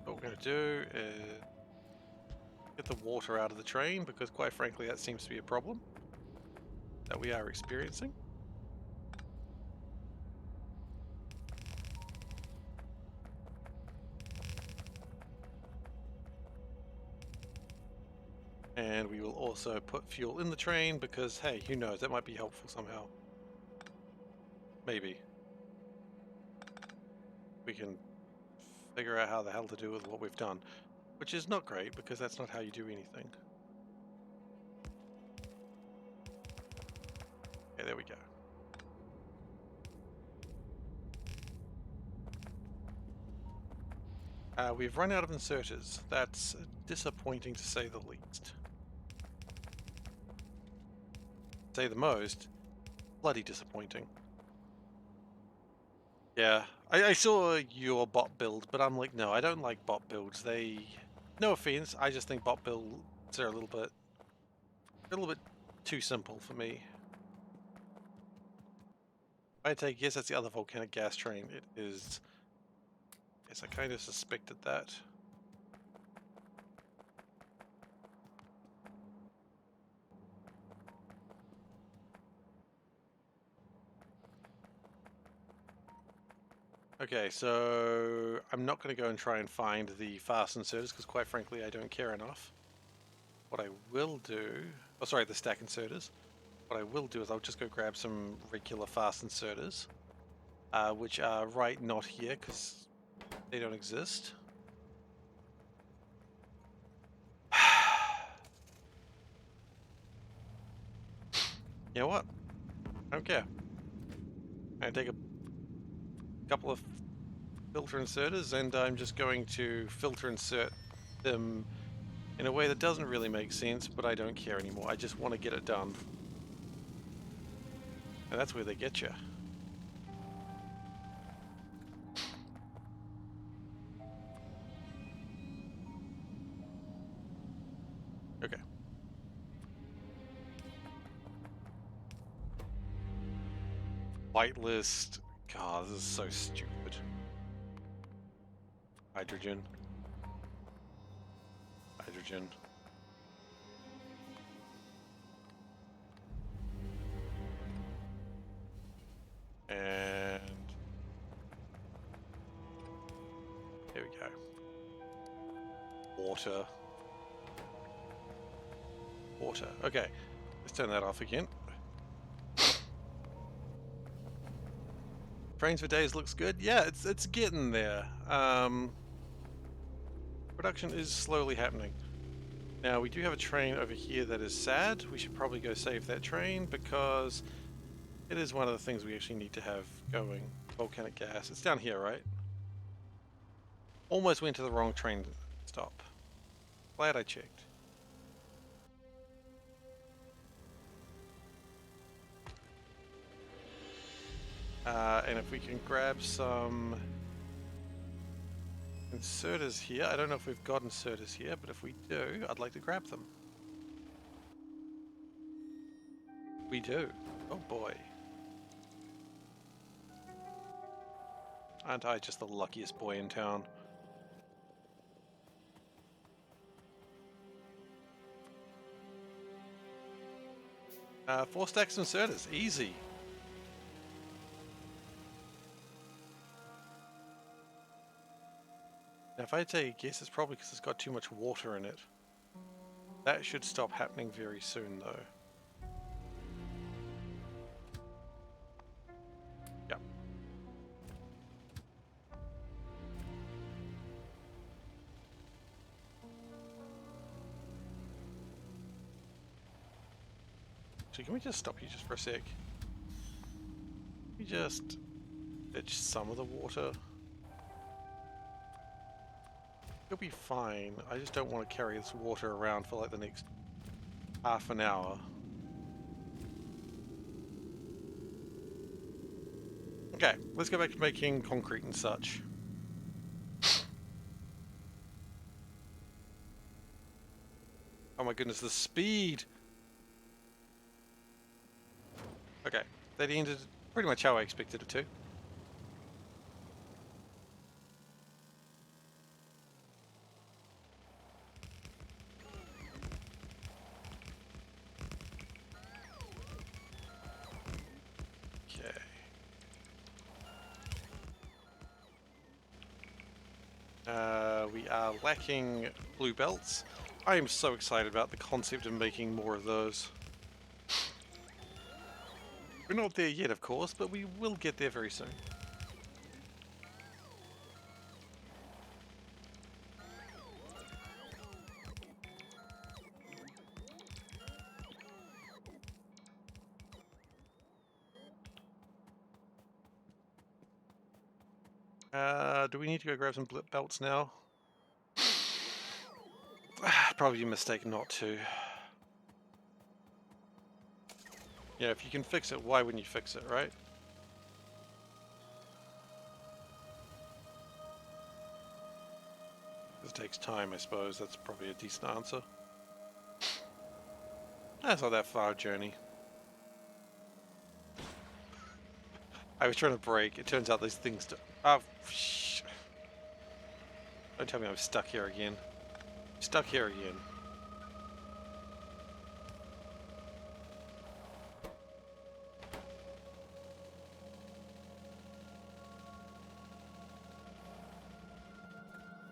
What we're going to do is get the water out of the train, because quite frankly that seems to be a problem that we are experiencing. And we will also put fuel in the train because, hey, who knows, that might be helpful somehow. Maybe. We can figure out how the hell to do with what we've done. Which is not great, because that's not how you do anything. Okay, there we go. We've run out of inserters. That's disappointing to say the least. Say the most, bloody disappointing. Yeah, I saw your bot build, but I'm like, no, I don't like bot builds. No offense, I just think bot builds are a little bit too simple for me. I take guess that's the other volcanic gas train. It is. Yes, I kind of suspected that. Okay, so I'm not going to go and try and find the fast inserters because, quite frankly, I don't care enough. What I will do, oh sorry, the stack inserters. What I will do is I'll just go grab some regular fast inserters, which are right not here because they don't exist. You know what? I don't care. I take a couple of filter inserters and I'm just going to filter insert them in a way that doesn't really make sense, but I don't care anymore. I just want to get it done. And that's where they get you. Okay. Whitelist. God, this is so stupid. Hydrogen. Hydrogen. And there we go. Water. Water. Okay. Let's turn that off again. Trains for Days looks good. Yeah, it's getting there. Production is slowly happening. Now, we do have a train over here that is sad. We should probably go save that train because it is one of the things we actually need to have going. Volcanic gas. It's down here, right? Almost went to the wrong train stop. Glad I checked. And if we can grab some inserters here. I don't know if we've got inserters here, but if we do, I'd like to grab them. We do. Oh boy. Aren't I just the luckiest boy in town? Four stacks of inserters. Easy. Now, if I take a guess, it's probably because it's got too much water in it. That should stop happening very soon, though. Yep. So can we just stop you just for a sec? We just ditch some of the water. You'll be fine. I just don't want to carry this water around for like the next half an hour. Okay, let's go back to making concrete and such. Oh my my goodness, the speed! Okay, that ended pretty much how I expected it to. We are lacking blue belts. I am so excited about the concept of making more of those. We're not there yet, of course, but we will get there very soon. Do we need to go grab some belts now? Probably a mistake not to. Yeah, if you can fix it, why wouldn't you fix it, right? It takes time, I suppose. That's probably a decent answer. That's not that far a journey. I was trying to brake. It turns out these things do— oh, shh. Don't tell me I'm stuck here again. Stuck here again.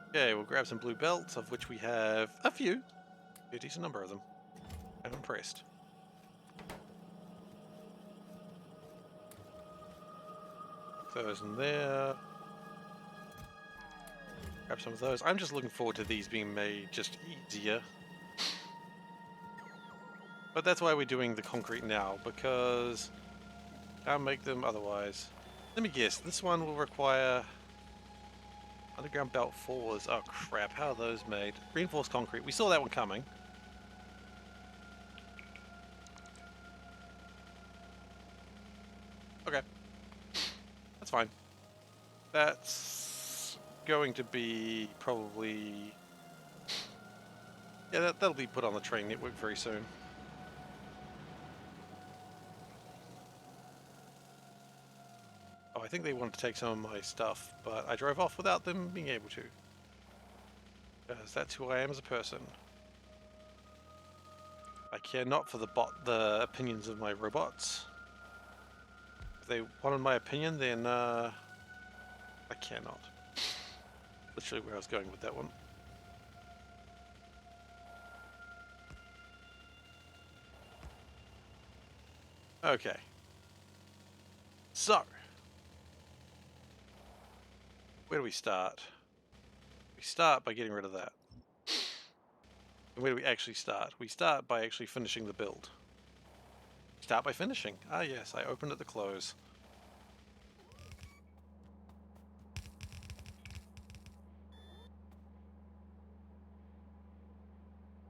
Okay, we'll grab some blue belts, of which we have a few. A decent number of them. I'm impressed. Those in there. Grab some of those. I'm just looking forward to these being made just easier. But that's why we're doing the concrete now, because I can't make them otherwise. Let me guess, this one will require underground belt 4s. Oh crap, how are those made? Reinforced concrete. We saw that one coming. Okay. That's fine. That's going to be probably... yeah, that'll be put on the train network very soon. Oh, I think they wanted to take some of my stuff, but I drove off without them being able to. Because that's who I am as a person. I care not for the opinions of my robots. If they wanted my opinion, then I cannot. Literally where I was going with that one. Okay. So, where do we start? We start by getting rid of that. And where do we actually start? We start by actually finishing the build. Start by finishing. Ah yes, I opened at the close.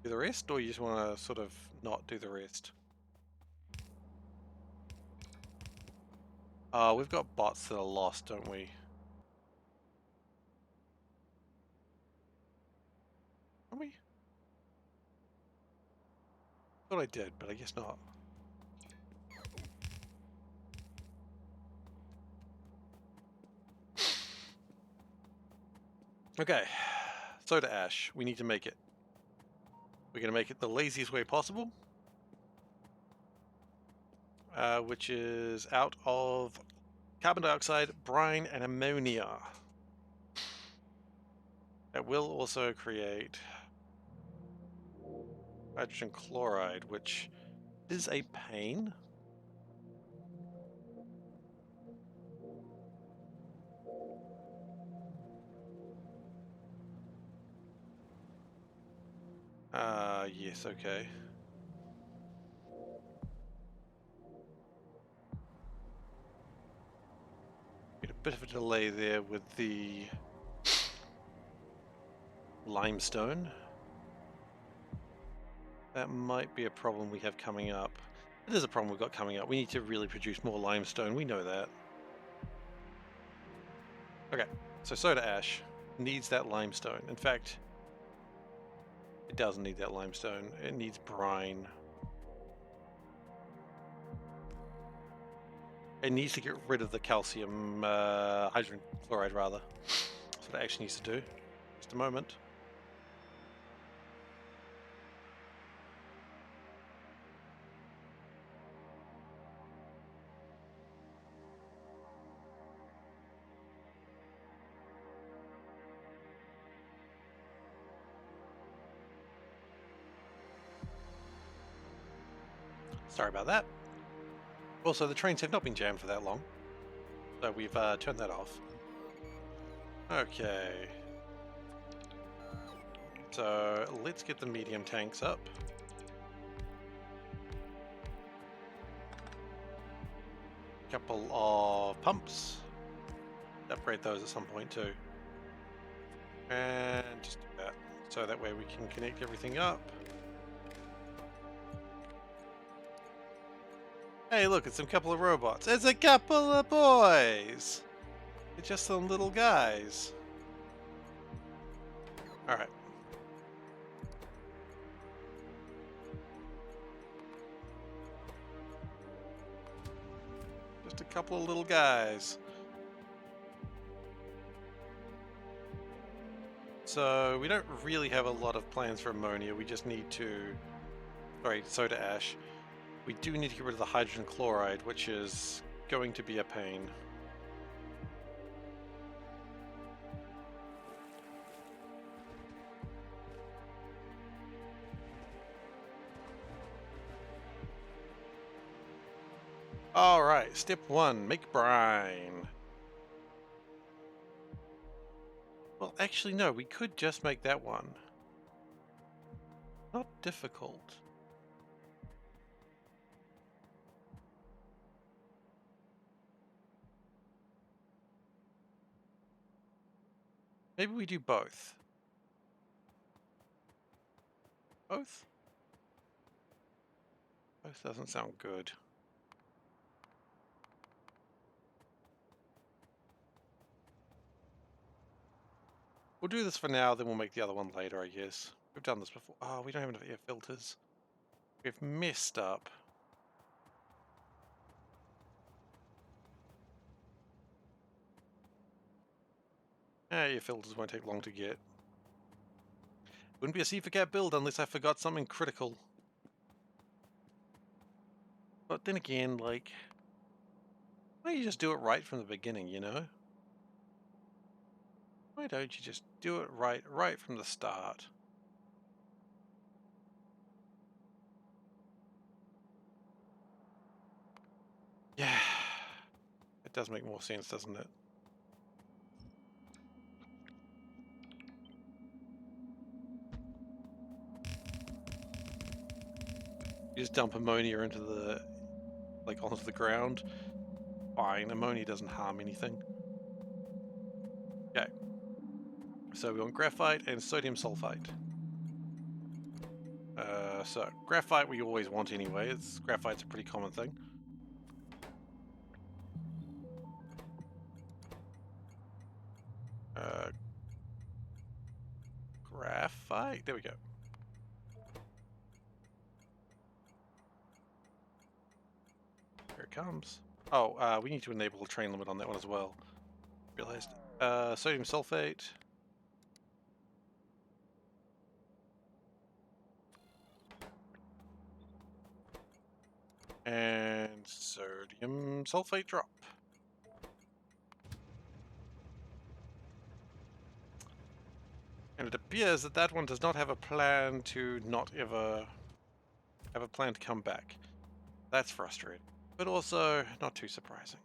Do the rest, or you just want to sort of not do the rest? We've got bots that are lost, don't we? Are we? Thought I did, but I guess not. Okay, soda ash. We need to make it. We're going to make it the laziest way possible. Which is out of carbon dioxide, brine, and ammonia. That will also create hydrogen chloride, which is a pain. Yes, okay. Get a bit of a delay there with the limestone. That might be a problem we have coming up. It is a problem we've got coming up. We need to really produce more limestone. We know that. Okay, so soda ash needs that limestone. In fact, It doesn't need that limestone. It needs brine. It needs to get rid of the calcium, hydrogen chloride rather. That's what it actually needs to do. Just a moment. Sorry about that. Also, the trains have not been jammed for that long, so we've turned that off. Okay. So let's get the medium tanks up. Couple of pumps. Upgrade those at some point too. And just do that. So that way we can connect everything up. Hey, look, it's a couple of robots. It's a couple of boys! They're just some little guys. Alright. Just a couple of little guys. So we don't really have a lot of plans for ammonia. We just need to... Sorry, soda ash. We do need to get rid of the hydrogen chloride, which is going to be a pain. Alright, step 1, make brine. Well, actually no, we could just make that one. Not difficult. Maybe we do both. Both? Both doesn't sound good. We'll do this for now, then we'll make the other one later, I guess. We've done this before. Oh, we don't have enough air filters. We've messed up. Air filters won't take long to get. Wouldn't be a SeiferKatt build unless I forgot something critical. But then again, like, why don't you just do it right from the beginning, you know? Why don't you just do it right from the start? Yeah, it does make more sense, doesn't it? You just dump ammonia into the, like, onto the ground. Fine, ammonia doesn't harm anything. Okay. So we want graphite and sodium sulfite. So graphite we always want anyway. Graphite's a pretty common thing. Graphite. There we go. Here it comes. Oh, we need to enable a train limit on that one as well. Realized. Sodium sulfate. And sodium sulfate drop. And it appears that that one does not have a plan to not ever have a plan to come back. That's frustrating, but also not too surprising.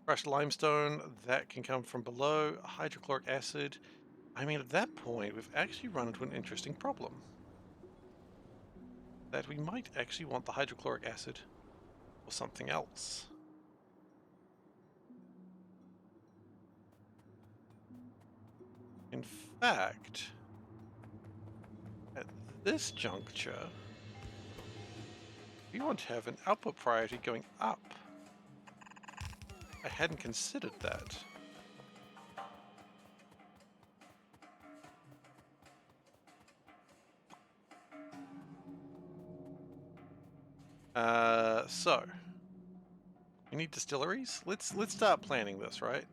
Crushed limestone, that can come from below. Hydrochloric acid. I mean, at that point, we've actually run into an interesting problem. That we might actually want the hydrochloric acid or something else. In fact, at this juncture, we want to have an output priority going up. I hadn't considered that. So we need distilleries. Let's start planning this, right?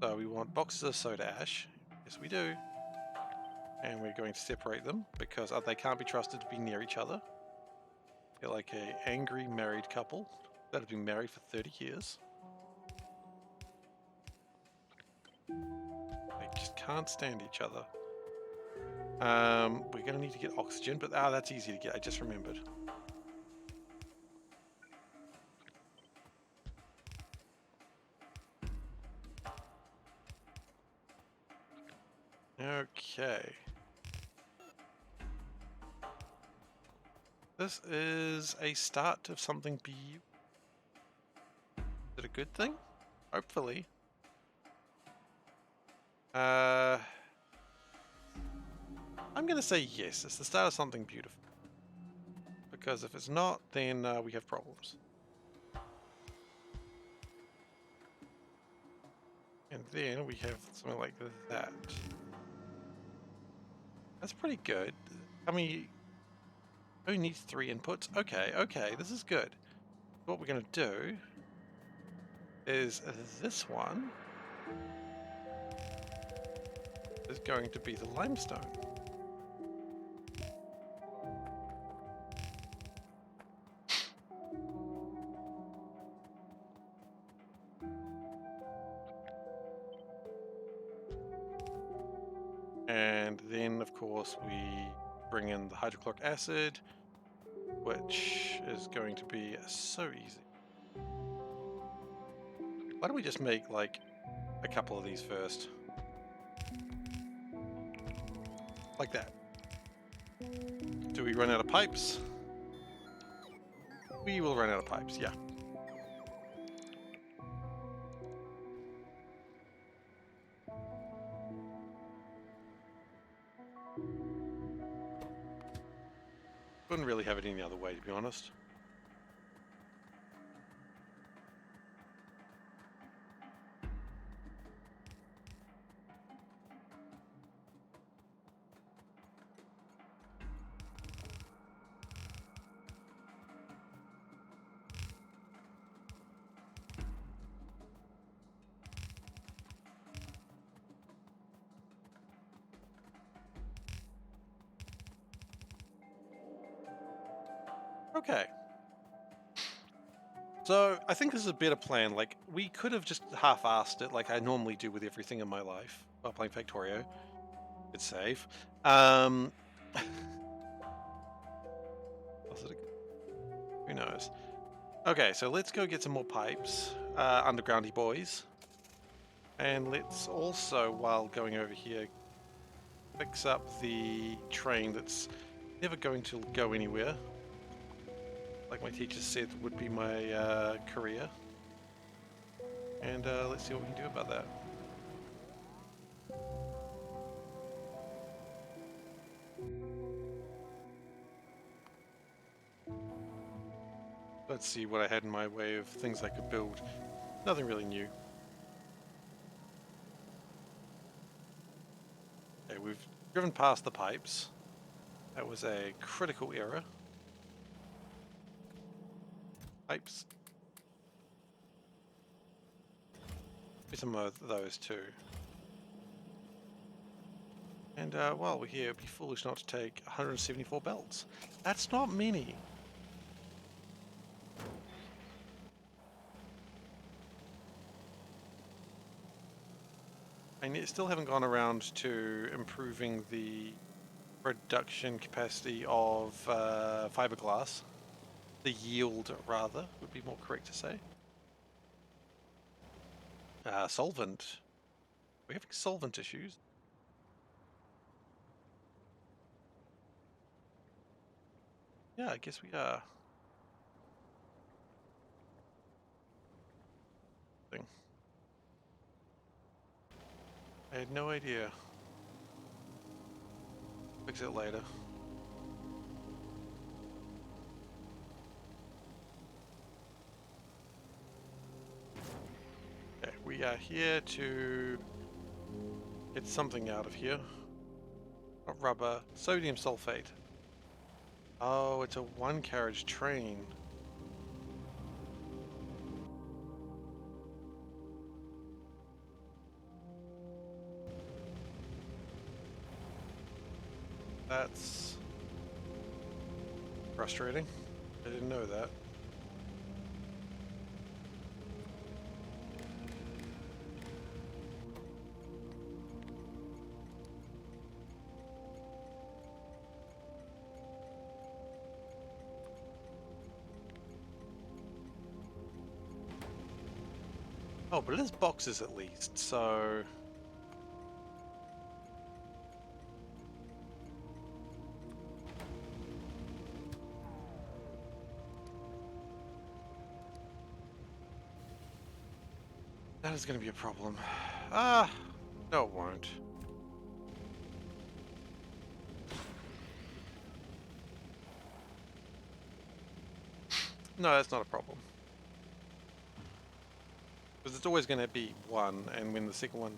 So we want boxes of soda ash. Yes, we do. And we're going to separate them because they can't be trusted to be near each other. They're like a angry married couple that have been married for 30 years. They just can't stand each other. We're going to need to get oxygen, but that's easy to get. I just remembered. Okay. This is a start of something beautiful. Is it a good thing? Hopefully. I'm going to say yes. It's the start of something beautiful. Because if it's not, then we have problems. And then we have something like that. That's pretty good. I mean, who needs 3 inputs? Okay, this is good. What we're going to do is this one is going to be the limestone. And then, of course, we bring in the hydrochloric acid, which is going to be so easy. Why don't we just make, like, a couple of these first? Like that. Do we run out of pipes? We will run out of pipes, yeah. Wouldn't really have it any other way, to be honest. Okay. So, I think this is a better plan. Like, we could have just half-assed it like I normally do with everything in my life while playing Factorio. It's safe. Was it who knows? Okay, so let's go get some more pipes, undergroundy boys. And let's also, while going over here, fix up the train that's never going to go anywhere. Like my teacher said would be my career. And let's see what we can do about that. Let's see what I had in my way of things I could build. Nothing really new. Okay, we've driven past the pipes. That was a critical error. Pipes. Some of those too. And while we're here, it'd be foolish not to take 174 belts. That's not many. I still haven't gone around to improving the production capacity of fiberglass. The yield, rather, would be more correct to say. Solvent. We're having solvent issues. Yeah, I guess we are. I had no idea. Fix it later. Okay, we are here to get something out of here. Not rubber, sodium sulfate. Oh, it's a one-carriage train. That's frustrating. I didn't know that. Oh, but it is boxes at least, so... That is going to be a problem. Ah, no it won't. No, that's not a problem. Because it's always going to be 1, and when the second one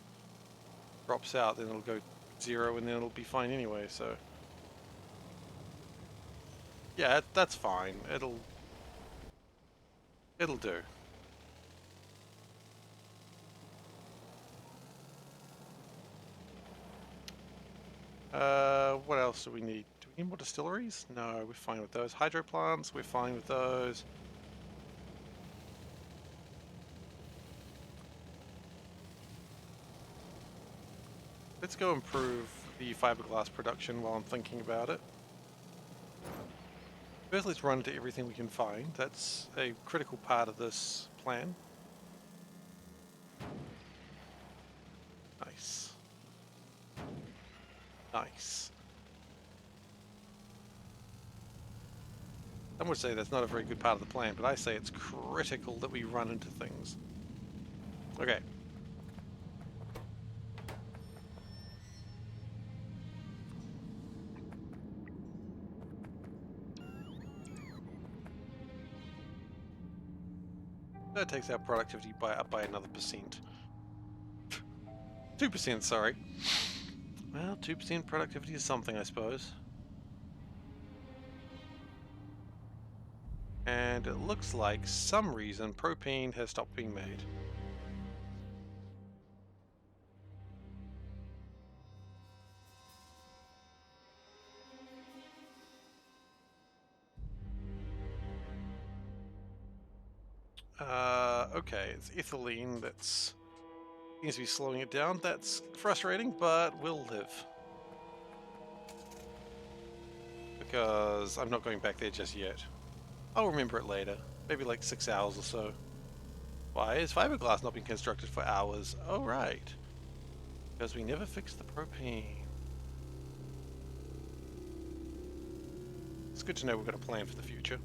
drops out, then it'll go 0, and then it'll be fine anyway, so... Yeah, that's fine. It'll do. What else do we need? Do we need more distilleries? No, we're fine with those. Hydro plants, we're fine with those. Let's go improve the fiberglass production while I'm thinking about it. First, let's run into everything we can find. That's a critical part of this plan. Nice. Nice. Some would say that's not a very good part of the plan, but I say it's critical that we run into things. Okay. That takes our productivity up by another percent. 2%, sorry. Well, 2% productivity is something, I suppose. And it looks like some reason propane has stopped being made. Okay, it's ethylene that's seems to be slowing it down. That's frustrating, but we'll live. Because I'm not going back there just yet. I'll remember it later. Maybe like 6 hours or so. Why is fiberglass not being constructed for hours? Oh, right. Because we never fixed the propane. It's good to know we've got a plan for the future.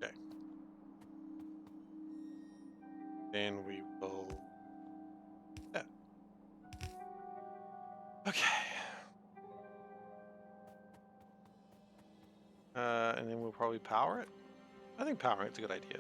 Okay. Then we will... Yeah. Okay. And then we'll probably power it. I think powering it's a good idea.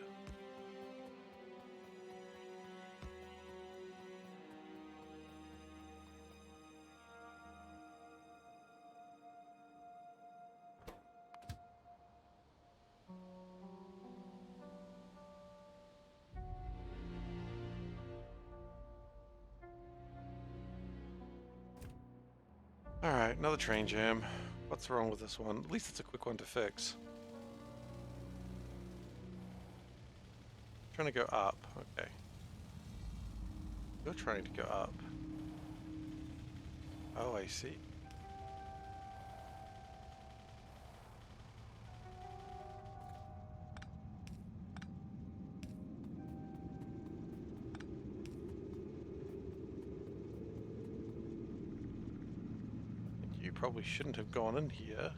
Alright, another train jam. What's wrong with this one? At least it's a quick one to fix. Trying to go up. Okay. You're trying to go up. Oh, I see. You probably shouldn't have gone in here.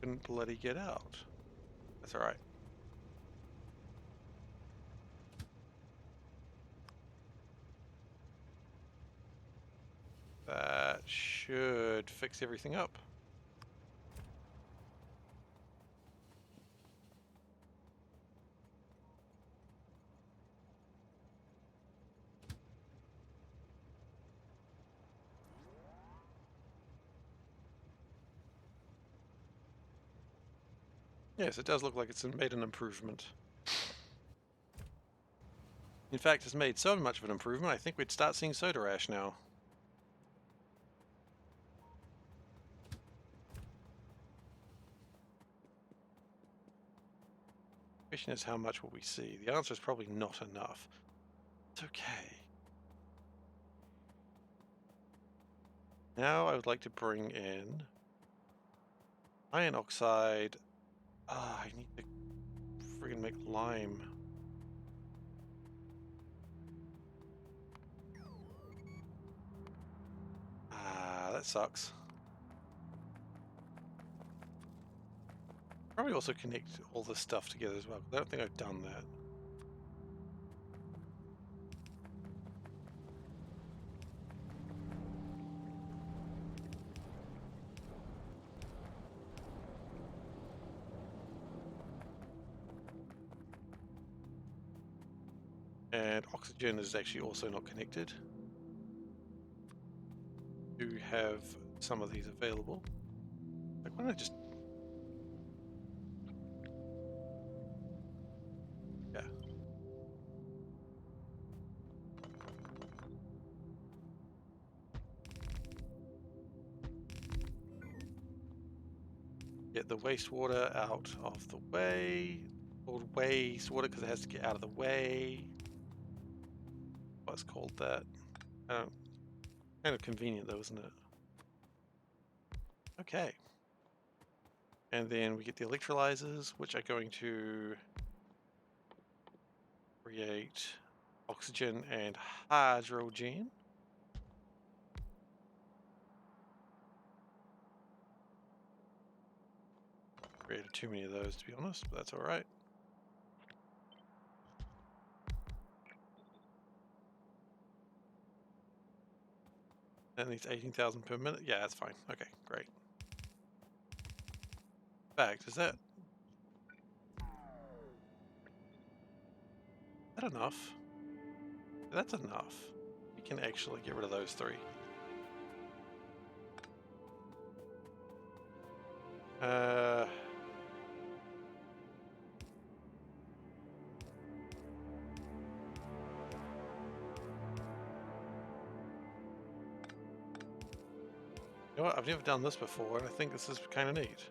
Couldn't bloody get out. That's alright. that should fix everything up. Yes, it does look like it's made an improvement. In fact, it's made so much of an improvement, I think we'd start seeing soda ash now. The question is, how much will we see? The answer is probably not enough. It's okay. Now I would like to bring in iron oxide. I need to friggin' make lime. That sucks. Probably also connect all this stuff together as well, because I don't think I've done that. And oxygen is actually also not connected. Do have some of these available. Like, why don't I just... Yeah. Get the wastewater out of the way. Called wastewater because it has to get out of the way. What's called that? Kind of convenient though, isn't it? Okay. And then we get the electrolyzers, which are going to create oxygen and hydrogen. Created too many of those, to be honest, but that's all right. That needs 18,000 per minute. Yeah, that's fine. Okay, great. In fact, is that enough? That's enough. We can actually get rid of those three. You know what? I've never done this before, and I think this is kind of neat.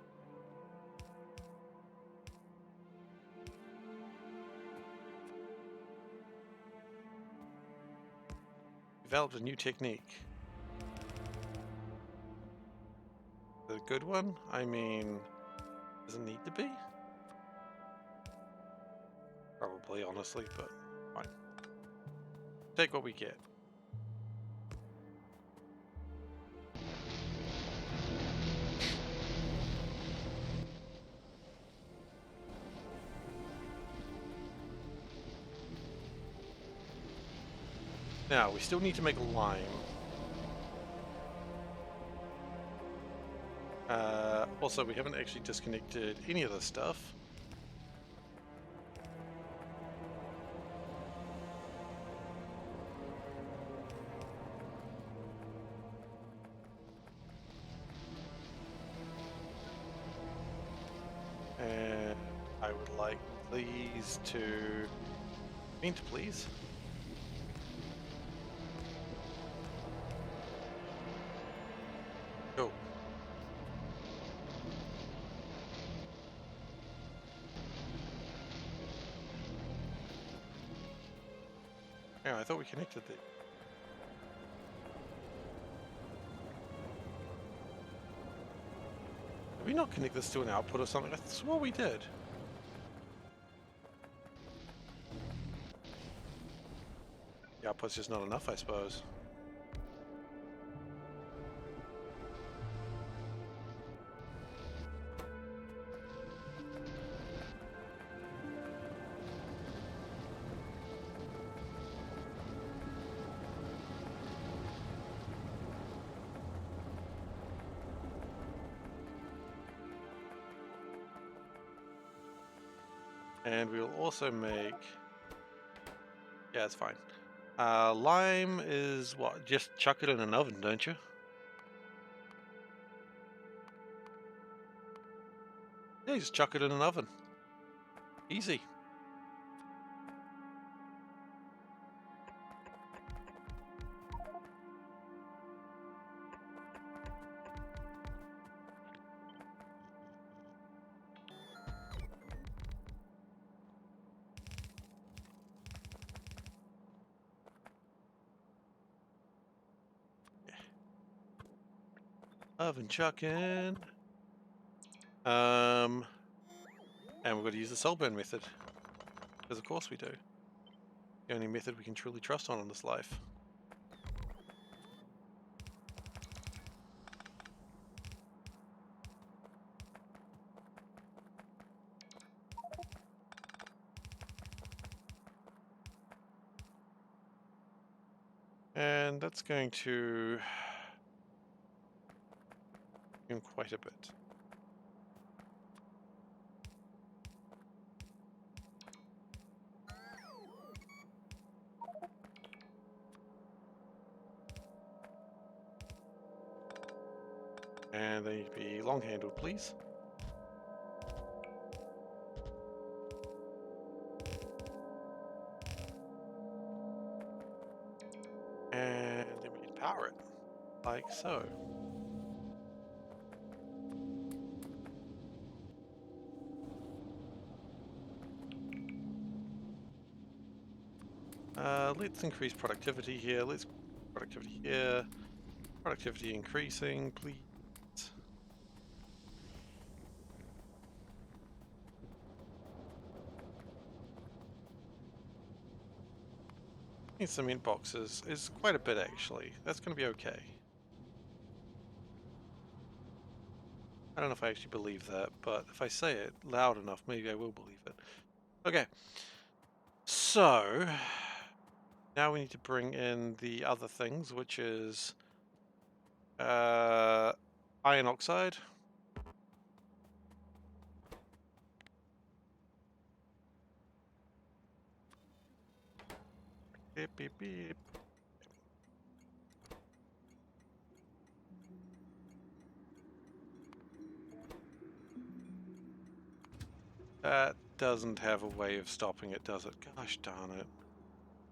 Developed a new technique. The good one? I mean, does it need to be? Probably, honestly, but fine. Take what we get. Now, we still need to make lime. Also, we haven't actually disconnected any of this stuff. And I would like these to paint, please. Go. Yeah, I thought we connected the... Did we not connect this to an output or something? I swore we did. The output's just not enough, I suppose. And we'll also make... Yeah, it's fine. Lime is what? Just chuck it in an oven, don't you? Yeah, just chuck it in an oven. Easy. Oven chucking. And we've got to use the soul burn method. Because of course we do. The only method we can truly trust on in this life. And that's going to consume quite a bit. And they need to be long-handled, please. And then we can power it, like so. Let's increase productivity here. Let's productivity here. Productivity increasing, please. Cement boxes is quite a bit actually. That's going to be okay. I don't know if I actually believe that, but if I say it loud enough, maybe I will believe it. Okay. So now we need to bring in the other things, which is iron oxide. Beep, beep, beep. That doesn't have a way of stopping it, does it? Gosh darn it.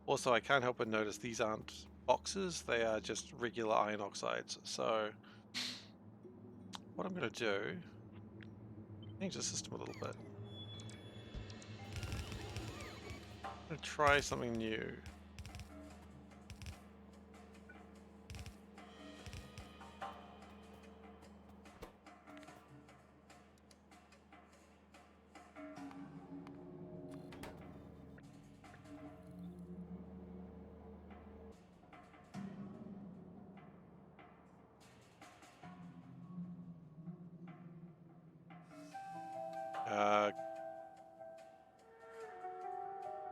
Also, I can't help but notice these aren't boxes, they are just regular iron oxides. So what I'm going to do, change the system a little bit. I'm going to try something new.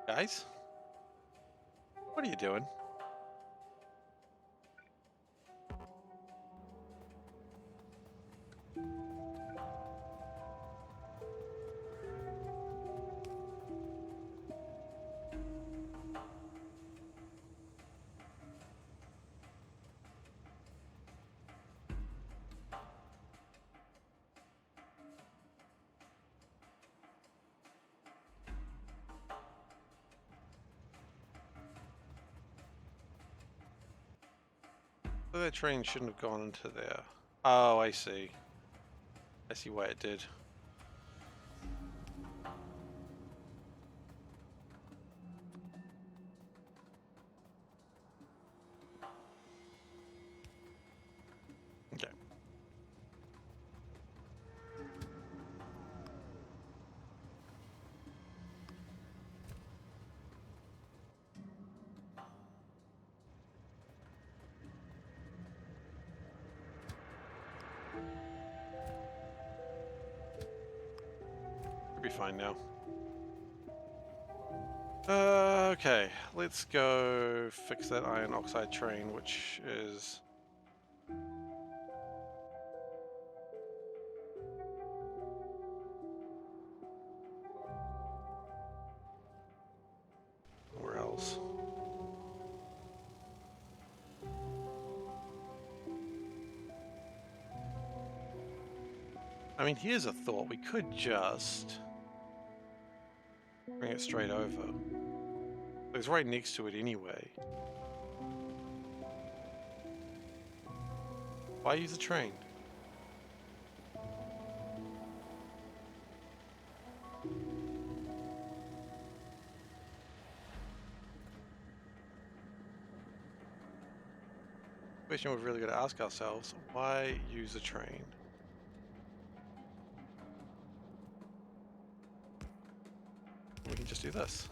Guys, what are you doing? So that train shouldn't have gone into there. Oh, I see. I see why it did. Okay. Should be fine now. Okay, let's go fix that iron oxide train, which is... I mean, here's a thought. We could just bring it straight over. It's right next to it anyway. Why use a train? Question we've really got to ask ourselves, why use a train? We can just do this.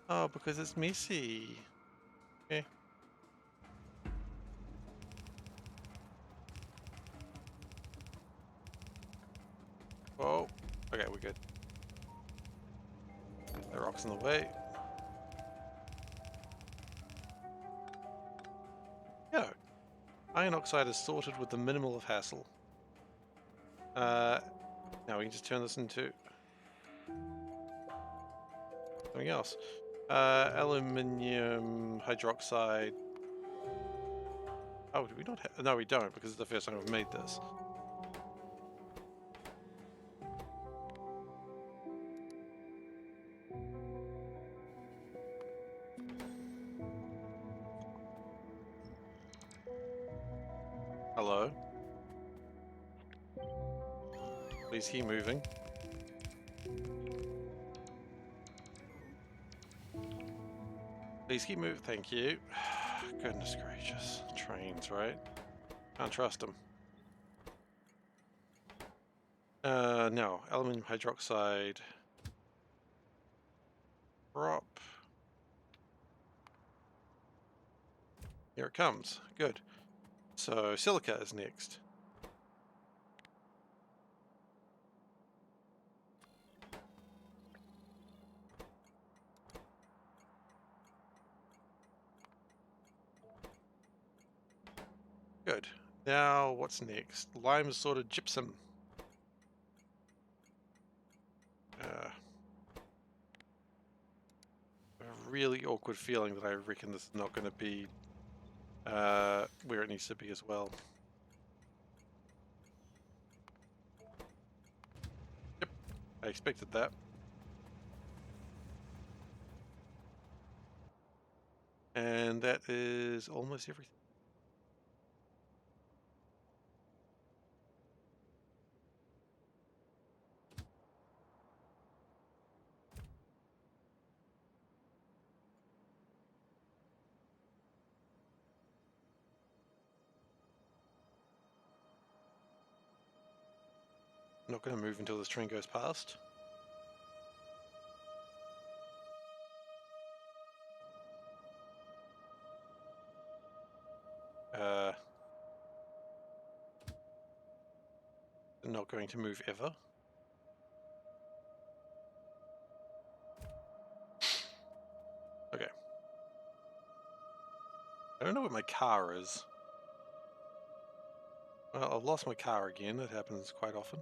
Oh, because it's messy. Okay. Whoa. Okay, we're good. The rock's in the way. Yeah. Iron oxide is sorted with the minimal of hassle. Now we can just turn this into something else. Aluminium hydroxide. Oh, do we not have? No, we don't, because it's the first time we've made this. Hello? Please keep moving. Please keep moving. Thank you. Goodness gracious. Trains, right? Can't trust them. No. Aluminium hydroxide. Drop. Here it comes. Good. So silica is next. Good. Now what's next? Lime assorted gypsum. A really awkward feeling that I reckon this is not going to be where it needs to be as well. Yep, I expected that. And that is almost everything. I'm not going to move until this train goes past. Not going to move ever. Okay. I don't know what my car is. Well, I've lost my car again. That happens quite often.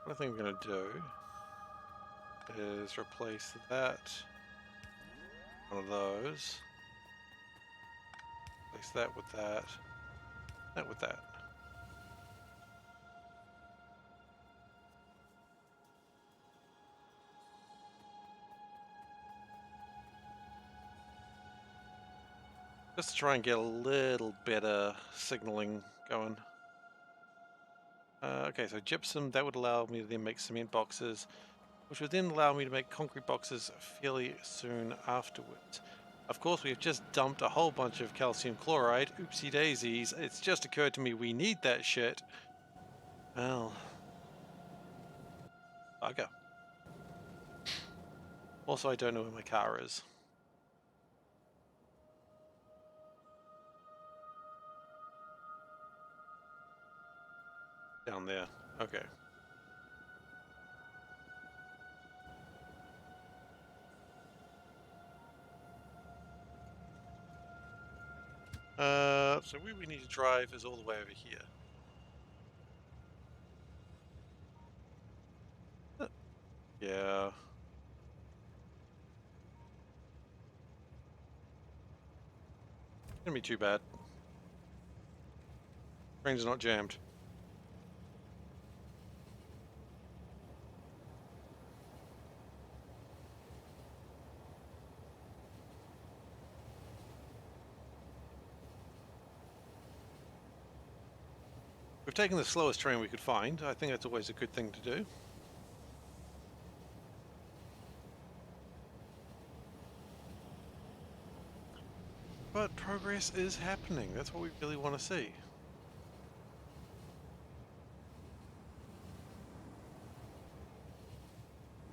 What I think I'm going to do is replace that, one of those, replace that with that, that with that. Just to try and get a little better signaling going. Okay, so gypsum, that would allow me to then make cement boxes, which would then allow me to make concrete boxes fairly soon afterwards. Of course, we've just dumped a whole bunch of calcium chloride. Oopsie daisies. It's just occurred to me we need that shit. Well, bugger. Also, I don't know where my car is. Down there. Okay. So where we need to drive is all the way over here. Yeah. Shouldn't be too bad. Train's not jammed. We've taken the slowest train we could find. I think that's always a good thing to do. But progress is happening. That's what we really want to see.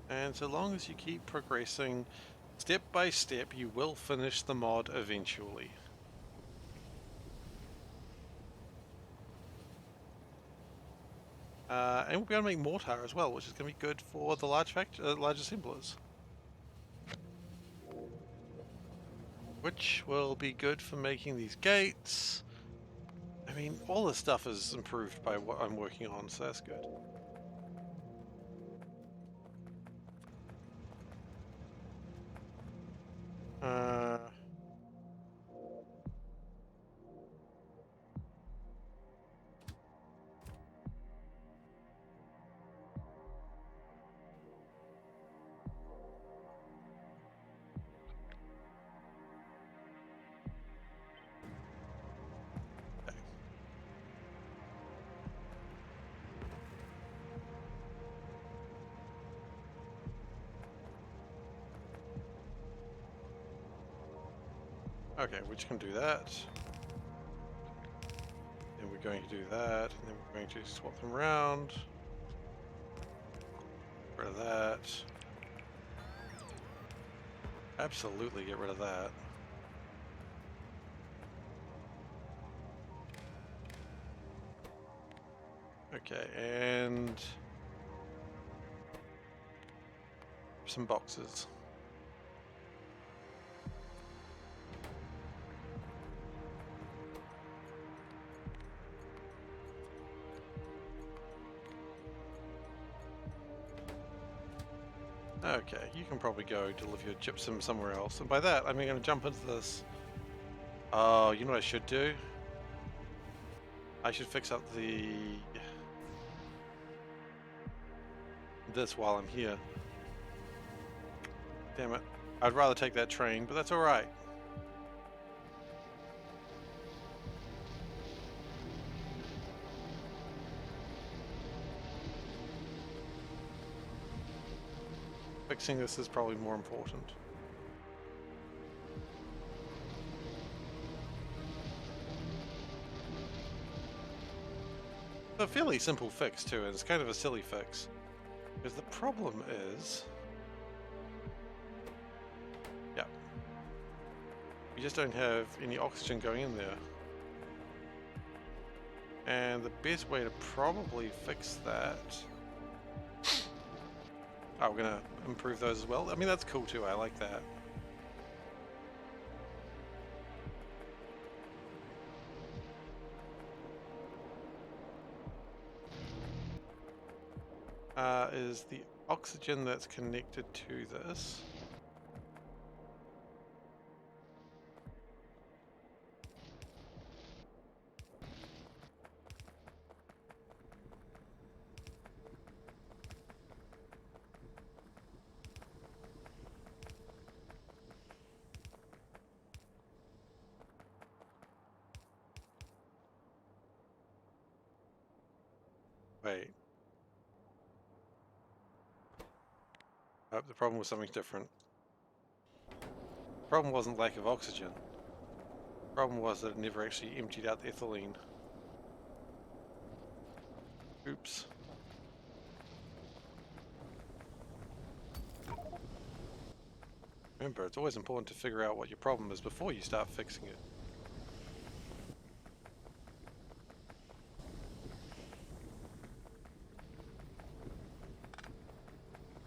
And so long as you keep progressing step by step, you will finish the mod eventually. And we'll be able to make mortar as well, which is going to be good for the large assemblers. Which will be good for making these gates. I mean, all this stuff is improved by what I'm working on, so that's good. Okay, we're just going to do that. And we're going to do that, and then we're going to swap them around. Get rid of that. Absolutely get rid of that. Okay, and some boxes. Okay, you can probably go deliver your gypsum somewhere else. And by that, I'm going to jump into this. Oh, you know what I should do? I should fix up this while I'm here. Damn it. I'd rather take that train, but that's alright. Fixing this is probably more important. It's a fairly simple fix too, and it's kind of a silly fix. Because the problem is... yeah. We just don't have any oxygen going in there. And the best way to probably fix that... oh, we're gonna improve those as well. I mean, that's cool too, I like that. Is the oxygen that's connected to this. Wait. Oh, the problem was something different. The problem wasn't lack of oxygen. The problem was that it never actually emptied out the ethylene. Oops. Remember, it's always important to figure out what your problem is before you start fixing it.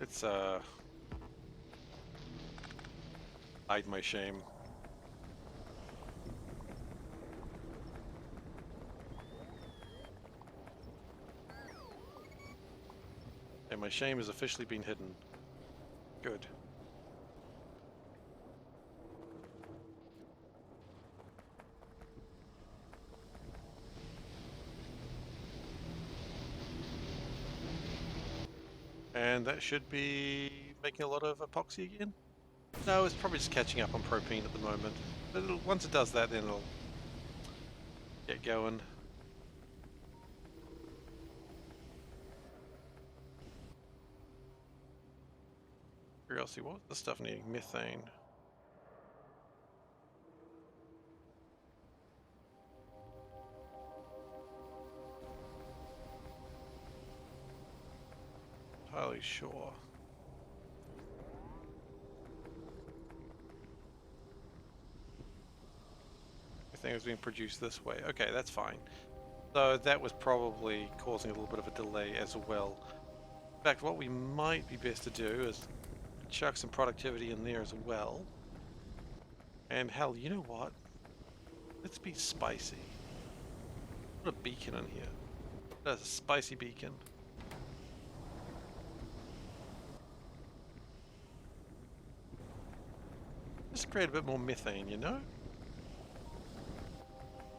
It's, hide my shame. And my shame has officially been hidden. Good. And that should be making a lot of epoxy again? No, it's probably just catching up on propane at the moment. But once it does that, then it'll get going. Curiosity, what was the stuff needing? Methane. Entirely sure. Everything is being produced this way. Okay, that's fine. So that was probably causing a little bit of a delay as well. In fact, what we might be best to do is chuck some productivity in there as well. And hell, you know what? Let's be spicy. Put a beacon in here. That's a spicy beacon. Just create a bit more methane, you know?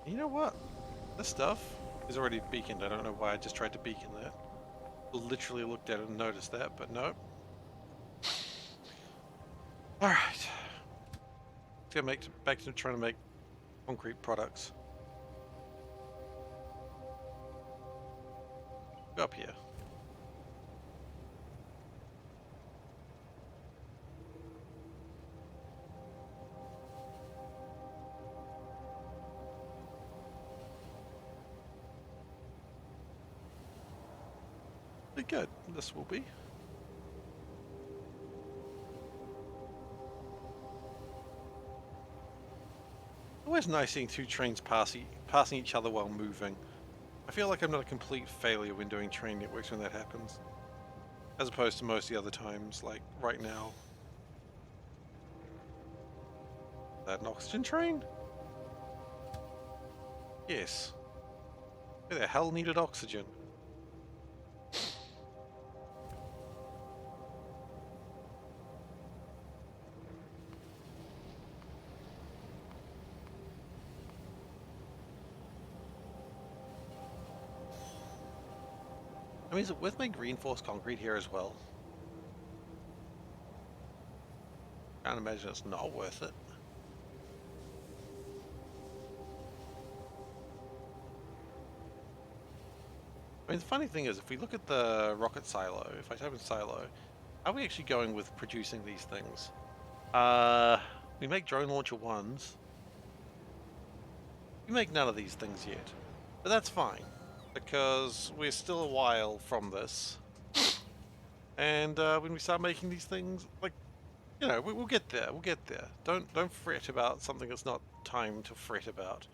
You know what? This stuff is already beaconed. I don't know why I just tried to beacon that. Literally looked at it and noticed that, but nope. Alright. Let's go back to trying to make concrete products. Go up here. Pretty good. This will be. Always nice seeing two trains passing each other while moving. I feel like I'm not a complete failure when doing train networks when that happens. As opposed to most of the other times, like right now. Is that an oxygen train? Yes. Who the hell needed oxygen? I mean, is it worth making reinforced concrete here as well? Can't imagine it's not worth it. I mean, the funny thing is, if we look at the rocket silo, if I type in silo, are we actually going with producing these things? We make drone launcher ones. We make none of these things yet. But that's fine, because we're still a while from this. And when we start making these things, like, you know, we'll get there. We'll get there. Don't fret about something that's not time to fret about.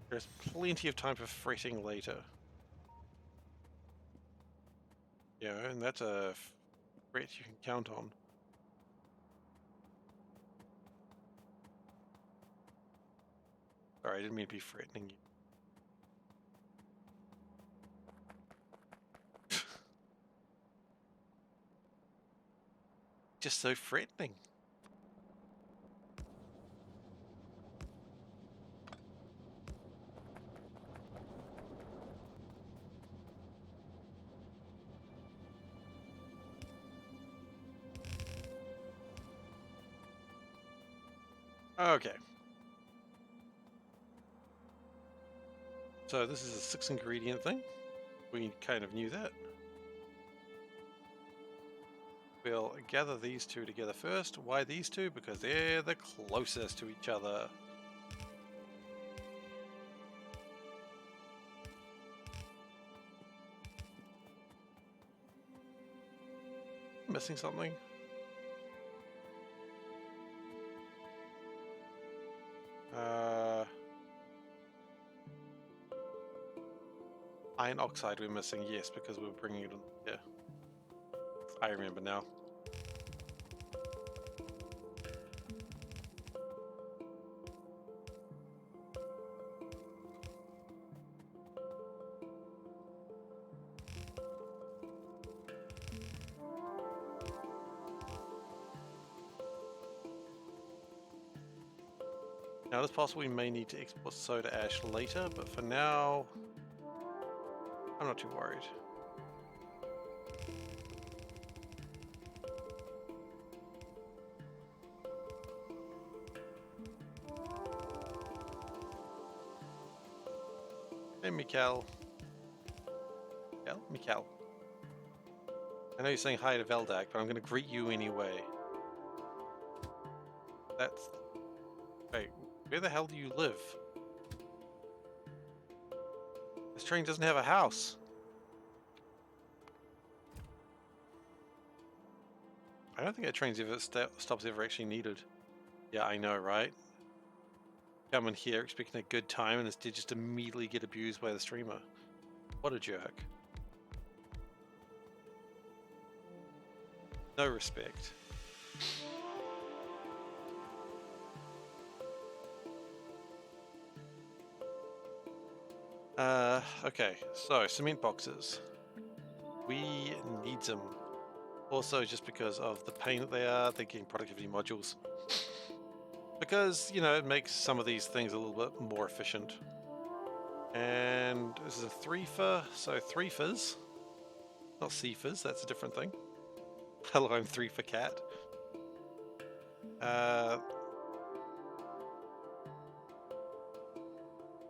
There's plenty of time for fretting later. You know, and that's a fret you can count on. Sorry, I didn't mean to be threatening you. Just so threatening. Okay. So this is a 6-ingredient thing. We kind of knew that. We'll gather these two together first. Why these two? Because they're the closest to each other. Missing something? Iron oxide we're missing, yes, because we're bringing it in. Yeah. I remember now. Now it's possible we may need to export soda ash later, but for now, I'm not too worried. Hey, Mikal. Mikal. I know you're saying hi to Veldak, but I'm going to greet you anyway. That's... Wait, where the hell do you live? This train doesn't have a house. I don't think that train's ever stops ever actually needed. Yeah, I know, right? Come in here expecting a good time and instead just immediately get abused by the streamer. What a jerk. No respect. Okay, so cement boxes. We need them. Also, just because of the pain that they are, they're getting productivity modules. Because, you know, it makes some of these things a little bit more efficient. And this is a 3-fer, so 3-fers. Not C-fers, that's a different thing. Hello, I'm 3ferKatt. Where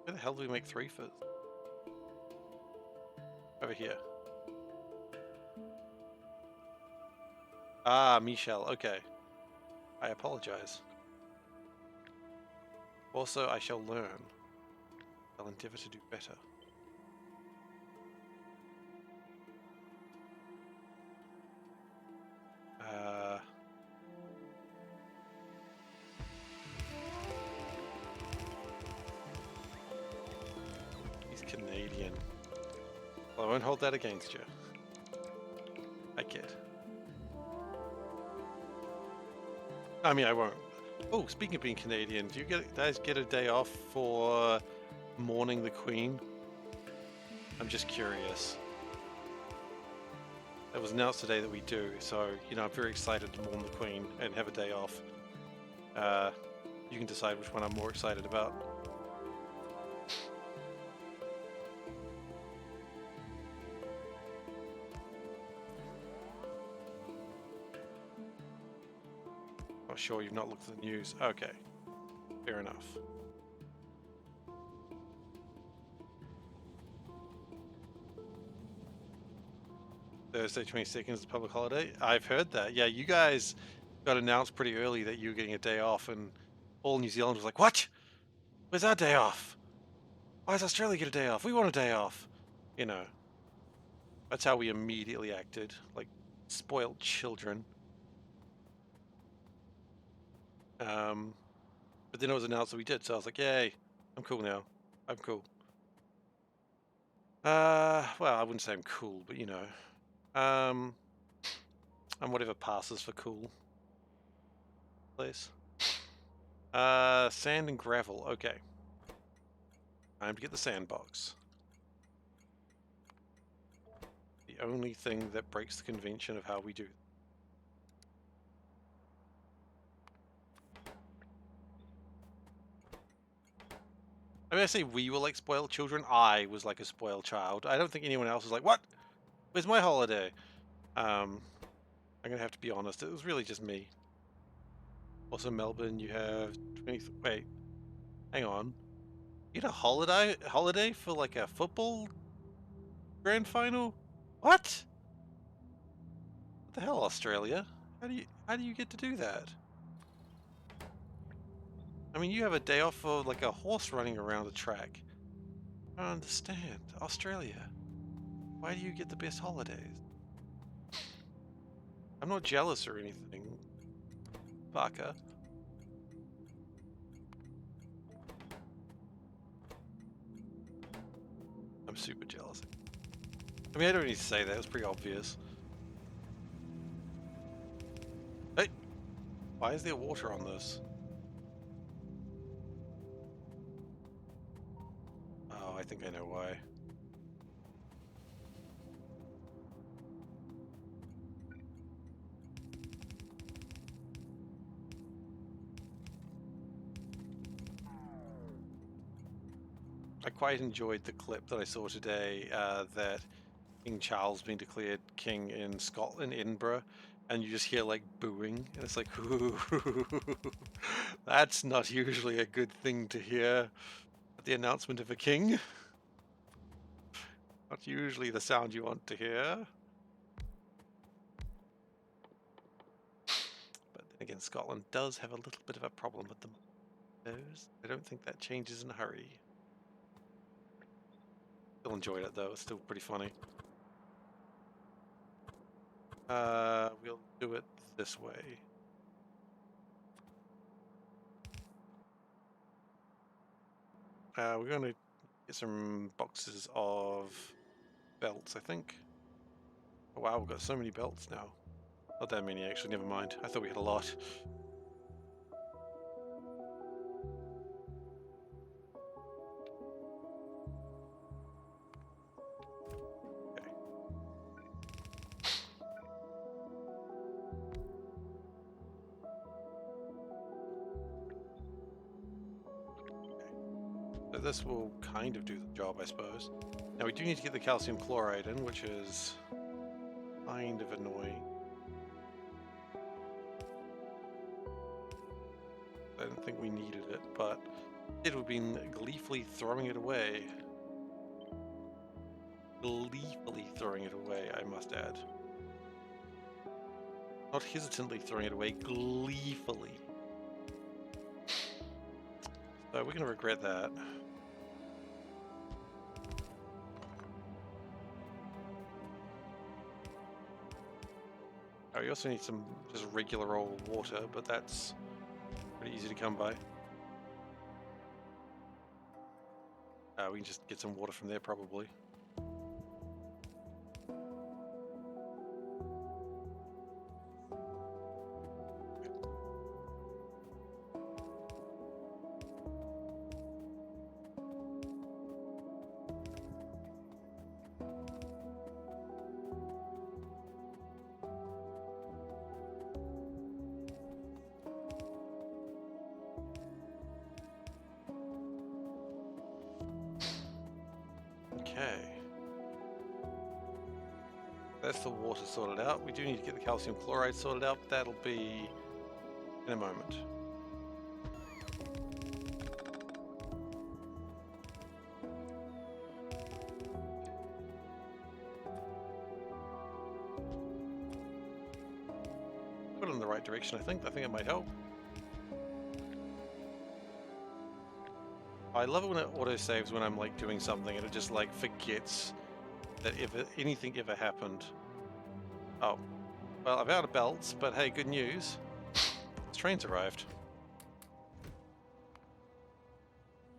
the hell do we make 3-fers? Over here. Ah, Michelle, okay. I apologize. Also, I shall learn. I'll endeavor to do better. He's Canadian. Well, I won't hold that against you. I kid. I mean, I won't. Oh, speaking of being Canadian, do you guys get a day off for mourning the Queen? I'm just curious. It was announced today that we do, so, you know, I'm very excited to mourn the Queen and have a day off. You can decide which one I'm more excited about. Oh, sure, you've not looked at the news. Okay, fair enough. Thursday 22nd is the public holiday. I've heard that. Yeah, you guys got announced pretty early that you were getting a day off, and all New Zealand was like, "What? Where's our day off? Why does Australia get a day off? We want a day off." You know, that's how we immediately acted, like spoiled children. But then it was announced that we did, so I was like, "Yay, I'm cool now. I'm cool." Well, I wouldn't say I'm cool, but you know, I'm whatever passes for cool. Please. Sand and gravel. Okay. Time to get the sandbox. The only thing that breaks the convention of how we do. I mean, I say we were like spoiled children. I was like a spoiled child. I don't think anyone else was like, "What? Where's my holiday?" I'm gonna have to be honest. It was really just me. Also, Melbourne, you have 20. Wait, hang on. You had a holiday for like a football grand final? What? What the hell, Australia? How do you get to do that? I mean, you have a day off for like a horse running around a track. I don't understand. Australia. Why do you get the best holidays? I'm not jealous or anything, Baka. I'm super jealous. I mean, I don't need to say that. It's pretty obvious. Hey, why is there water on this? Oh, I think I know why. I quite enjoyed the clip that I saw today that King Charles being declared king in Scotland, Edinburgh, and you just hear like booing, and it's like, ooh, that's not usually a good thing to hear at the announcement of a king. Not usually the sound you want to hear. But then again, Scotland does have a little bit of a problem with them. I don't think that changes in a hurry. Still enjoyed it though, it's still pretty funny. We'll do it this way. We're going to get some boxes of belts, I think. Oh, wow, we've got so many belts now. Not that many, actually, never mind. I thought we had a lot. Okay. So this will kind of do the job, I suppose. Now we do need to get the calcium chloride in, which is kind of annoying. I didn't think we needed it, but it would have been gleefully throwing it away. Gleefully throwing it away, I must add. Not hesitantly throwing it away, gleefully. So we're going to regret that. Oh, we also need some just regular old water, but that's pretty easy to come by. We can just get some water from there, probably. Okay. That's the water sorted out. We do need to get the calcium chloride sorted out, but that'll be in a moment. Put it in the right direction, I think. I think it might help. I love it when it auto-saves when I'm like doing something and it just like forgets that if anything ever happened. Oh, well, I'm out of belts, but hey, good news. This train's arrived.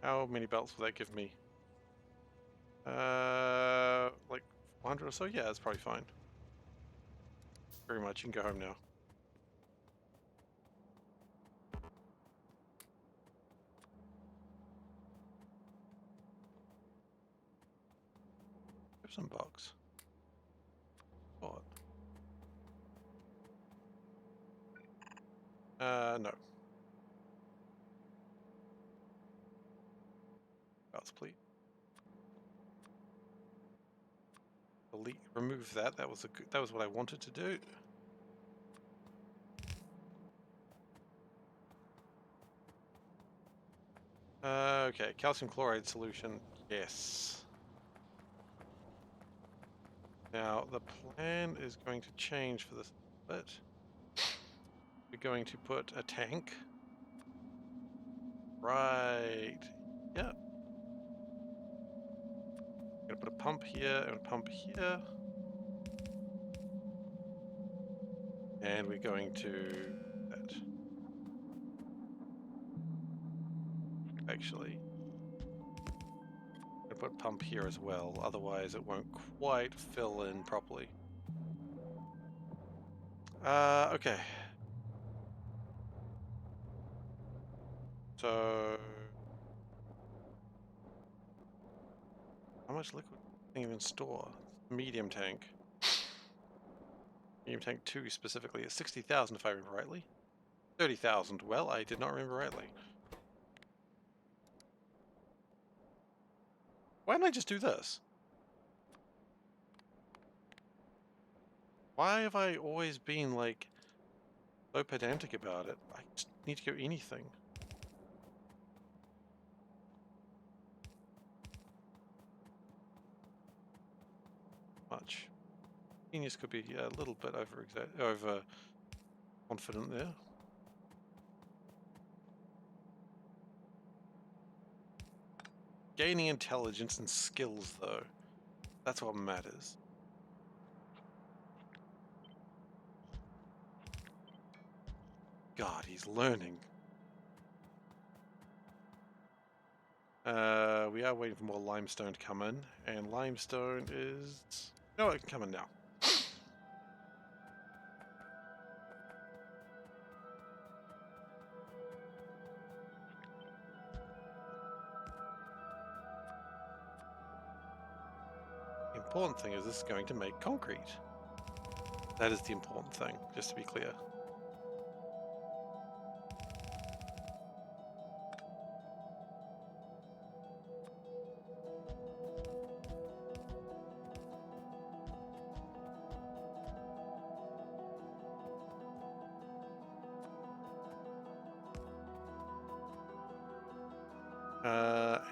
How many belts will that give me? Like 400 or so? Yeah, that's probably fine. Very much. You can go home now. Have some bugs. What? No. Belts, please. Delete. Remove that. That was what I wanted to do. Okay, calcium chloride solution. Yes. Now the plan is going to change for this bit. We're going to put a tank right. Yeah. We're gonna put a pump here and a pump here. And we're going to that. Actually, I'm gonna put a pump here as well, otherwise it won't quite fill in properly. Okay. So how much liquid can you even store? Medium tank. Medium tank 2 specifically is 60,000 if I remember rightly. 30,000. Well, I did not remember rightly. Why didn't I just do this? Why have I always been, like, so pedantic about it? I just need to go anything. Much. Genius could be a little bit over confident there. Gaining intelligence and skills, though. That's what matters. God, he's learning. We are waiting for more limestone to come in, and limestone is... No, it can come in now. The important thing is this is going to make concrete. That is the important thing, just to be clear.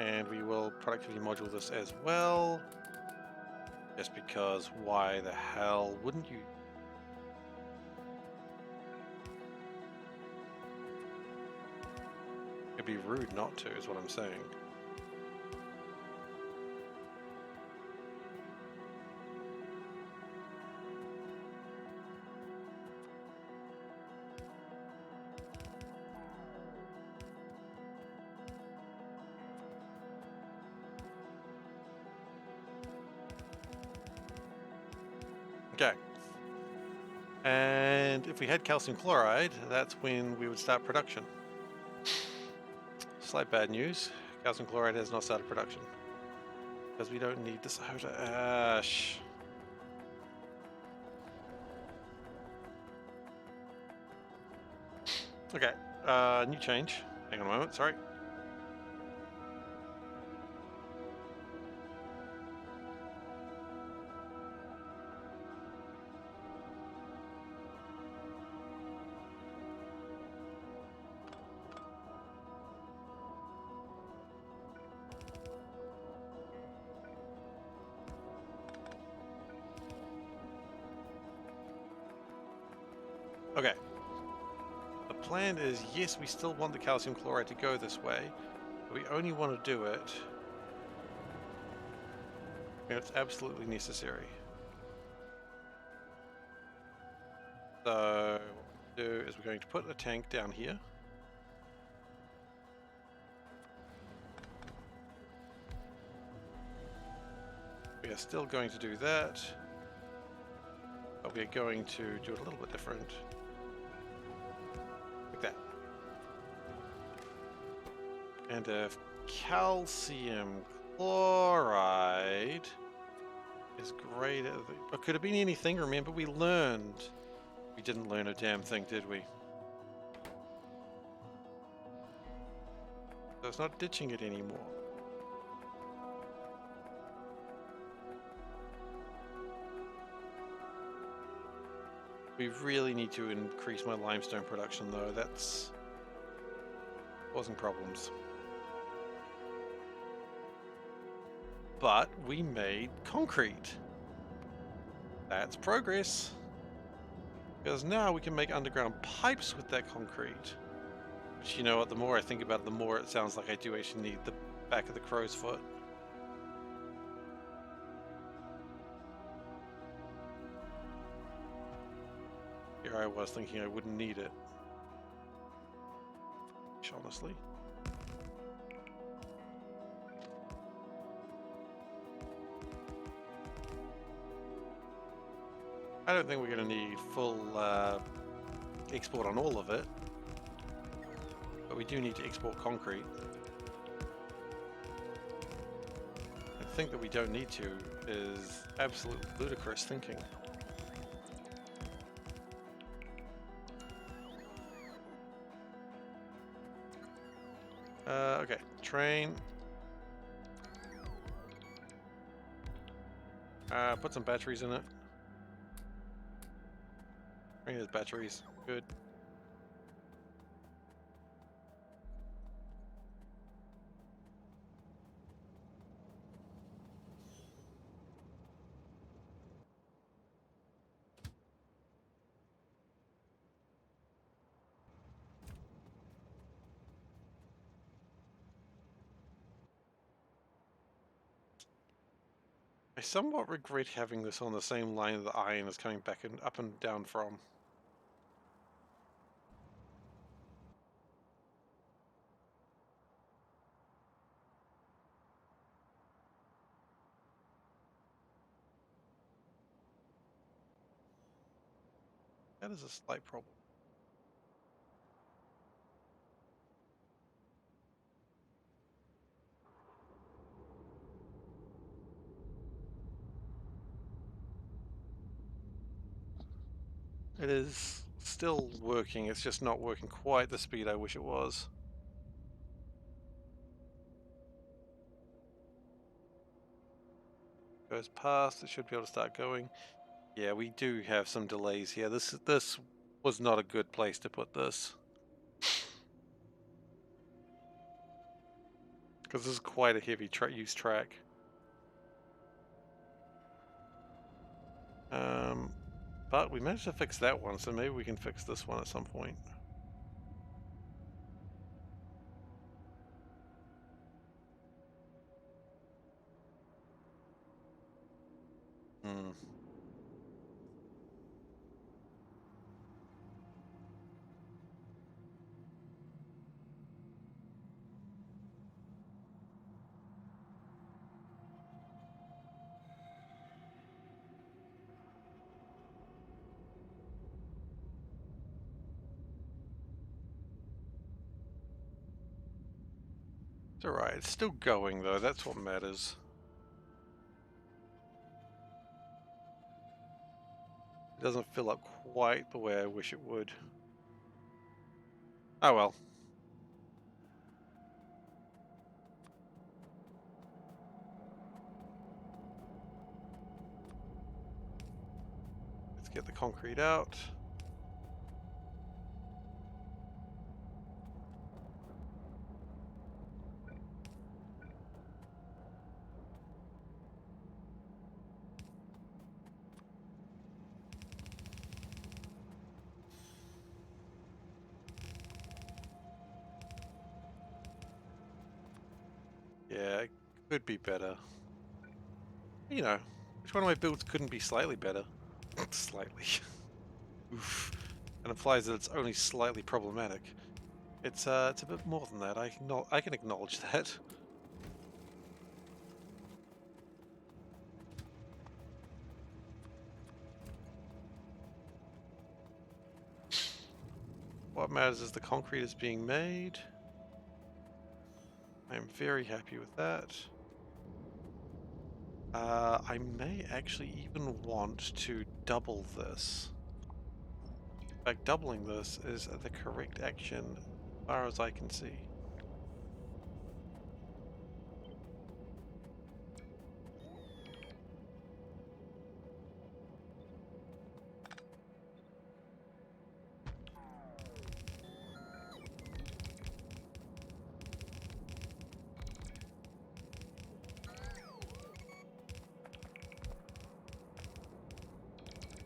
And we will productivity module this as well. Just because, why the hell wouldn't you? It'd be rude not to, is what I'm saying. Okay. And if we had calcium chloride, that's when we would start production. Slight bad news. Calcium chloride has not started production. Because we don't need the soda ash. Okay. New change. Hang on a moment, sorry. Okay. The plan is, yes, we still want the calcium chloride to go this way, but we only want to do it when it's absolutely necessary. So what we'll do is we're going to put a tank down here. We are still going to do that, but we're going to do it a little bit different. Like that. And if calcium chloride is greater than... But could it be anything? Remember, we learned. We didn't learn a damn thing, did we? So it's not ditching it anymore. We really need to increase my limestone production, though. That's causing problems. But we made concrete. That's progress. Because now we can make underground pipes with that concrete. Which, you know what, the more I think about it, the more it sounds like I do actually need the back of the crow's foot. Here I was thinking I wouldn't need it. Honestly. I don't think we're going to need full export on all of it, but we do need to export concrete. I think that we don't need to is absolute ludicrous thinking. Okay, train. Put some batteries in it. Bring those batteries. Good. I somewhat regret having this on the same line that the iron is coming back and up and down from. That is a slight problem. It is still working, it's just not working quite the speed I wish it was. Goes past, it should be able to start going. Yeah, we do have some delays here. This was not a good place to put this. Because this is quite a heavy use track. But we managed to fix that one, so maybe we can fix this one at some point. Hmm. It's alright, it's still going though, that's what matters. It doesn't fill up quite the way I wish it would. Oh well. Let's get the concrete out. Yeah, it could be better. You know, which one of my builds couldn't be slightly better? Slightly. Oof. That implies that it's only slightly problematic. It's a bit more than that. I can acknowledge that. What matters is the concrete is being made. I'm very happy with that. I may actually even want to double this. In fact, doubling this is the correct action as far as I can see.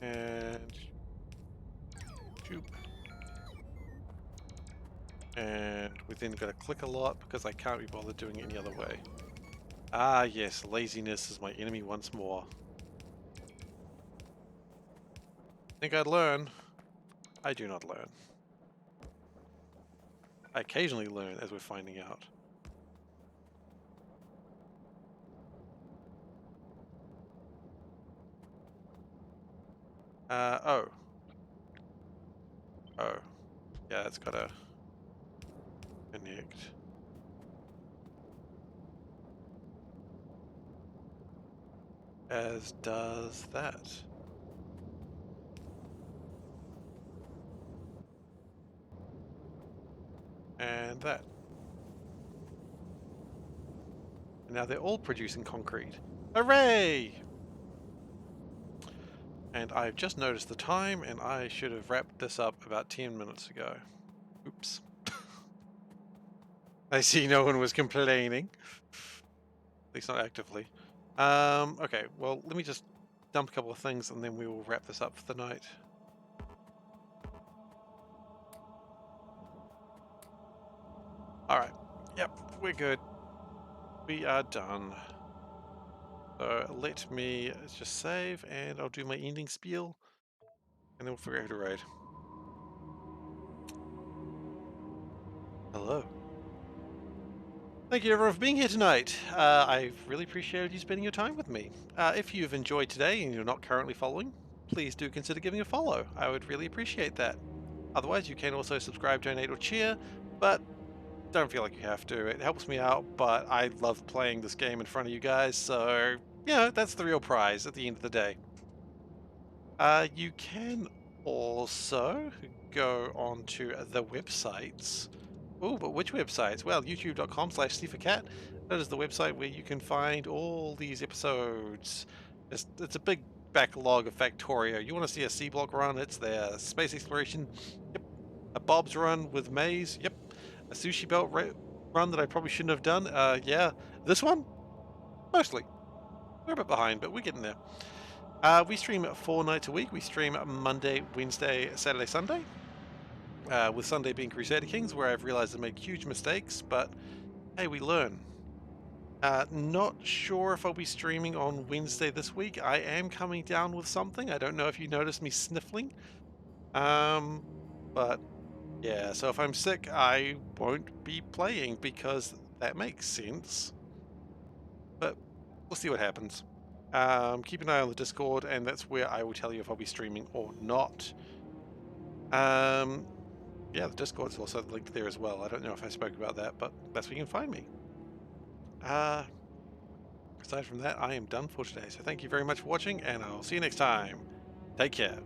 And shoop. And we then got to click a lot because I can't be bothered doing it any other way. Ah yes, laziness is my enemy once more. Think I'd learn. I do not learn. I occasionally learn, as we're finding out. Oh. Oh. Yeah, it's gotta connect. As does that. And that. And now they're all producing concrete. Hooray! And I've just noticed the time, and I should have wrapped this up about 10 minutes ago. Oops. I see no one was complaining. At least not actively. Okay, well, let me just dump a couple of things, and then we will wrap this up for the night. Alright. Yep, we're good. We are done. So let me just save, and I'll do my ending spiel, and then we'll figure out how to raid. Hello. Thank you everyone for being here tonight. I've really appreciated you spending your time with me. If you've enjoyed today and you're not currently following, please do consider giving a follow. I would really appreciate that. Otherwise, you can also subscribe, donate, or cheer, but don't feel like you have to. It helps me out, but I love playing this game in front of you guys, so, you know, that's the real prize at the end of the day. You can also go onto the websites. Oh, but which websites? Well, youtube.com/SeiferKatt. That is the website where you can find all these episodes. It's a big backlog of Factorio. You want to see a C block run? It's there. Space exploration. Yep. A Bob's run with Maze. Yep. A sushi belt run that I probably shouldn't have done. Yeah. This one? Mostly. We're a bit behind, but we're getting there. We stream 4 nights a week. We stream Monday, Wednesday, Saturday, Sunday. With Sunday being Crusader Kings, where I've realized I made huge mistakes, but hey, we learn. Not sure if I'll be streaming on Wednesday this week. I am coming down with something. I don't know if you noticed me sniffling. But yeah, so if I'm sick, I won't be playing because that makes sense. But we'll see what happens. Keep an eye on the Discord, and that's where I will tell you if I'll be streaming or not. Yeah, the Discord's also linked there as well. I don't know if I spoke about that, but that's where you can find me. Aside from that, I am done for today. So thank you very much for watching, and I'll see you next time. Take care.